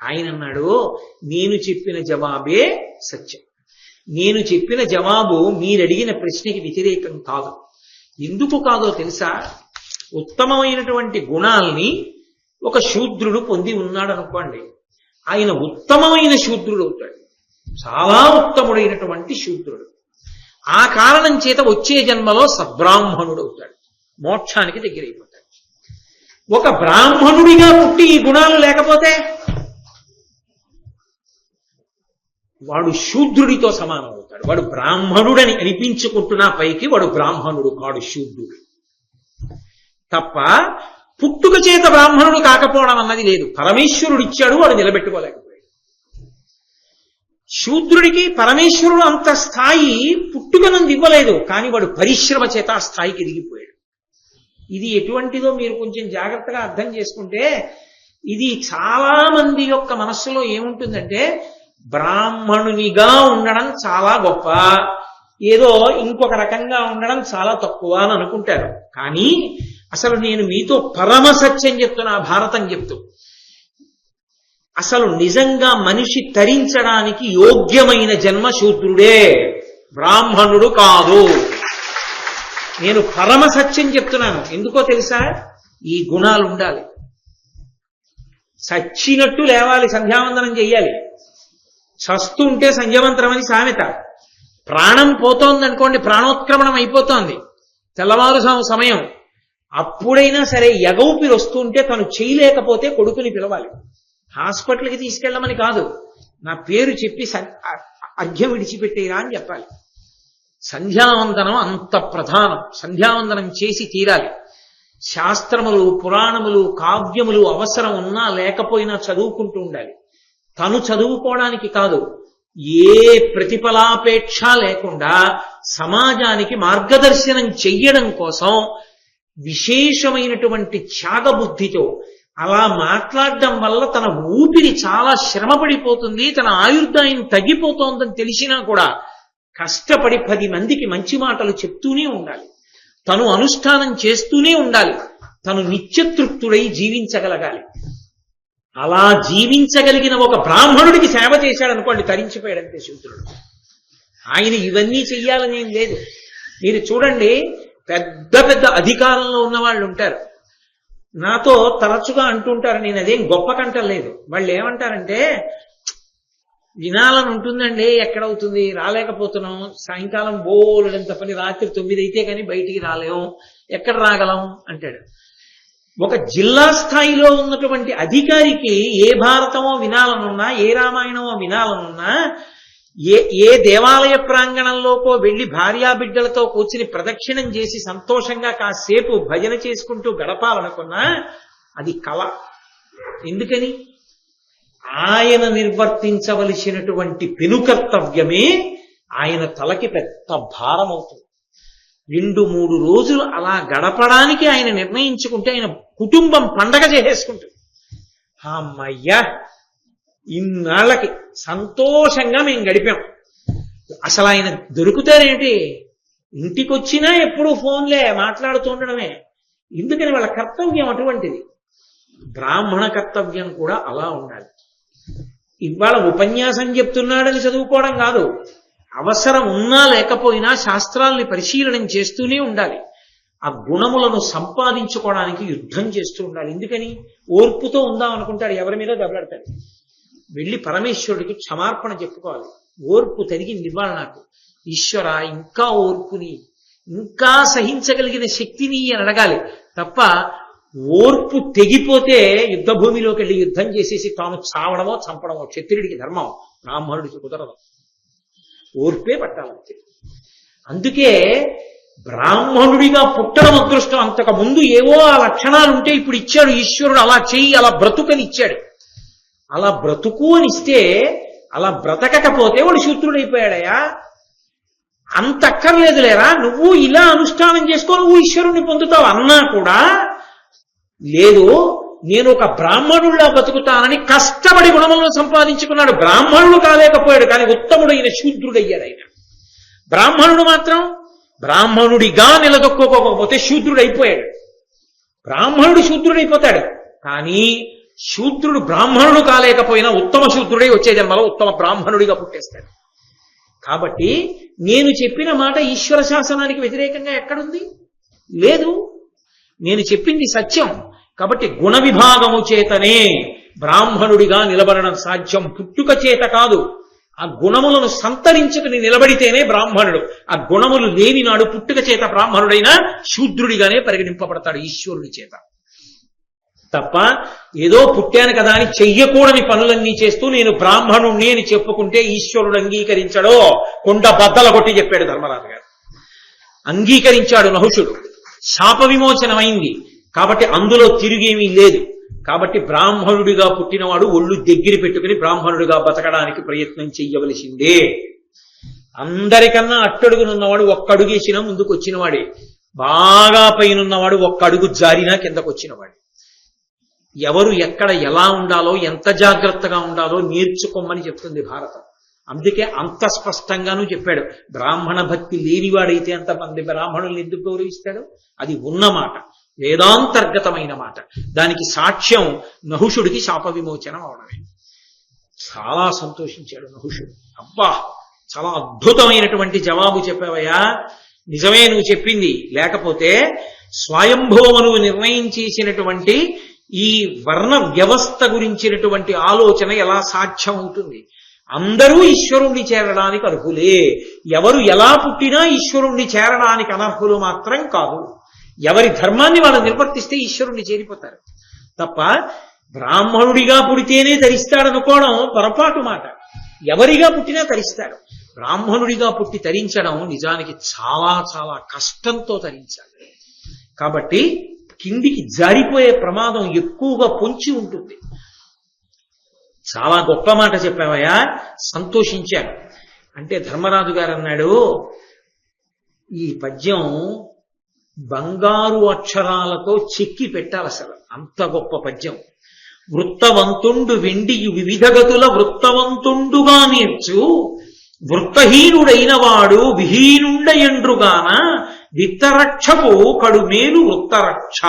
[SPEAKER 1] ఆయన అన్నాడు, నేను చెప్పిన జవాబే సత్యం. నేను చెప్పిన జవాబు మీరడిగిన ప్రశ్నకి వ్యతిరేకం కాదు. ఎందుకు కాదో తెలుసా? ఉత్తమమైనటువంటి గుణాల్ని ఒక శూద్రుడు పొంది ఉన్నాడు అనుకోండి, ఆయన ఉత్తమమైన శూద్రుడు అవుతాడు, చాలా ఉత్తముడైనటువంటి శూద్రుడు. ఆ కారణం చేత వచ్చే జన్మలో సద్బ్రాహ్మణుడు అవుతాడు, మోక్షానికి దగ్గరైపోతాడు. ఒక బ్రాహ్మణుడిగా పుట్టి ఈ గుణాలు లేకపోతే వాడు శూద్రుడితో సమానం అవుతాడు. వాడు బ్రాహ్మణుడని అనిపించుకుంటున్నా పైకి వాడు బ్రాహ్మణుడు కాడు, శూద్రుడు తప్ప పుట్టుక చేత బ్రాహ్మణుడు కాకపోవడం అన్నది లేదు. పరమేశ్వరుడు ఇచ్చాడు, వాడు నిలబెట్టుకోలేకపోయాడు. శూద్రుడికి పరమేశ్వరుడు అంత స్థాయి పుట్టుకనందు ఇవ్వలేదు, కానీ వాడు పరిశ్రమ చేత ఆ స్థాయికి ఎదిగిపోయాడు. ఇది ఎటువంటిదో మీరు కొంచెం జాగ్రత్తగా అర్థం చేసుకుంటే, ఇది చాలా మంది యొక్క మనస్సులో ఏముంటుందంటే బ్రాహ్మణునిగా ఉండడం చాలా గొప్ప, ఏదో ఇంకొక రకంగా ఉండడం చాలా తక్కువ అని అనుకుంటారు. కానీ అసలు నేను మీతో పరమ సత్యం చెప్తున్నా, భారతం చెప్తూ, అసలు నిజంగా మనిషి తరించడానికి యోగ్యమైన జన్మ శూద్రుడే, బ్రాహ్మణుడు కాదు. నేను పరమ సత్యం చెప్తున్నాను. ఎందుకో తెలుసా? ఈ గుణాలు ఉండాలి. చచ్చినట్టు లేవాలి, సంధ్యావందనం చెయ్యాలి. చస్తుంటే సంధ్యమంత్రం అని సామెత. ప్రాణం పోతోందనుకోండి, ప్రాణోత్క్రమణం అయిపోతోంది, తెల్లవారు సమయం, అప్పుడైనా సరే ఎగౌపిరి వస్తుంటే తను చేయలేకపోతే కొడుకుని పిలవాలి. హాస్పిటల్కి తీసుకెళ్ళమని కాదు, నా పేరు చెప్పి అర్ఘ్యం విడిచిపెట్టేరా అని చెప్పాలి. సంధ్యావందనం అంత ప్రధానం. సంధ్యావందనం చేసి తీరాలి. శాస్త్రములు, పురాణములు, కావ్యములు అవసరం ఉన్నా లేకపోయినా చదువుకుంటూ ఉండాలి. తను చదువుకోవడానికి కాదు, ఏ ప్రతిఫలాపేక్ష లేకుండా సమాజానికి మార్గదర్శనం చెయ్యడం కోసం విశేషమైనటువంటి త్యాగబుద్ధితో అలా మాట్లాడడం వల్ల తన ఊపిరి చాలా శ్రమ పడిపోతుంది, తన ఆయుర్దాయం తగ్గిపోతోందని తెలిసినా కూడా కష్టపడి 10 మందికి మంచి మాటలు చెప్తూనే ఉండాలి, తను అనుష్ఠానం చేస్తూనే ఉండాలి, తను నిత్యతృప్తుడై జీవించగలగాలి. అలా జీవించగలిగిన ఒక బ్రాహ్మణుడికి సేవ చేశాడనుకోండి, తరించిపోయాడంతే శూద్రుడు. ఆయన ఇవన్నీ చెయ్యాలనేం లేదు. మీరు చూడండి, పెద్ద పెద్ద అధికారంలో ఉన్న వాళ్ళు ఉంటారు, నాతో తరచుగా అంటుంటారు, నేను అదేం గొప్ప కంటం లేదు. వాళ్ళు ఏమంటారంటే, వినాలని ఉంటుందండి, ఎక్కడవుతుంది, రాలేకపోతున్నాం, సాయంకాలం బోలెడంత పని, రాత్రి 9 అయితే కానీ బయటికి రాలేం, ఎక్కడ రాగలం అంటాడు. ఒక జిల్లా స్థాయిలో ఉన్నటువంటి అధికారికి ఏ భారతమో వినాలనున్నా, ఏ రామాయణమో వినాలనున్నా, ఏ దేవాలయ ప్రాంగణంలోకో వెళ్లి భార్యాబిడ్డలతో కూర్చుని ప్రదక్షిణం చేసి సంతోషంగా కాసేపు భజన చేసుకుంటూ గడపాలనుకున్నా అది కళ. ఎందుకని? ఆయన నిర్వర్తించవలసినటువంటి పెనుకర్తవ్యమే ఆయన తలకి పెద్ద భారం అవుతుంది. 2-3 రోజులు అలా గడపడానికి ఆయన నిర్ణయించుకుంటే ఆయన కుటుంబం పండగ చేసేసుకుంటుంది. అమ్మయ్యా, ఇన్నాళ్ళకి సంతోషంగా మేము గడిపాం. అసలు ఆయన దొరుకుతారేంటి? ఇంటికొచ్చినా ఎప్పుడూ ఫోన్లే మాట్లాడుతూ ఉండడమే. ఎందుకని? వాళ్ళ కర్తవ్యం అటువంటిది. బ్రాహ్మణ కర్తవ్యం కూడా అలా ఉండాలి. ఇవాళ ఉపన్యాసం చెప్తున్నాడని చదువుకోవడం కాదు, అవసరం ఉన్నా లేకపోయినా శాస్త్రాల్ని పరిశీలనం చేస్తూనే ఉండాలి. ఆ గుణములను సంపాదించుకోవడానికి యుద్ధం చేస్తూ ఉండాలి. ఎందుకని? ఓర్పుతో ఉందాం అనుకుంటాడు, ఎవరి మీద దెబ్బలాడతాడు. వెళ్ళి పరమేశ్వరుడికి క్షమార్పణ చెప్పుకోవాలి. ఓర్పు తరిగింది ఇవ్వాలి నాకు, ఈశ్వర ఇంకా ఓర్పుని, ఇంకా సహించగలిగిన శక్తిని అని అడగాలి తప్ప, ఓర్పు తెగిపోతే యుద్ధ భూమిలోకి వెళ్ళి యుద్ధం చేసేసి తాను చావడమో చంపడమో క్షత్రియుడికి ధర్మం, బ్రాహ్మణుడికి కుదరదు. ఓర్పే పట్టాలంతే. అందుకే బ్రాహ్మణుడిగా పుట్టడం అదృష్టం. అంతకు ముందు ఏవో ఆ లక్షణాలు ఉంటే ఇప్పుడు ఇచ్చాడు ఈశ్వరుడు, అలా చెయ్యి, అలా బ్రతుకని ఇచ్చాడు. అలా బ్రతుకు అని ఇస్తే, అలా బ్రతకకపోతే వాడు శూద్రుడైపోయాడయా. అంత అక్కర్లేదు లేరా, నువ్వు ఇలా అనుష్ఠానం చేసుకో, నువ్వు ఈశ్వరుణ్ణి పొందుతావు అన్నా కూడా లేదు. నేను ఒక బ్రాహ్మణుడిలా బతుకుతానని కష్టపడి గుణములను సంపాదించుకున్నాడు. బ్రాహ్మణుడు కాలేకపోయాడు, కానీ ఉత్తముడైన శూద్రుడయ్యాడు ఆయన. బ్రాహ్మణుడు మాత్రం బ్రాహ్మణుడిగా నిలదొక్కోకపోతే శూద్రుడైపోయాడు. బ్రాహ్మణుడు శూద్రుడైపోతాడు, కానీ శూద్రుడు బ్రాహ్మణుడు కాలేకపోయినా ఉత్తమ శూద్రుడై వచ్చే జన్మలో ఉత్తమ బ్రాహ్మణుడిగా పుట్టేస్తాడు. కాబట్టి నేను చెప్పిన మాట ఈశ్వర శాసనానికి వ్యతిరేకంగా ఎక్కడుంది? లేదు. నేను చెప్పింది సత్యం. కాబట్టి గుణ విభాగము చేతనే బ్రాహ్మణుడిగా నిలబడడం సాధ్యం, పుట్టుక చేత కాదు. ఆ గుణములను సంతరించుకుని నిలబడితేనే బ్రాహ్మణుడు. ఆ గుణములు లేని నాడు పుట్టుక చేత బ్రాహ్మణుడైనా శూద్రుడిగానే పరిగణింపబడతాడు ఈశ్వరుడి చేత. తప్ప ఏదో పుట్టాను కదా అని చెయ్యకూడని పనులన్నీ చేస్తూ నేను బ్రాహ్మణుణ్ణి అని చెప్పుకుంటే ఈశ్వరుడు అంగీకరించడో, కొండ బద్దల కొట్టి చెప్పాడు ధర్మరాజు గారు. అంగీకరించాడు నహుషుడు, శాప విమోచనమైంది. కాబట్టి అందులో తిరిగేమీ లేదు. కాబట్టి బ్రాహ్మణుడిగా పుట్టినవాడు ఒళ్ళు దగ్గర పెట్టుకుని బ్రాహ్మణుడిగా బతకడానికి ప్రయత్నం చెయ్యవలసిందే. అందరికన్నా అట్టడుగునున్నవాడు ఒక్కడుగేసినా ముందుకు వచ్చినవాడే, బాగా పైనున్నవాడు ఒక్క అడుగు జారినా కిందకు వచ్చినవాడు. ఎవరు ఎక్కడ ఎలా ఉండాలో, ఎంత జాగ్రత్తగా ఉండాలో నేర్చుకోమని చెప్తుంది భారతం. అందుకే అంత స్పష్టంగానూ చెప్పాడు. బ్రాహ్మణ భక్తి లేనివాడైతే అంతమంది బ్రాహ్మణుల్ని ఎందుకు గౌరవిస్తాడు? అది ఉన్నమాట, వేదాంతర్గతమైన మాట. దానికి సాక్ష్యం నహుషుడికి శాప విమోచనం అవడమే. చాలా సంతోషించాడు నహుషుడు. అబ్బా, చాలా అద్భుతమైనటువంటి జవాబు చెప్పావయ్యా, నిజమే నువ్వు చెప్పింది. లేకపోతే స్వయంభూమనువు నిర్ణయం చేసినటువంటి ఈ వర్ణ వ్యవస్థ గురించినటువంటి ఆలోచన ఎలా సాధ్యం అవుతుంది? అందరూ ఈశ్వరుణ్ణి చేరడానికి అర్హులే. ఎవరు ఎలా పుట్టినా ఈశ్వరుణ్ణి చేరడానికి అనర్హులు మాత్రం కాదు. ఎవరి ధర్మాన్ని వాళ్ళు నిర్వర్తిస్తే ఈశ్వరుణ్ణి చేరిపోతారు తప్ప బ్రాహ్మణుడిగా పుడితేనే తరిస్తాడనుకోవడం పొరపాటు మాట. ఎవరిగా పుట్టినా తరిస్తాడు. బ్రాహ్మణుడిగా పుట్టి తరించడం నిజానికి చాలా చాలా కష్టంతో తరించాలి. కాబట్టి కిందికి జారిపోయే ప్రమాదం ఎక్కువగా పొంచి ఉంటుంది. చాలా గొప్ప మాట చెప్పావయ్యా, సంతోషించాను. అంటే ధర్మరాజు గారు అన్నాడు, ఈ పద్యం బంగారు అక్షరాలతో చెక్కి పెట్టాలి అసలు. అంత గొప్ప పద్యం. వృత్తవంతుండు వెండియు వివిధ గతుల వృత్తవంతుండుగా నేర్చు వృత్తహీనుడైన వాడు విహీనుండయండ్రుగాన విత్తరక్షకు కడుమేలు వృత్తరక్ష.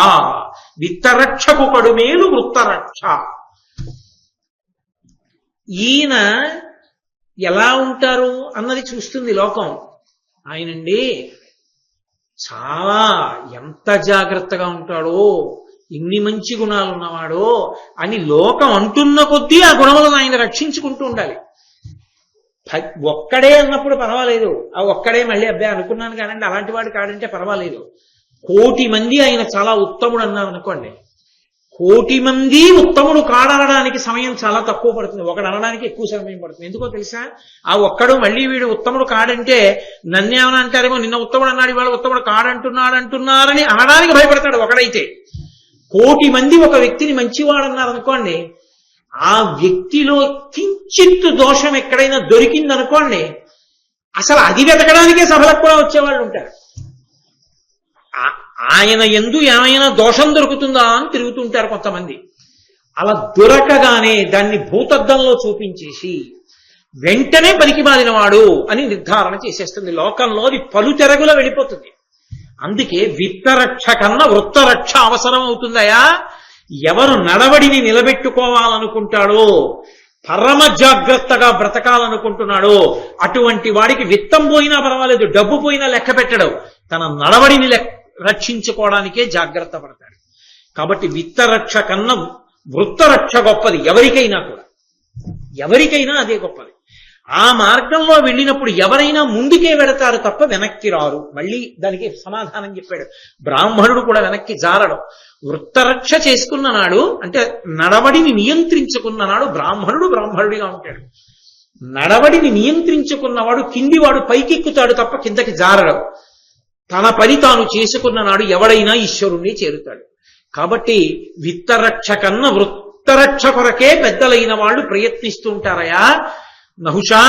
[SPEAKER 1] విత్తరక్షకు కడుమేలు వృత్తరక్ష. ఈయన ఎలా ఉంటారు అన్నది చూస్తుంది లోకం. ఆయనండి చాలా ఎంత జాగ్రత్తగా ఉంటాడో, ఇన్ని మంచి గుణాలు ఉన్నవాడో అని లోకం అంటున్న కొద్దీ ఆ గుణములను ఆయన రక్షించుకుంటూ ఉండాలి. ఒక్కడే అన్నప్పుడు పర్వాలేదు, ఆ ఒక్కడే మళ్ళీ అబ్బాయి అనుకున్నాను కానండి అలాంటి వాడు కాడంటే పర్వాలేదు. 1,000,000 మంది ఆయన చాలా ఉత్తముడు అన్నారు అనుకోండి, 1,000,000 మంది ఉత్తముడు కాడనడానికి సమయం చాలా తక్కువ పడుతుంది, ఒకడు అనడానికి ఎక్కువ సమయం పడుతుంది. ఎందుకో తెలుసా? ఆ ఒక్కడు మళ్ళీ వీడు ఉత్తముడు కాడంటే నన్నేమని అంటారేమో, నిన్న ఉత్తముడు అన్నాడు ఇవాళ ఉత్తముడు కాడంటున్నారని అనడానికి భయపడతాడు ఒకడైతే. 1,000,000 మంది ఒక వ్యక్తిని మంచివాడన్నారు అనుకోండి, ఆ వ్యక్తిలో కించిత్తు దోషం ఎక్కడైనా దొరికిందనుకోండి, అసలు అది వెతకడానికే సభలకు కూడా వచ్చేవాళ్ళు ఉంటారు. ఆయన యందు ఏమైనా దోషం దొరుకుతుందా అని తిరుగుతుంటారు కొంతమంది. అలా దొరకగానే దాన్ని భూతద్దంలో చూపించేసి వెంటనే పనికిమాలిన వాడు అని నిర్ధారణ చేసేస్తుంది. లోకంలో అది పలుతెరగులా వెళ్ళిపోతుంది. అందుకే విత్తరక్ష కన్నా వృత్తరక్ష అవసరం అవుతుందయా. ఎవరు నడవడిని నిలబెట్టుకోవాలనుకుంటాడో, పరమ జాగ్రత్తగా బ్రతకాలనుకుంటున్నాడో అటువంటి వాడికి విత్తం పోయినా పర్వాలేదు, డబ్బు పోయినా లెక్క పెట్టడు, తన నడవడిని రక్షించుకోవడానికే జాగ్రత్త పడతాడు. కాబట్టి విత్తరక్ష కన్నా వృత్తరక్ష గొప్పది ఎవరికైనా కూడా, ఎవరికైనా అదే గొప్పది. ఆ మార్గంలో వెళ్ళినప్పుడు ఎవరైనా ముందుకే వెడతారు తప్ప వెనక్కి రారు. మళ్ళీ దానికి సమాధానం చెప్పాడు. బ్రాహ్మణుడు కూడా వెనక్కి జారడం. వృత్తరక్ష చేసుకున్న నాడు అంటే నడవడిని నియంత్రించుకున్న నాడు బ్రాహ్మణుడిగా ఉంటాడు. నడవడిని నియంత్రించుకున్నవాడు కిందివాడు పైకెక్కుతాడు తప్ప కిందకి జారడం. తన పని తాను చేసుకున్న నాడు ఎవడైనా ఈశ్వరుణ్ణి చేరుతాడు. కాబట్టి విత్తరక్ష కన్నా వృత్తరక్ష కొరకే పెద్దలైన వాళ్ళు ప్రయత్నిస్తుంటారయా నహుషా.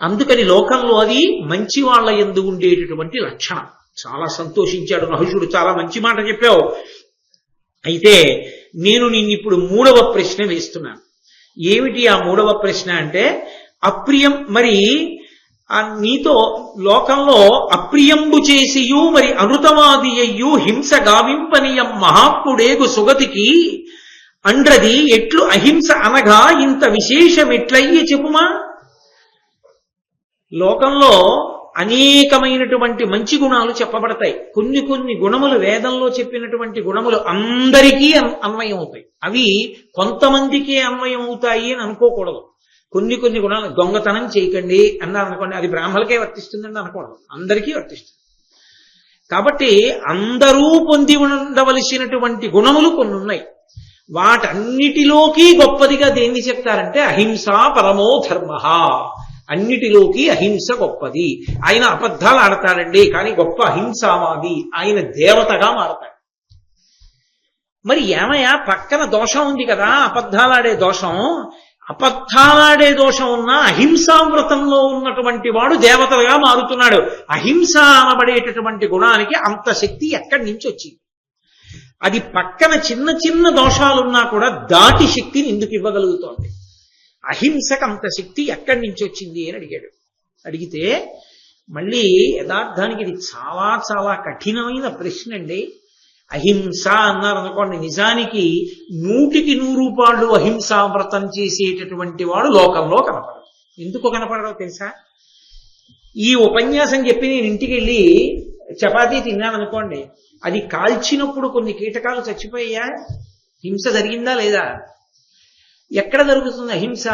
[SPEAKER 1] అందుకని లోకంలో అది మంచి వాళ్ళ యందు ఉండేటటువంటి లక్షణం. చాలా సంతోషించాడు నహుషుడు. చాలా మంచి మాట చెప్పావు. అయితే నేను నిన్నిప్పుడు 3వ ప్రశ్న వేస్తున్నాను. ఏమిటి ఆ 3వ ప్రశ్న అంటే, అప్రియం మరి నీతో లోకంలో అప్రియంబు చేసియు మరి అనృతవాది అయ్యు హింస గావింపనీయం మహాత్ముడేగు సుగతికి అండ్రది ఎట్లు అహింస అనగా ఇంత విశేషమెట్లయ్యి చెప్పుమా. లోకంలో అనేకమైనటువంటి మంచి గుణాలు చెప్పబడతాయి. కొన్ని గుణములు వేదంలో చెప్పినటువంటి గుణములు అందరికీ అన్వయం అవుతాయి. అవి కొంతమందికే అన్వయం అవుతాయి అని అనుకోకూడదు. కొన్ని గుణాలు, దొంగతనం చేయకండి అన్నారు అనుకోండి, అది బ్రాహ్మణులకే వర్తిస్తుందని అనకూడదు, అందరికీ వర్తిస్తుంది. కాబట్టి అందరూ పొంది ఉండవలసినటువంటి గుణములు కొన్ని ఉన్నాయి. వాటన్నిటిలోకి గొప్పదిగా దేన్ని చెప్తారంటే అహింస పరమో ధర్మ. అన్నిటిలోకి అహింస గొప్పది. ఆయన అబద్ధాలు ఆడతాడండి కానీ గొప్ప అహింసావాది, ఆయన దేవతగా మారతాడు. మరి ఏమయ్యా పక్కన దోషం ఉంది కదా, అబద్ధాలాడే దోషం. అబద్ధాలాడే దోషం ఉన్న అహింసామృతంలో ఉన్నటువంటి వాడు దేవతగా మారుతున్నాడు. అహింస అనబడేటటువంటి గుణానికి అంత శక్తి ఎక్కడి నుంచి వచ్చింది? అది పక్కన చిన్న దోషాలున్నా కూడా దాటి శక్తిని ఎందుకు ఇవ్వగలుగుతోంది? అహింసకు అంత శక్తి ఎక్కడి నుంచి వచ్చింది అని అడిగాడు. అడిగితే మళ్ళీ యథార్థానికి ఇది చాలా చాలా కఠినమైన ప్రశ్న అండి. అహింస అన్నారు అనుకోండి, నిజానికి 100కి 100 అహింసా వ్రతం చేసేటటువంటి వాడు లోకంలో కనపడడు. ఎందుకు కనపడడో తెలుసా? ఈ ఉపన్యాసం చెప్పి నేను ఇంటికి వెళ్ళి చపాతీ తిన్నాను అనుకోండి, అది కాల్చినప్పుడు కొన్ని కీటకాలు చచ్చిపోయా, హింస జరిగిందా లేదా? ఎక్కడ జరుగుతుంది అహింస?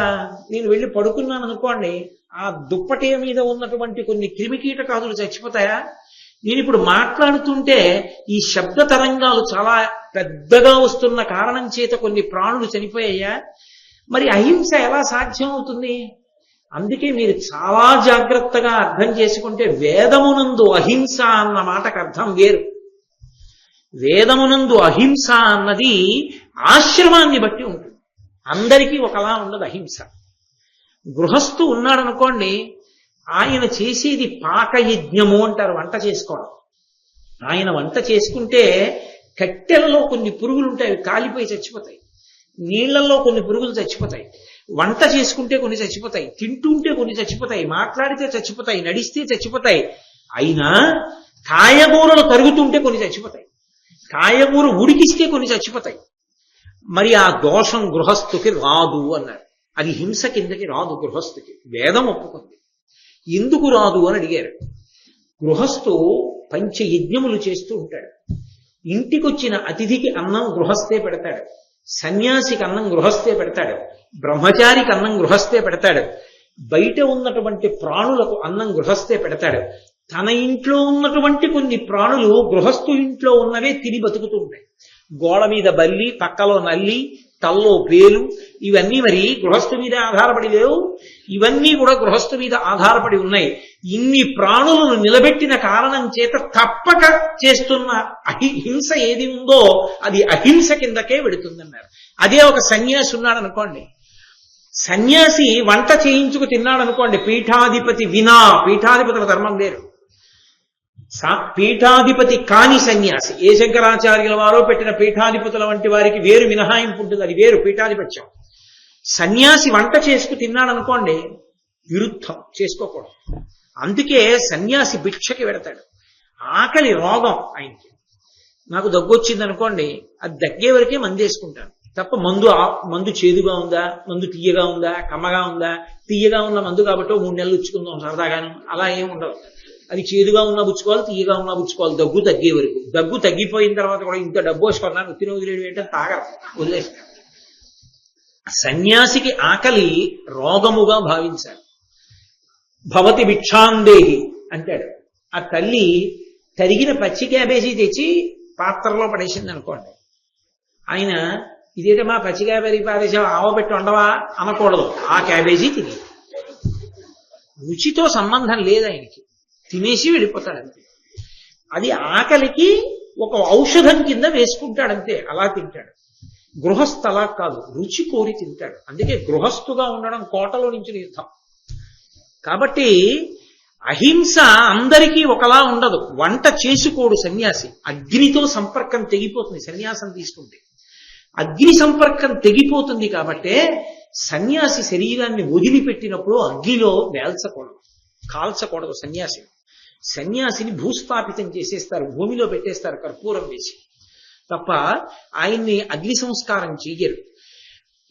[SPEAKER 1] నేను వెళ్ళి పడుకున్నాను అనుకోండి, ఆ దుప్పటి మీద ఉన్నటువంటి కొన్ని క్రిమికీటకాదులు చచ్చిపోతాయా? నేను ఇప్పుడు మాట్లాడుతుంటే ఈ శబ్ద తరంగాలు చాలా పెద్దగా వస్తున్న కారణం చేత కొన్ని ప్రాణులు చనిపోయాయా? మరి అహింస ఎలా సాధ్యం అవుతుంది? అందుకే మీరు చాలా జాగ్రత్తగా అర్థం చేసుకుంటే వేదమునందు అహింస అన్న మాటకు అర్థం వేరు. వేదమునందు అహింస అన్నది ఆశ్రమాన్ని బట్టి ఉంటుంది, అందరికీ ఒకలా ఉండదు అహింస. గృహస్థు ఉన్నాడనుకోండి, ఆయన చేసేది పాకయజ్ఞము అంటారు, వంట చేసుకోవడం. ఆయన వంట చేసుకుంటే కట్టెలలో కొన్ని పురుగులు ఉంటాయి, అవి కాలిపోయి చచ్చిపోతాయి. నీళ్లలో కొన్ని పురుగులు చచ్చిపోతాయి. వంట చేసుకుంటే కొన్ని చచ్చిపోతాయి, తింటుంటే కొన్ని చచ్చిపోతాయి, మాట్లాడితే చచ్చిపోతాయి, నడిస్తే చచ్చిపోతాయి. అయినా కాయగూరలు తరుగుతుంటే కొన్ని చచ్చిపోతాయి, కాయగూర ఉడికిస్తే కొన్ని చచ్చిపోతాయి. మరి ఆ దోషం గృహస్థుకి రాదు అన్నారు. అది హింస కిందకి రాదు గృహస్థుకి, వేదం ఒప్పుకుంది. ఎందుకు రాదు అని అడిగారు. గృహస్థు పంచయజ్ఞములు చేస్తూ ఉంటాడు. ఇంటికొచ్చిన అతిథికి అన్నం గృహస్థే పెడతాడు, సన్యాసికి అన్నం గృహస్థే పెడతాడు, బ్రహ్మచారికి అన్నం గృహస్థే పెడతాడు, బయట ఉన్నటువంటి ప్రాణులకు అన్నం గృహస్థే పెడతాడు. తన ఇంట్లో ఉన్నటువంటి కొన్ని ప్రాణులు గృహస్థు ఇంట్లో ఉన్నవే తిని బతుకుతూ ఉంటాయి. గోడ మీద బల్లి, పక్కలో నల్లి, తల్లో పేలు, ఇవన్నీ మరి గృహస్థు మీద ఆధారపడి లేవు. ఇవన్నీ కూడా గృహస్థు మీద ఆధారపడి ఉన్నాయి. ఇన్ని ప్రాణులను నిలబెట్టిన కారణం చేత తప్పక చేస్తున్న హింస ఏది ఉందో అది అహింస కిందకే వెడుతుందన్నారు. అదే ఒక సన్యాసి ఉన్నాడు అనుకోండి, సన్యాసి వంట చేయించుకు తిన్నాడు అనుకోండి, పీఠాధిపతి వినా, పీఠాధిపతుల ధర్మం వేరు. పీఠాధిపతి కాని సన్యాసి, ఏ శంకరాచార్యుల వారో పెట్టిన పీఠాధిపతుల వంటి వారికి వేరు మినహాయింపు ఉంటుంది, అది వేరు పీఠాధిపత్యం. సన్యాసి వంట చేసుకు తిన్నాడు అనుకోండి, విరుద్ధం, చేసుకోకూడదు. అందుకే సన్యాసి భిక్షకి వెడతాడు. ఆకలి రోగం ఆయనకి. నాకు దగ్గొచ్చింది అనుకోండి, అది దగ్గే వరకే మందు వేసుకుంటాను తప్ప మందు చేదుగా ఉందా, మందు తీయగా ఉందా, కమ్మగా ఉందా, తీయగా ఉన్న మందు కాబట్టి 3 నెలలు ఉచ్చుకుందాం సరదాగాను, అలా ఏమి ఉండదు. అది చేదుగా ఉన్నా పుచ్చుకోవాలి, తీయగా ఉన్నా పుచ్చుకోవాలి, దగ్గు తగ్గే వరకు. దగ్గు తగ్గిపోయిన తర్వాత కూడా ఇంత డబ్బు వేసుకున్నాను ఉత్తిన వదిలేడు ఏంటంటే తాగరు, వదిలేస్తారు. సన్యాసికి ఆకలి రోగముగా భావించాలి. భవతి భిక్షాందేహి అంటాడు. ఆ తల్లి తరిగిన పచ్చి క్యాబేజీ తెచ్చి పాత్రలో పడేసింది అనుకోండి, ఆయన ఇదేదో మా పచ్చి క్యాబేజీ పారేసావు, ఆవబెట్టి ఉండవా అనకూడదు. ఆ క్యాబేజీ తిని, రుచితో సంబంధం లేదు ఆయనకి, తినేసి వెళ్ళిపోతాడంతే. అది ఆకలికి ఒక ఔషధం కింద వేసుకుంటాడంతే, అలా తింటాడు. గృహస్థ అలా కాదు, రుచి కోరి తింటాడు. అందుకే గృహస్థుగా ఉండడం కోటలో నుంచి యుద్ధం. కాబట్టి అహింస అందరికీ ఒకలా ఉండదు. వంట చేసుకోడు సన్యాసి, అగ్నితో సంపర్కం తెగిపోతుంది. సన్యాసం తీసుకుంటే అగ్ని సంపర్కం తెగిపోతుంది. కాబట్టే సన్యాసి శరీరాన్ని వదిలిపెట్టినప్పుడు అగ్నిలో వేల్చకూడదు, కాల్చకూడదు. సన్యాసిని భూస్థాపితం చేసేస్తారు, భూమిలో పెట్టేస్తారు కర్పూరం వేసి, తప్ప ఆయన్ని అగ్ని సంస్కారం చెయ్యరు.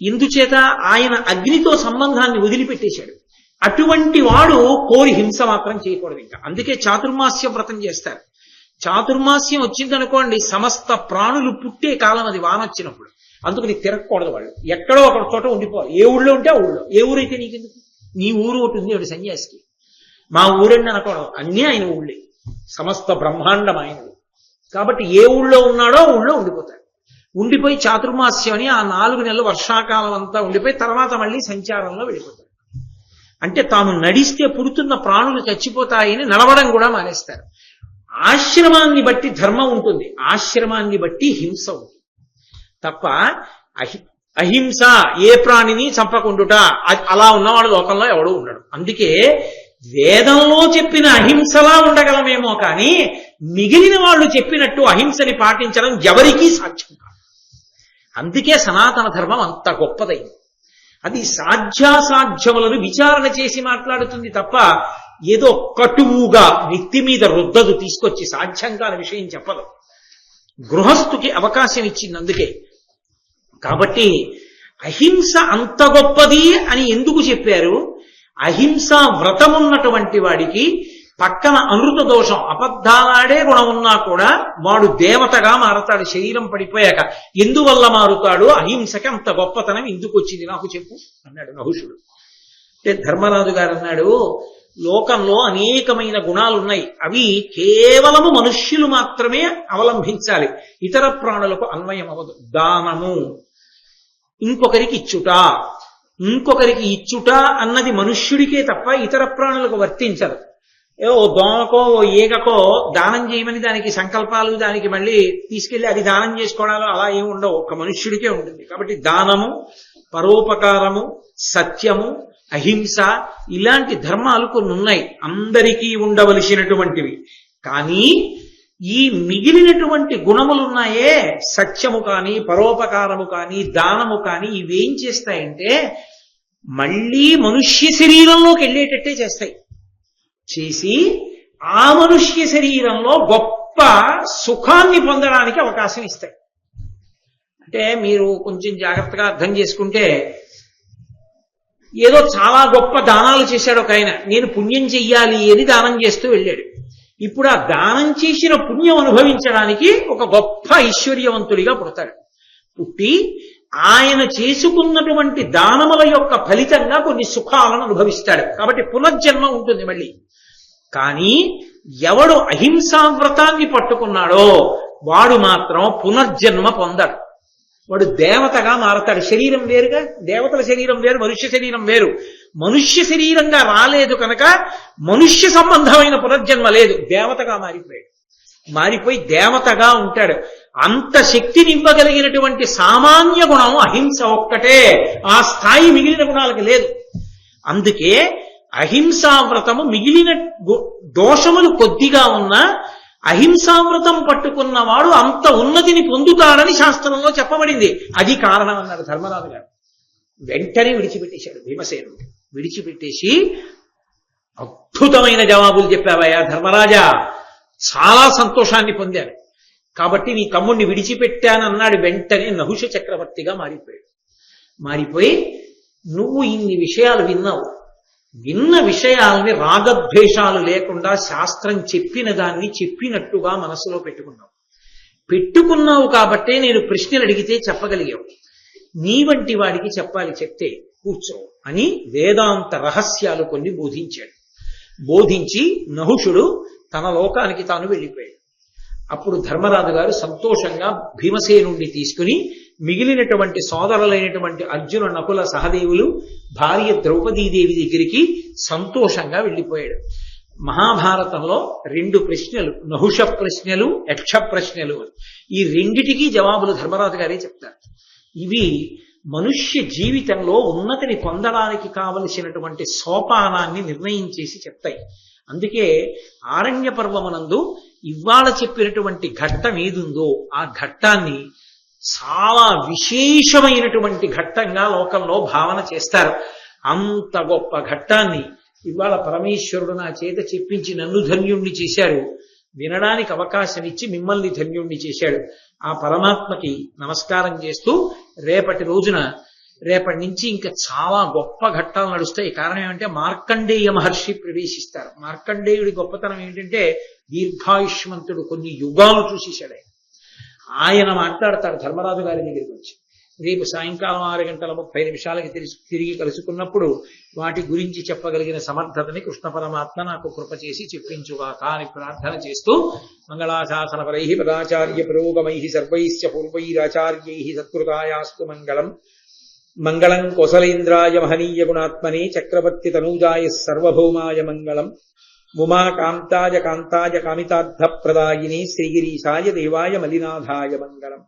[SPEAKER 1] ఇందుచేత ఆయన అగ్నితో సంబంధాన్ని వదిలిపెట్టేశాడు. అటువంటి వాడు కోరి హింస మాత్రం చేయకూడదు. ఇంకా అందుకే చాతుర్మాస్య వ్రతం చేస్తారు. చాతుర్మాస్యం వచ్చిందనుకోండి, సమస్త ప్రాణులు పుట్టే కాలం అది, వానొచ్చినప్పుడు. అందుకని తిరగకూడదు. వాళ్ళు ఎక్కడో ఒక చోట ఉండిపోవాలి. ఏ ఊళ్ళో ఉంటే ఆ ఊళ్ళో. ఏ ఊరైతే నీకెందుకు, నీ ఊరు ఒకటి ఉంది ఒకటి సన్యాసికి. మా ఊరండి అనకూడదు, అన్నీ ఆయన ఊళ్ళే, సమస్త బ్రహ్మాండం ఆయనది. కాబట్టి ఏ ఊళ్ళో ఉన్నాడో ఊళ్ళో ఉండిపోతాడు. ఉండిపోయి చాతుర్మాస్యం అని ఆ 4 నెలలు వర్షాకాలం అంతా ఉండిపోయి తర్వాత మళ్ళీ సంచారంలో వెళ్ళిపోతాడు. అంటే తాను నడిస్తే పుడుతున్న ప్రాణులు చచ్చిపోతాయని నడవడం కూడా మానేస్తారు. ఆశ్రమాన్ని బట్టి ధర్మం ఉంటుంది, ఆశ్రమాన్ని బట్టి హింస ఉంటుంది తప్ప అహింస ఏ ప్రాణిని చంపకుండుట, అలా ఉన్నవాడు లోకంలో ఎవడూ ఉండడు. అందుకే వేదంలో చెప్పిన అహింసలా ఉండగలమేమో కానీ మిగిలిన వాళ్ళు చెప్పినట్టు అహింసని పాటించడం ఎవరికీ సాధ్యం కాదు. అందుకే సనాతన ధర్మం అంత గొప్పదైంది. అది సాధ్యాసాధ్యములను విచారణ చేసి మాట్లాడుతుంది తప్ప ఏదో కటువుగా నెత్తి మీద రుద్దదు, తీసుకొచ్చి సాధ్యం కాని విషయం చెప్పదు. గృహస్థుకి అవకాశం ఇచ్చింది అందుకే. కాబట్టి అహింస అంత గొప్పది అని ఎందుకు చెప్పారు? అహింసా వ్రతమున్నటువంటి వాడికి పక్కన అనృత దోషం, అబద్ధాలాడే గుణం ఉన్నా కూడా వాడు దేవతగా మారతాడు శరీరం పడిపోయాక. ఎందువల్ల మారుతాడు? అహింసకి అంత గొప్పతనం ఎందుకు వచ్చింది నాకు చెప్పు అన్నాడు నహుషుడు. అంటే ధర్మరాజు గారు అన్నాడు, లోకంలో అనేకమైన గుణాలున్నాయి, అవి కేవలము మనుష్యులు మాత్రమే అవలంబించాలి, ఇతర ప్రాణులకు అన్వయం అవ్వదు. దానము, ఇంకొకరికి ఇచ్చుట అన్నది మనుష్యుడికే తప్ప ఇతర ప్రాణులకు వర్తించదు. ఓ దోమకో ఓ ఈగకో దానం చేయమని దానికి సంకల్పాలు, దానికి మళ్ళీ తీసుకెళ్లి అది దానం చేసుకోవడాలు అలా ఏమి ఉండవు, ఒక మనుష్యుడికే ఉంటుంది. కాబట్టి దానము, పరోపకారము, సత్యము, అహింస ఇలాంటి ధర్మాలు కొన్ని ఉన్నాయి, అందరికీ ఉండవలసినటువంటివి. కానీ ఈ మిగిలినటువంటి గుణములున్నాయే, సత్యము కానీ, పరోపకారము కానీ, దానము కానీ, ఇవేం చేస్తాయంటే మళ్ళీ మనుష్య శరీరంలోకి వెళ్ళేటట్టే చేస్తాయి. చేసి ఆ మనుష్య శరీరంలో గొప్ప సుఖాన్ని పొందడానికి అవకాశం ఇస్తాయి. అంటే మీరు కొంచెం జాగ్రత్తగా అర్థం చేసుకుంటే, ఏదో చాలా గొప్ప దానాలు చేశాడు ఒక ఆయన, నేను పుణ్యం చెయ్యాలి అని దానం చేస్తూ వెళ్ళాడు. ఇప్పుడు ఆ దానం చేసిన పుణ్యం అనుభవించడానికి ఒక గొప్ప ఐశ్వర్యవంతుడిగా పుడతాడు. పుట్టి ఆయన చేసుకున్నటువంటి దానముల యొక్క ఫలితంగా కొన్ని సుఖాలను అనుభవిస్తాడు. కాబట్టి పునర్జన్మ ఉంటుంది మళ్ళీ. కానీ ఎవడు అహింసావ్రతాన్ని పట్టుకున్నాడో వాడు మాత్రం పునర్జన్మ పొందడు. వాడు దేవతగా మారతాడు. శరీరం వేరుగా, దేవతల శరీరం వేరు, మనుష్య శరీరం వేరు. మనుష్య శరీరంగా రాలేదు కనుక మనుష్య సంబంధమైన పునర్జన్మ లేదు, దేవతగా మారిపోయాడు. మారిపోయి దేవతగా ఉంటాడు. అంత శక్తిని ఇవ్వగలిగినటువంటి సామాన్య గుణం అహింస ఒక్కటే. ఆ స్థాయి మిగిలిన గుణాలకు లేదు. అందుకే అహింసావ్రతము మిగిలిన దోషములు కొద్దిగా ఉన్నా అహింసావ్రతం పట్టుకున్నవాడు అంత ఉన్నతిని పొందుతాడని శాస్త్రంలో చెప్పబడింది. అది కారణం అన్నారు ధర్మరాజు గారు. వెంటనే విడిచిపెట్టేశాడు భీమసేనుడు. విడిచిపెట్టేసి, అద్భుతమైన జవాబులు చెప్పావయ్యా ధర్మరాజా, చాలా సంతోషాన్ని పొందాను, కాబట్టి నీ తమ్ముడిని విడిచిపెట్టానన్నాడు. వెంటనే నహుష చక్రవర్తిగా మారిపోయాడు. మారిపోయి, నువ్వు ఇన్ని విషయాలు విన్నావు, విన్న విషయాల్ని రాగద్వేషాలు లేకుండా శాస్త్రం చెప్పిన దాన్ని చెప్పినట్టుగా మనసులో పెట్టుకున్నావు కాబట్టే నేను ప్రశ్నలు అడిగితే చెప్పగలిగావు. నీ వంటి వాడికి చెప్పాలి, చెప్తే కూర్చో అని వేదాంత రహస్యాలు కొన్ని బోధించాడు. బోధించి నహుషుడు తన లోకానికి తాను వెళ్ళిపోయాడు. అప్పుడు ధర్మరాజు గారు సంతోషంగా భీమసేనుణ్ణి తీసుకుని మిగిలినటువంటి సోదరులైనటువంటి అర్జున, నకుల, సహదేవులు, భార్య ద్రౌపదీదేవి దగ్గరికి సంతోషంగా వెళ్ళిపోయాడు. మహాభారతంలో 2 ప్రశ్నలు, నహుష ప్రశ్నలు, యక్ష ప్రశ్నలు, ఈ రెండిటికీ జవాబులు ధర్మరాజు గారే చెప్తారు. ఇవి మనుష్య జీవితంలో ఉన్నతిని పొందడానికి కావలసినటువంటి సోపానాన్ని నిర్ణయించేసి చెప్తాయి. అందుకే ఆరణ్య పర్వమునందు ఇవాళ చెప్పినటువంటి ఘట్టం ఏదుందో ఆ ఘట్టాన్ని చాలా విశేషమైనటువంటి ఘట్టంగా లోకంలో భావన చేస్తారు. అంత గొప్ప ఘట్టాన్ని ఇవాళ పరమేశ్వరుడు నా చేత చెప్పించి నన్ను ధన్యుణ్ణి చేశారు. వినడానికి అవకాశం ఇచ్చి మిమ్మల్ని ధన్యుణ్ణి చేశాడు. ఆ పరమాత్మకి నమస్కారం చేస్తూ రేపటి నుంచి ఇంకా చాలా గొప్ప ఘట్టాలు నడుస్తాయి. కారణం ఏమంటే మార్కండేయ మహర్షి ప్రవేశిస్తారు. మార్కండేయుడి గొప్పతనం ఏంటంటే దీర్ఘాయుష్మంతుడు, కొన్ని యుగాలు చూసేశాడు. ఆయన మాట్లాడతారు ధర్మరాజు గారి దగ్గరికి వచ్చి, రేపు సాయంకాలం 6:30 తిరిగి కలుసుకున్నప్పుడు వాటి గురించి చెప్పగలిగిన సమర్థతని కృష్ణ పరమాత్మ నాకు కృప చేసి చెప్పించుగాక అని ప్రార్థన చేస్తూ, మంగళాశాసనపరై పదాచార్య పురోగమై సర్వైశ్చ పూర్వైరాచార్యై సత్కృతాయాస్తు మంగళం. మంగళం కోసలేంద్రాయ మహనీయ గుణాత్మనే చక్రవర్తి తనూజాయ సర్వభౌమాయ మంగళం. ఉమాకాంతాయ కాంతాయ కామితార్థ ప్రదాయిని శ్రీగిరీశాయ దేవాయ మలినాథాయ మంగళం.